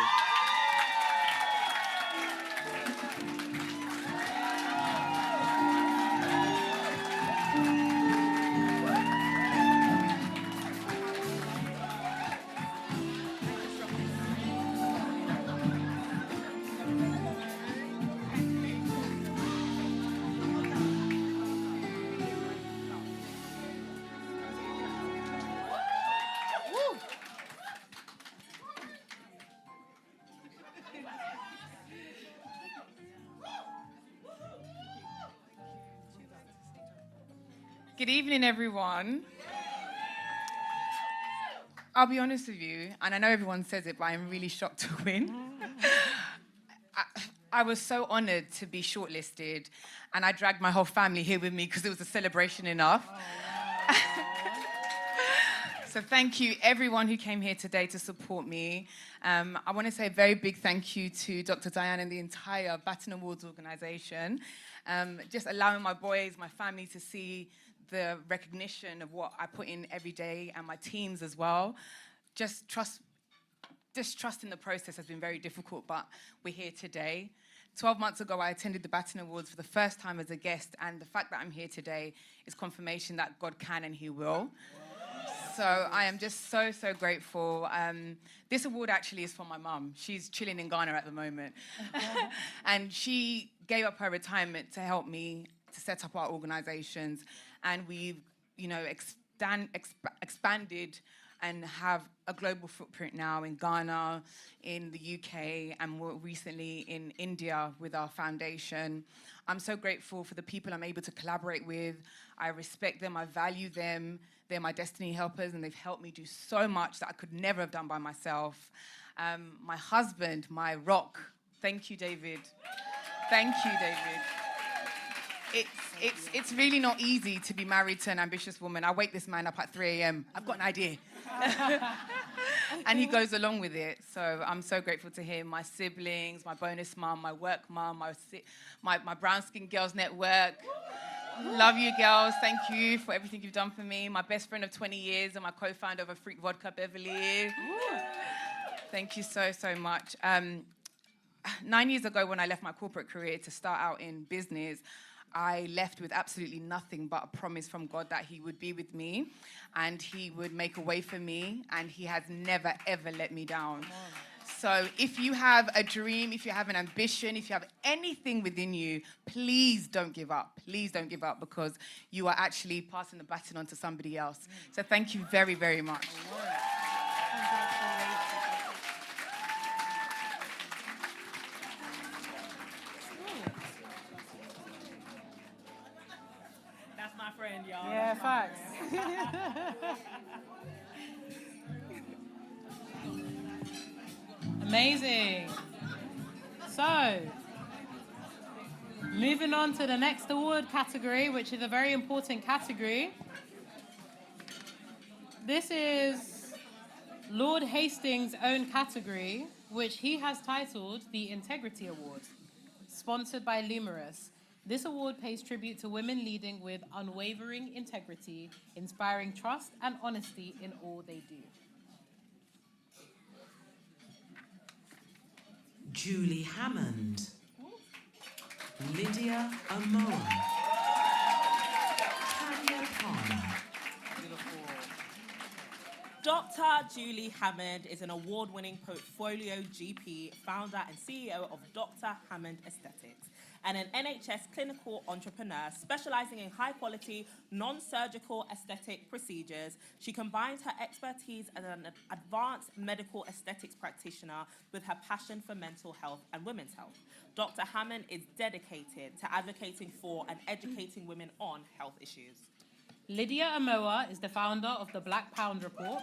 Good evening, everyone. I'll be honest with you, and I know everyone says it, but I'm really shocked to win. I was so honoured to be shortlisted, and I dragged my whole family here with me because it was a celebration enough. Oh, wow. So thank you, everyone who came here today to support me. I want to say a very big thank you to Dr. Diane and the entire Baton Awards organisation. Just allowing my boys, my family to see the recognition of what I put in every day, and my teams as well. Just trust in the process has been very difficult, but we're here today. 12 months ago, I attended the Baton Awards for the first time as a guest, and the fact that I'm here today is confirmation that God can and He will. So I am just so, so grateful. This award actually is for my mum. She's chilling in Ghana at the moment. And she gave up her retirement to help me to set up our organizations. And we've, expanded and have a global footprint now in Ghana, in the UK, and more recently in India with our foundation. I'm so grateful for the people I'm able to collaborate with. I respect them, I value them. They're my destiny helpers, and they've helped me do so much that I could never have done by myself. My husband, my rock. Thank you, David. Thank you, David. It's really not easy to be married to an ambitious woman. I wake this man up at 3 a.m. I've got an idea. And he goes along with it. So I'm so grateful to him. My siblings, my bonus mum, my work mum, my Brown Skin Girls Network. Love you, girls. Thank you for everything you've done for me. My best friend of 20 years and my co-founder of a Freak Vodka, Beverly. Thank you so, so much. 9 years ago, when I left my corporate career to start out in business, I left with absolutely nothing but a promise from God that He would be with me and He would make a way for me, and He has never, ever let me down. So if you have a dream, if you have an ambition, if you have anything within you, please don't give up. Please don't give up, because you are actually passing the baton on to somebody else. So thank you very, very much. That's my friend, y'all. Yeah, facts. Amazing. So, moving on to the next award category, which is a very important category. This is Lord Hastings' own category, which he has titled the Integrity Award, sponsored by Lumerous. This award pays tribute to women leading with unwavering integrity, inspiring trust and honesty in all they do. Julie Hammond, Lydia Amoa, Tanya Palmer. Dr. Julie Hammond is an award-winning portfolio GP, founder and CEO of Dr. Hammond Aesthetics, and an NHS clinical entrepreneur specializing in high-quality, non-surgical aesthetic procedures. She combines her expertise as an advanced medical aesthetics practitioner with her passion for mental health and women's health. Dr. Hammond is dedicated to advocating for and educating women on health issues. Lydia Amoa is the founder of the Black Pound Report,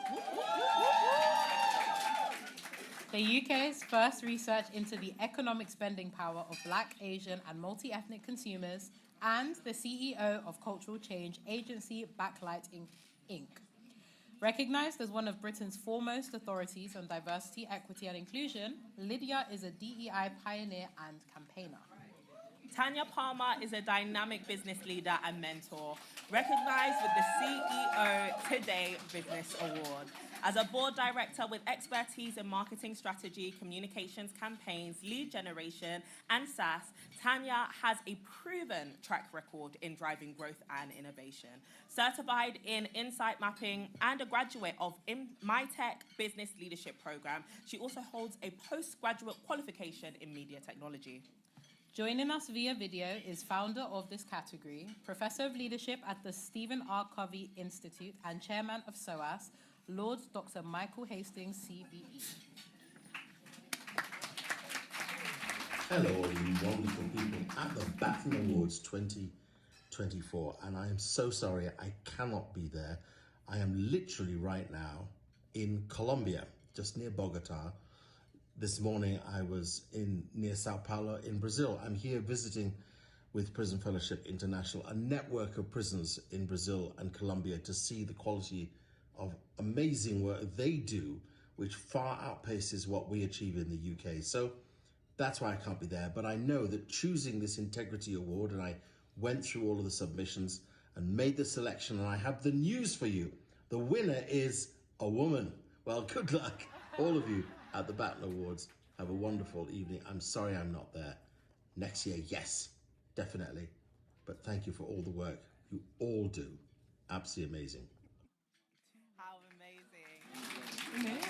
the UK's first research into the economic spending power of Black, Asian and multi-ethnic consumers, and the CEO of cultural change agency Backlight Inc. Recognised as one of Britain's foremost authorities on diversity, equity and inclusion, Lydia is a DEI pioneer and campaigner. Tanya Palmer is a dynamic business leader and mentor, recognized with the CEO Today Business Award. As a board director with expertise in marketing strategy, communications campaigns, lead generation, and SaaS, Tanya has a proven track record in driving growth and innovation. Certified in insight mapping and a graduate of MyTech Business Leadership Program, she also holds a postgraduate qualification in media technology. Joining us via video is founder of this category, Professor of Leadership at the Stephen R. Covey Institute and Chairman of SOAS, Lord Dr. Michael Hastings, CBE. Hello, all you wonderful people at the Baton Awards 2024, and I am so sorry I cannot be there. I am literally right now in Colombia, just near Bogota, This morning I was near Sao Paulo in Brazil. I'm here visiting with Prison Fellowship International, a network of prisons in Brazil and Colombia, to see the quality of amazing work they do, which far outpaces what we achieve in the UK. So that's why I can't be there. But I know that choosing this Integrity Award, and I went through all of the submissions and made the selection, and I have the news for you. The winner is a woman. Well, good luck, all of you at the Baton Awards. Have a wonderful evening. I'm sorry I'm not there. Next year, yes, definitely. But thank you for all the work you all do. Absolutely amazing. How amazing.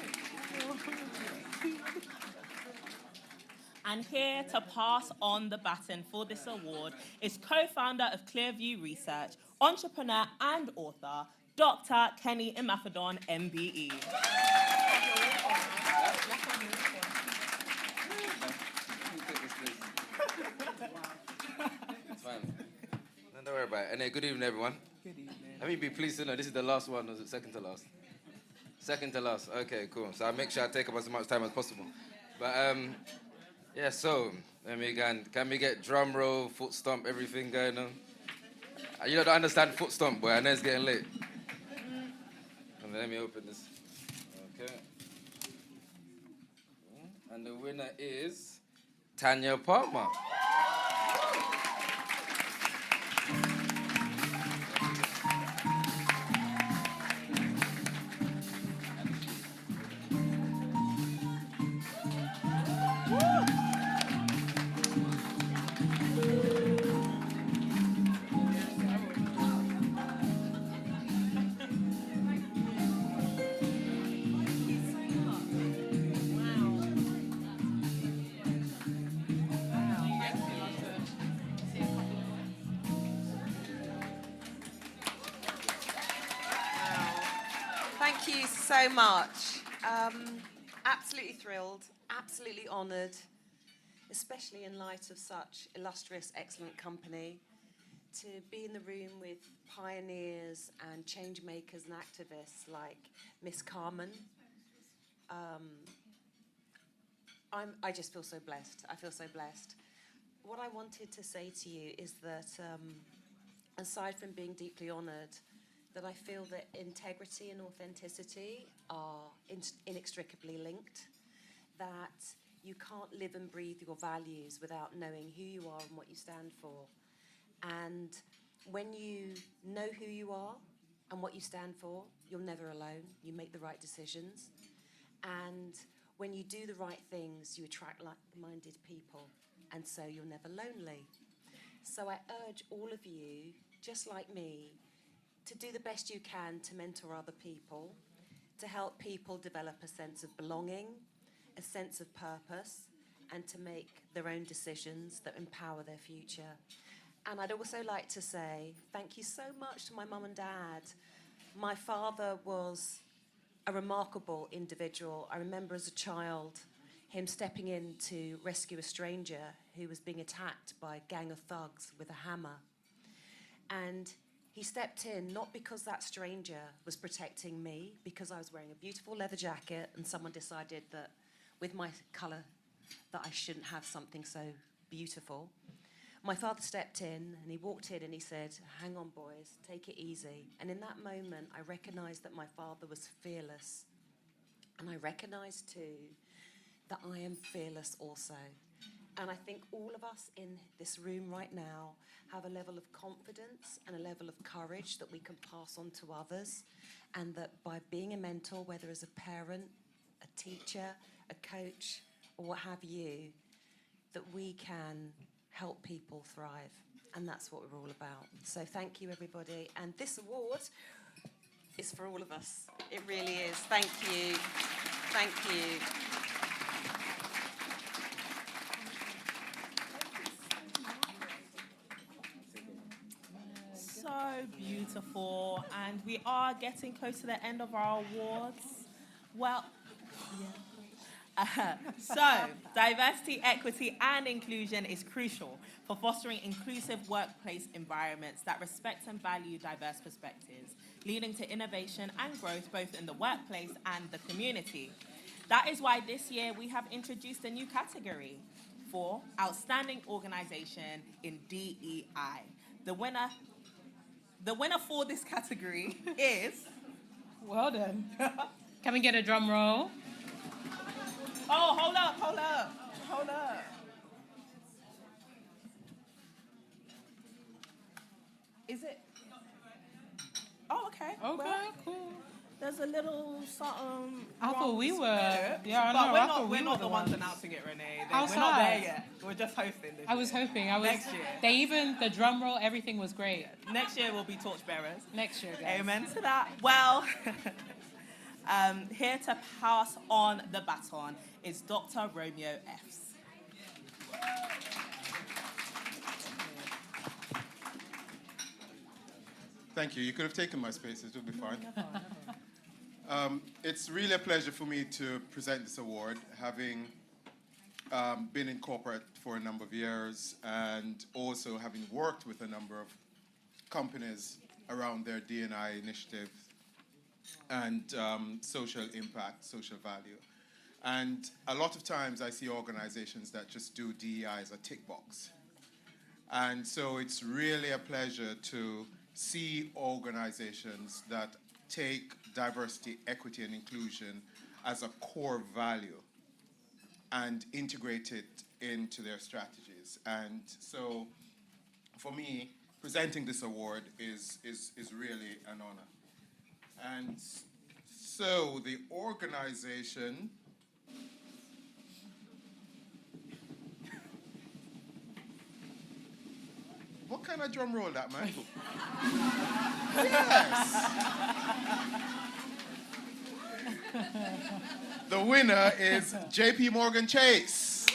And here to pass on the baton for this award is co-founder of Clearview Research, entrepreneur and author, Dr. Kenny Imafidon, MBE. It's fine. No, don't worry about it. And good evening, everyone. Good evening. Let me be pleased to know this is the last one, or is it second to last? Second to last. Okay, cool. So I'll make sure I take up as much time as possible. But yeah, so let me go. Can we get drum roll, foot stomp, everything going on? You don't understand foot stomp, boy. I know it's getting late. And let me open this. Okay. And the winner is Tanya Palmer. Thank you so much. Absolutely thrilled, absolutely honoured, especially in light of such illustrious, excellent company, to be in the room with pioneers and change makers and activists like Miss Carmen. I just feel so blessed. I feel so blessed. What I wanted to say to you is that, aside from being deeply honoured, that I feel that integrity and authenticity are inextricably linked, that you can't live and breathe your values without knowing who you are and what you stand for. And when you know who you are and what you stand for, you're never alone. You make the right decisions. And when you do the right things, you attract like-minded people, and so you're never lonely. So I urge all of you, just like me, to do the best you can to mentor other people, to help people develop a sense of belonging, a sense of purpose, and to make their own decisions that empower their future. And I'd also like to say thank you so much to my mum and dad. My father was a remarkable individual. I remember as a child him stepping in to rescue a stranger who was being attacked by a gang of thugs with a hammer. And he stepped in not because that stranger was protecting me, because I was wearing a beautiful leather jacket and someone decided that with my colour that I shouldn't have something so beautiful. My father stepped in and he walked in and he said, "Hang on, boys, take it easy." And in that moment, I recognised that my father was fearless. And I recognised too that I am fearless also. And I think all of us in this room right now have a level of confidence and a level of courage that we can pass on to others. And that by being a mentor, whether as a parent, a teacher, a coach, or what have you, that we can help people thrive. And that's what we're all about. So thank you, everybody. And this award is for all of us. It really is. Thank you. Thank you. So beautiful. And we are getting close to the end of our awards. Well, so, diversity, equity, and inclusion is crucial for fostering inclusive workplace environments that respect and value diverse perspectives, leading to innovation and growth both in the workplace and the community. That is why this year we have introduced a new category for Outstanding Organisation in DEI. The winner for this category is... Well done. Can we get a drum roll? Oh, hold up. Is it? Oh, okay. Okay, Well, cool. there's a little something. I thought wrong we with were. it, Yeah, I but know. we're I not. thought We're we not were the ones announcing it, Renee. We're not Outside. there yet. We're just hosting this. I was hoping. Next year. The drum roll, everything was great. Next year we'll be torchbearers. Next year, guys. Amen to that. Well, here to pass on the baton is Dr. Romeo Fs. Thank you. You could have taken my space. It would be fine. It's really a pleasure for me to present this award, having been in corporate for a number of years and also having worked with a number of companies around their D&I initiatives and social impact, social value. And a lot of times I see organizations that just do DEI as a tick box. And so it's really a pleasure to see organizations that take diversity, equity, and inclusion as a core value and integrate it into their strategies. And so for me, presenting this award is really an honor. And so the organization what kind of drum roll that, man? Yes. The winner is JP Morgan Chase.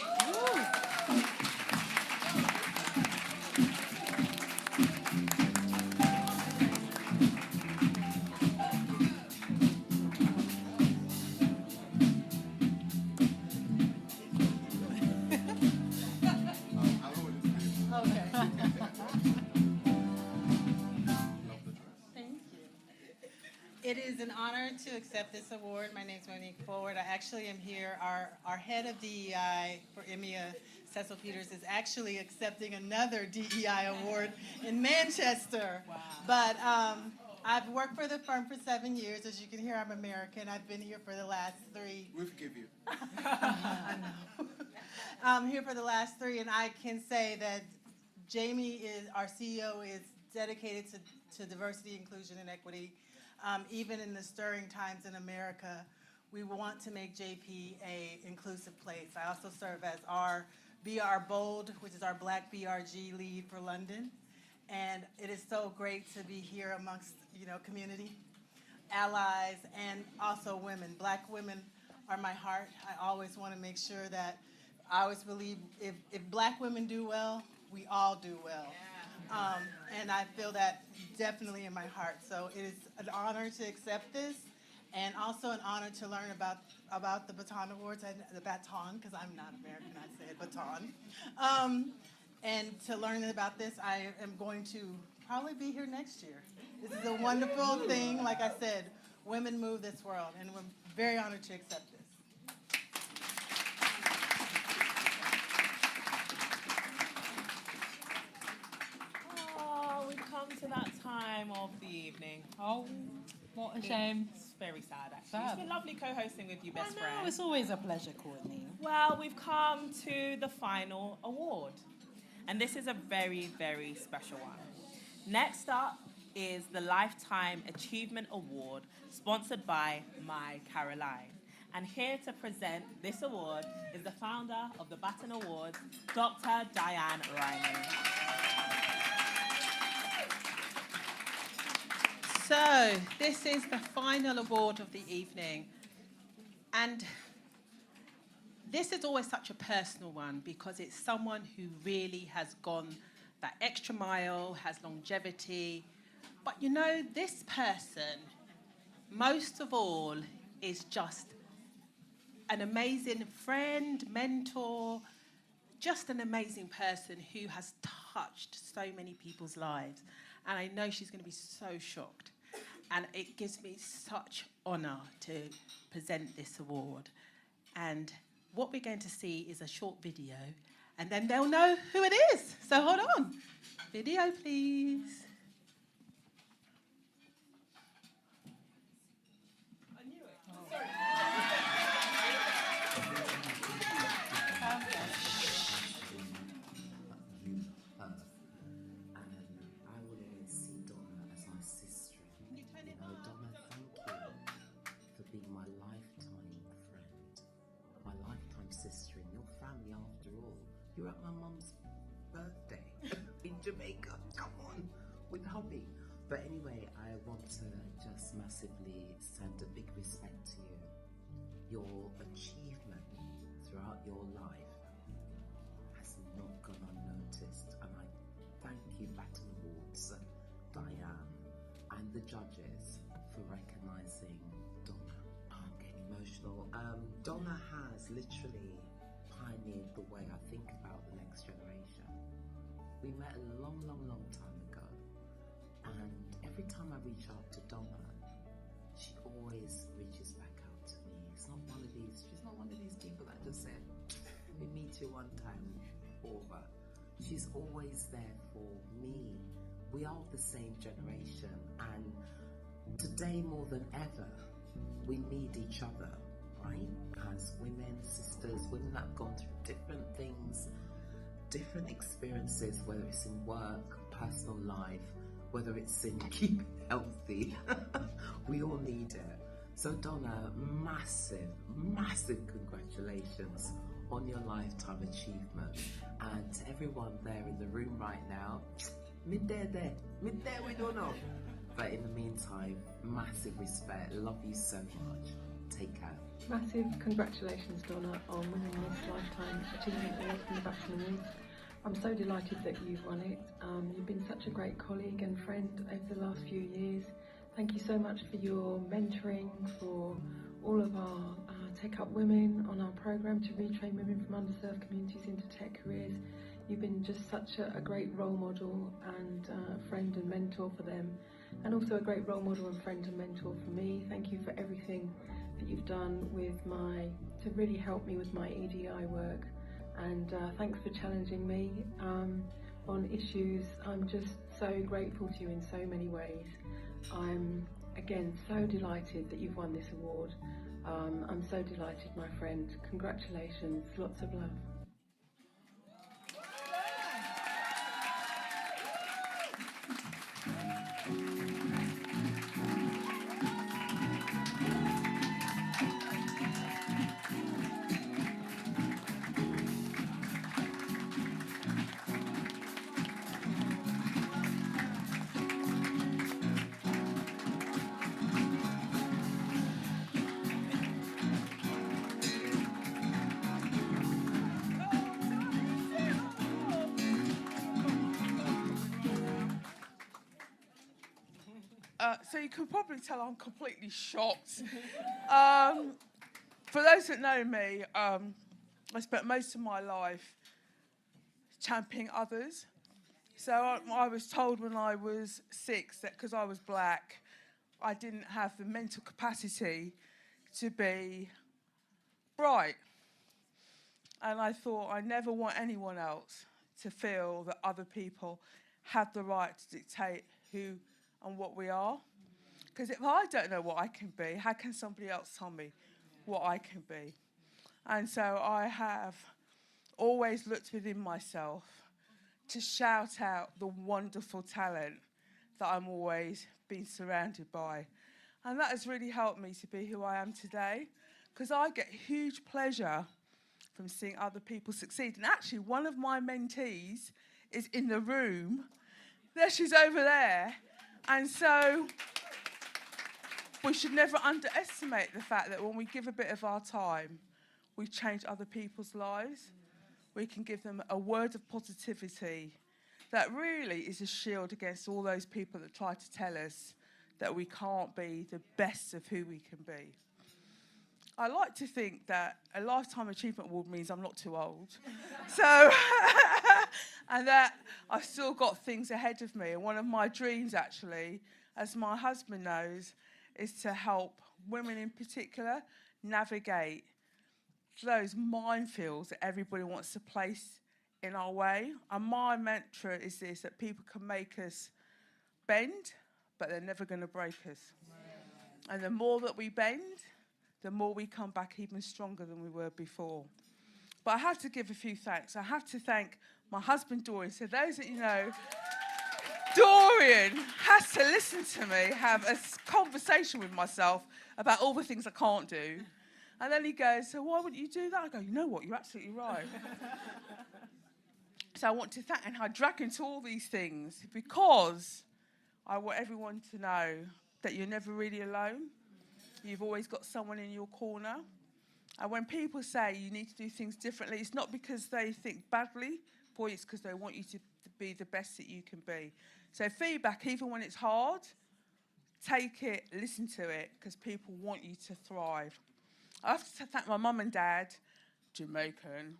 It is an honor to accept this award. My name is Monique Forward. I actually am here. Our head of DEI for EMEA, Cecil Peters, is actually accepting another DEI award in Manchester. Wow. But I've worked for the firm for 7 years. As you can hear, I'm American. I've been here for the last 3. We forgive you. I know. I'm here for the last 3, and I can say that Jamie, our CEO, is dedicated to diversity, inclusion, and equity. Even in the stirring times in America, we want to make JP a inclusive place. I also serve as our BR Bold, which is our Black BRG lead for London. And it is so great to be here amongst, community, allies, and also women. Black women are my heart. I always want to make sure that I always believe if Black women do well, we all do well. And I feel that definitely in my heart. So it is an honor to accept this, and also an honor to learn about the Baton Awards, and the baton, because I'm not American, I said baton. And to learn about this, I am going to probably be here next year. This is a wonderful thing. Like I said, women move this world, and we're very honored to accept this. To that time of the evening. Oh, what a shame. It's very sad, actually. Sad. It's been lovely co-hosting with you, best friend. It's always a pleasure, Courtney. Well, we've come to the final award, and this is a very, very special one. Next up is the Lifetime Achievement Award, sponsored by My Caroline. And here to present this award is the founder of the Baton Awards, Dr. Diane Riley. So, this is the final award of the evening. And this is always such a personal one because it's someone who really has gone that extra mile, has longevity. But this person, most of all, is just an amazing friend, mentor, just an amazing person who has touched so many people's lives. And I know she's going to be so shocked. And it gives me such honor to present this award. And what we're going to see is a short video, and then they'll know who it is. So hold on. Video, please. I will always see Donna as my sister. You know, Donna, thank you for being my lifetime friend, my lifetime sister in your family after all. You're at my mum's birthday in Jamaica. Come on, with hubby. But anyway, I want to just massively send a big respect to you. Your achievement throughout your life has not gone unnoticed, and I thank you, Baton Awards, Diane, and the judges for recognising Donna. I'm getting emotional. Donna has literally pioneered the way I think about the next generation. We met a long, long, long time ago, and every time I reach out to Donna, she always reaches back out to me. She's not one of these people that just said, we meet you one time, over. She's always there for me. We are the same generation, and today more than ever, we need each other, right? As women, sisters, women that have gone through different things, different experiences, whether it's in work, personal life, whether it's in keeping healthy. We all need it. So Donna, massive, massive congratulations on your lifetime achievement. And to everyone there in the room right now, mid there, we don't know. But in the meantime, massive respect. Love you so much. Take care. Massive congratulations, Donna, on winning this Lifetime Achievement Award from the Baton Awards. I'm so delighted that you've won it. You've been such a great colleague and friend over the last few years. Thank you so much for your mentoring, for all of our Tech Up women on our programme to retrain women from underserved communities into tech careers. You've been just such a great role model and friend and mentor for them, and also a great role model and friend and mentor for me. Thank you for everything that you've done to really help me with my EDI work, and thanks for challenging me on issues. I'm just so grateful to you in so many ways. I'm again so delighted that you've won this award. I'm so delighted, my friend. Congratulations, lots of love. So you can probably tell I'm completely shocked. For those that know me, I spent most of my life championing others. So I was told when I was 6 that because I was black, I didn't have the mental capacity to be bright. And I thought I never want anyone else to feel that other people have the right to dictate who and what we are. Because if I don't know what I can be, how can somebody else tell me what I can be? And so I have always looked within myself to shout out the wonderful talent that I'm always being surrounded by. And that has really helped me to be who I am today, because I get huge pleasure from seeing other people succeed. And actually, one of my mentees is in the room. There, she's over there. And so we should never underestimate the fact that when we give a bit of our time, we change other people's lives. We can give them a word of positivity that really is a shield against all those people that try to tell us that we can't be the best of who we can be. I like to think that a Lifetime Achievement Award means I'm not too old. So, and that I've still got things ahead of me. And one of my dreams, actually, as my husband knows, is to help women in particular navigate those minefields that everybody wants to place in our way. And my mantra is this, that people can make us bend, but they're never going to break us. And the more that we bend, the more we come back even stronger than we were before. But I have to give a few thanks. I have to thank my husband, Dorian. So those that you know, Dorian has to listen to me, have a conversation with myself about all the things I can't do. And then he goes, so why wouldn't you do that? I go, you know what, you're absolutely right. So I want to thank, and I drag into all these things because I want everyone to know that you're never really alone. You've always got someone in your corner. And when people say you need to do things differently, it's not because they think badly, boy, it's because they want you to be the best that you can be. So feedback, even when it's hard, take it, listen to it, because people want you to thrive. I have to thank my mum and dad, Jamaican,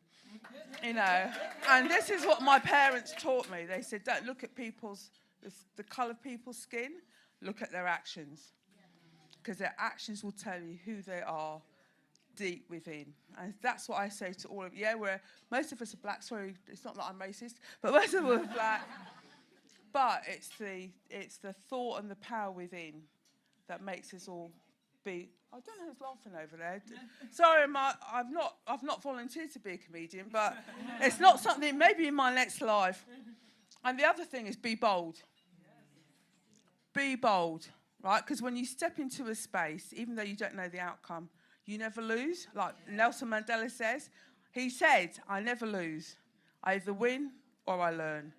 you know, and this is what my parents taught me. They said, don't look at the colour of people's skin, look at their actions, because their actions will tell you who they are deep within. And that's what I say to all of you. Yeah, most of us are black. Sorry, it's not that I'm racist, but most of us are black. But it's the thought and the power within that makes us all be. I don't know who's laughing over there. Sorry, I've not volunteered to be a comedian, but it's not something. Maybe in my next life. And the other thing is be bold. Be bold, right? Because when you step into a space, even though you don't know the outcome, you never lose. Like Nelson Mandela says, he said, I never lose. I either win or I learn.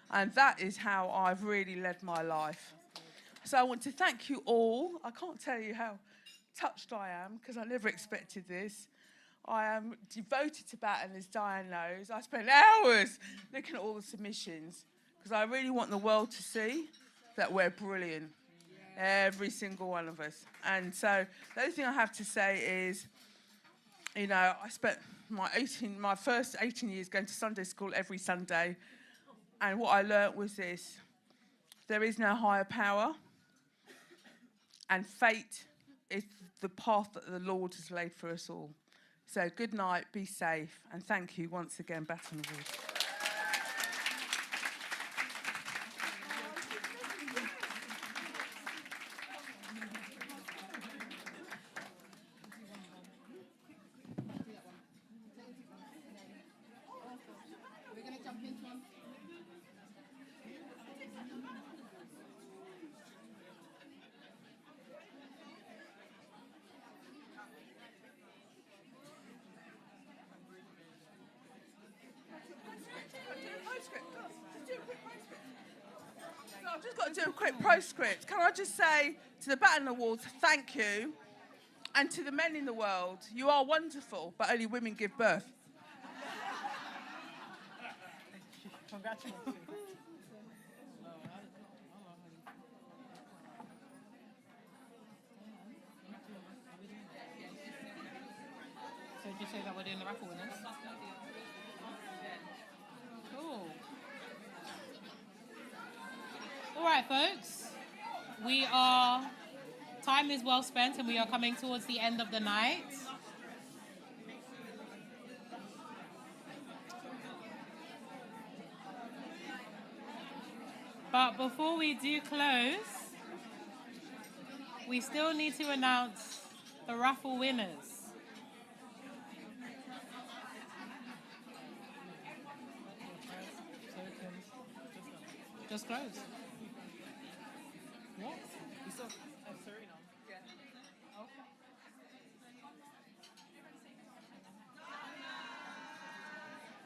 And that is how I've really led my life. So I want to thank you all. I can't tell you how touched I am, because I never expected this. I am devoted to Baton, as Diane knows. I spend hours looking at all the submissions, because I really want the world to see that we're brilliant. Every single one of us. And so the only thing I have to say is, you know, I spent my first 18 years going to Sunday school every Sunday. And what I learnt was this: there is no higher power, and fate is the path that the Lord has laid for us all. So good night, be safe, and thank you once again, Baton Awards. I've just got to do a quick postscript. Can I just say to the Baton Awards, thank you. And to the men in the world, you are wonderful, but only women give birth. Congratulations. So did you say that we're doing the Raffle Winners? Cool. All right, folks. Time is well spent and we are coming towards the end of the night. But before we do close, we still need to announce the Raffle Winners. Just close. What? You saw Serena. Yeah. Okay.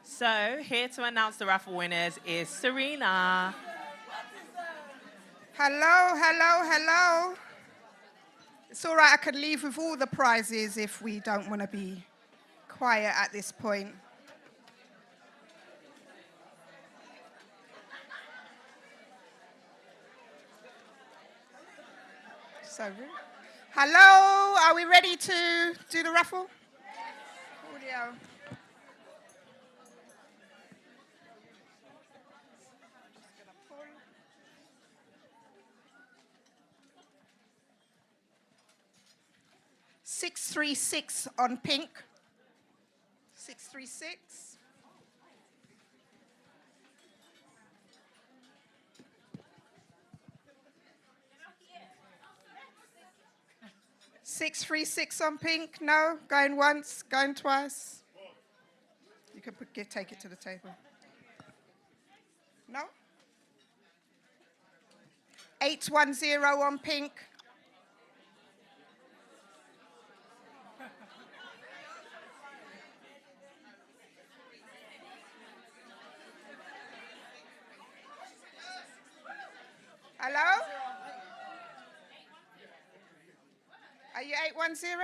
So, here to announce the raffle winners is Serena. Hello, hello, hello. It's all right, I could leave with all the prizes if we don't want to be quiet at this point. So, hello, are we ready to do the raffle? Audio. $636 on pink. 636. Six, 3, 6 on pink. No, going once, going twice. You can take it to the table. No. 810 on pink. Hello? Are you 810?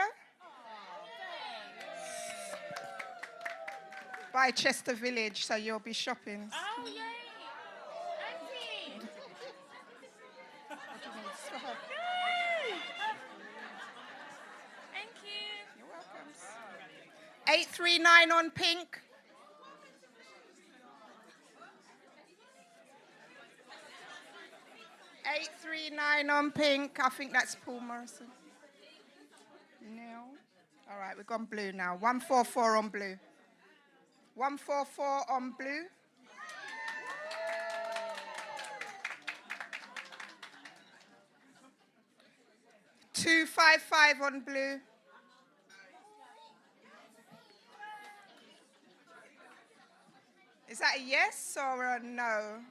By Chester Village, so you'll be shopping. Oh, yay! Auntie! Thank you. You're welcome. 839 on pink. $839 on pink. I think that's Paul Morrison. No. All right, we've gone blue now. 144 on blue. 144 on blue. $255 on blue. Is that a yes or a no?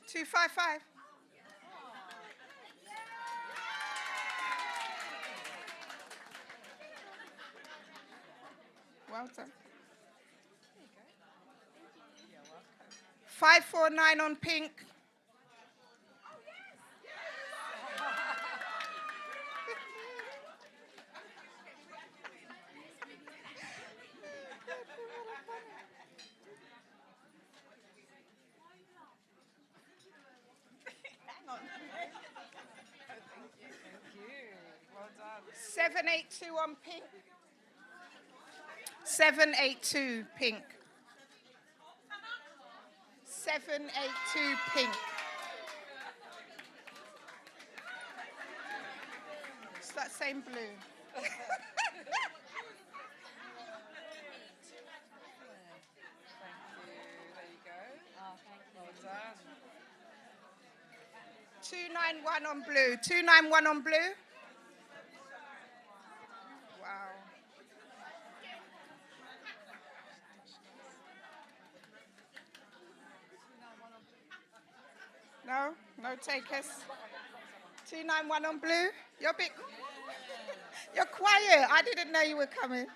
255. Well done. 549 on pink. Hang on. Thank you. Well done. 782 on pink. 782 pink. 782 pink. It's that same blue. There you go. Oh, thank you. Well done. 291 on blue. 291 on blue. Wow. No, no takers. 291 on blue. You're big. You're quiet. I didn't know you were coming.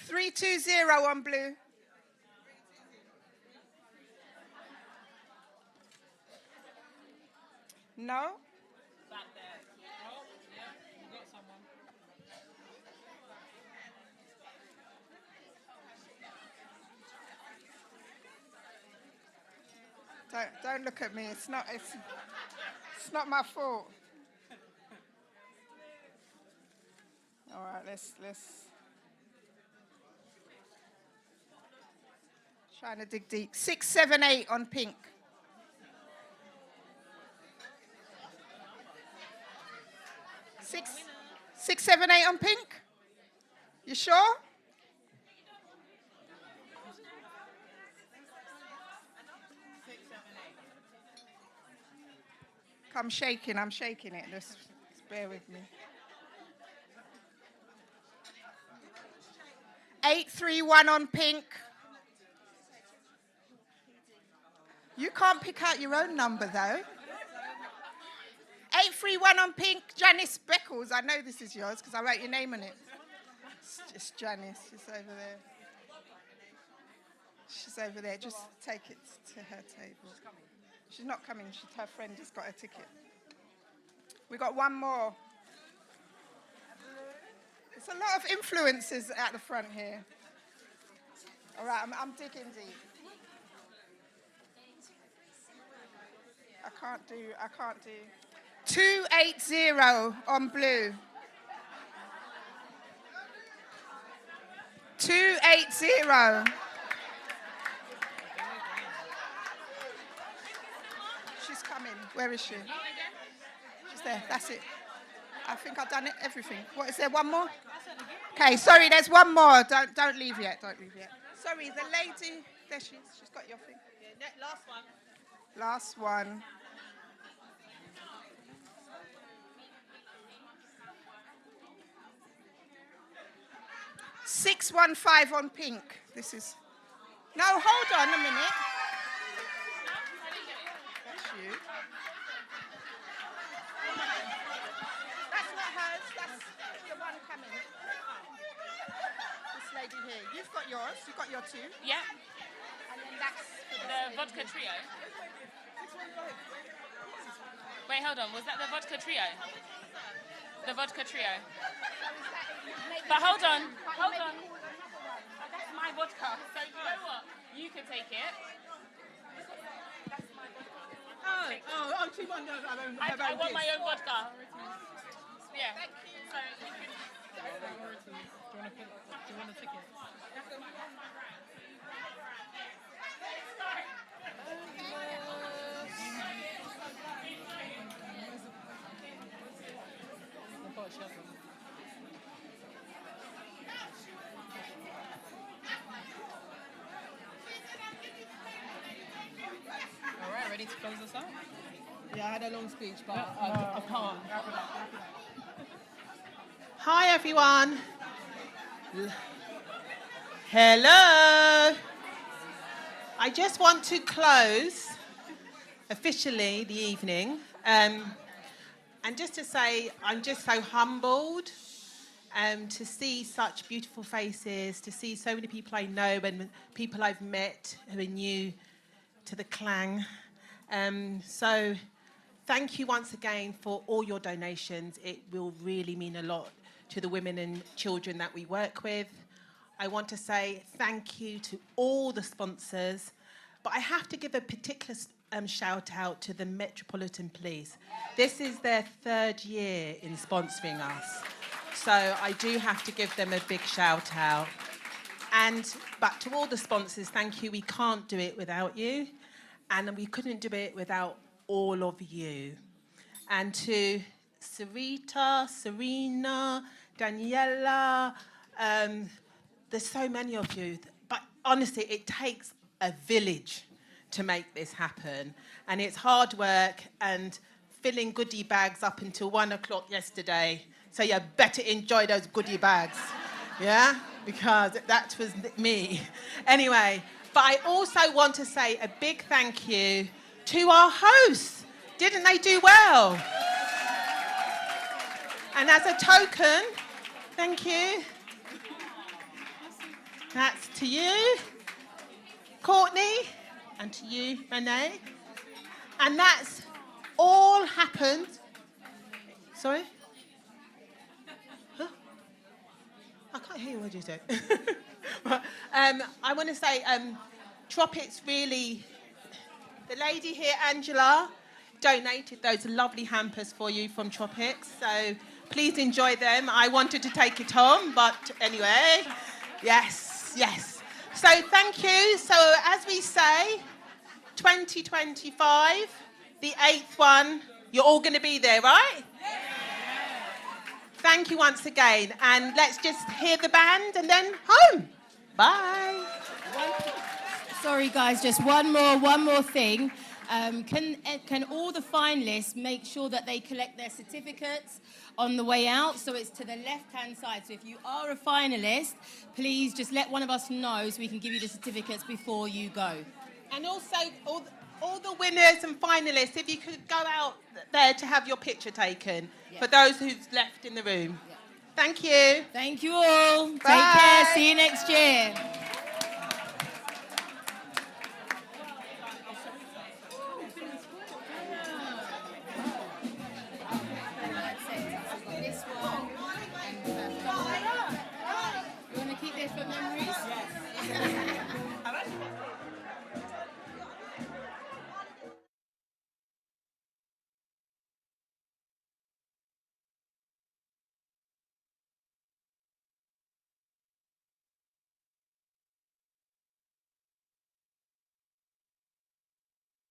320 on blue. No? Back there. Oh, yeah, you got someone. Don't look at me. It's not my fault. All right, let's trying to dig deep. 678 on pink. 678 on pink. You sure? I'm shaking it. Just bear with me. 831 on pink. You can't pick out your own number, though. 831 on pink, Janice Beckles. I know this is yours because I wrote your name on it. It's Janice. She's over there. She's over there. Just take it to her table. She's not coming. Her friend has got a ticket. We got one more. There's a lot of influences at the front here. All right, I'm digging deep. I can't do. 280 on blue. 280. She's coming. Where is she? She's there. That's it. I think I've done everything. What, is there one more? Okay, sorry, there's one more. Don't leave yet. Don't leave yet. Sorry, the lady. There she is. She's got your thing. Yeah, last one. Last one. 615 on pink. This is. No, hold on a minute. That's you. That's not hers. That's the one coming. This lady here. You've got yours. You've got your two. Yeah. And then that's The vodka trio. Wait, hold on. Was that the vodka trio? The vodka trio. But hold on. Hold on. That's my vodka. So you know what? You can take it. That's my vodka. She won her own. I want my own vodka. Yeah. Thank you. So you can. Do you want a ticket? All right, ready to close this out? Yeah, I had a long speech, but I can't. Hi, everyone. Hello. I just want to close officially the evening. And just to say, I'm just so humbled to see such beautiful faces, to see so many people I know and people I've met who are new to the clan. So thank you once again for all your donations. It will really mean a lot to the women and children that we work with. I want to say thank you to all the sponsors, but I have to give a particular shout out to the Metropolitan Police. This is their 3rd year in sponsoring us, so I do have to give them a big shout out. But to all the sponsors, thank you. We can't do it without you, and we couldn't do it without all of you. And to Sarita, Serena, Daniela, there's so many of you, but honestly, it takes a village to make this happen. And it's hard work and filling goodie bags up until 1 o'clock yesterday. So you better enjoy those goodie bags, yeah? Because that was me. Anyway, but I also want to say a big thank you to our hosts. Didn't they do well? And as a token, thank you. That's to you, Courtney, and to you, Renee. And that's all happened. Sorry? Huh? I can't hear what you said. I want to say, Tropics really, the lady here, Angela, donated those lovely hampers for you from Tropics. So please enjoy them. I wanted to take it on, but anyway, yes. So thank you. So as we say, 2025, the 8th one, you're all going to be there, right? Yeah. Thank you once again. And let's just hear the band and then home. Bye. Sorry, guys, just one more thing. Can all the finalists make sure that they collect their certificates on the way out? So it's to the left-hand side. So if you are a finalist, please just let one of us know so we can give you the certificates before you go. And also, all the winners and finalists, if you could go out there to have your picture taken for those who've left in the room. Thank you. Thank you all. Bye. Take care. See you next year.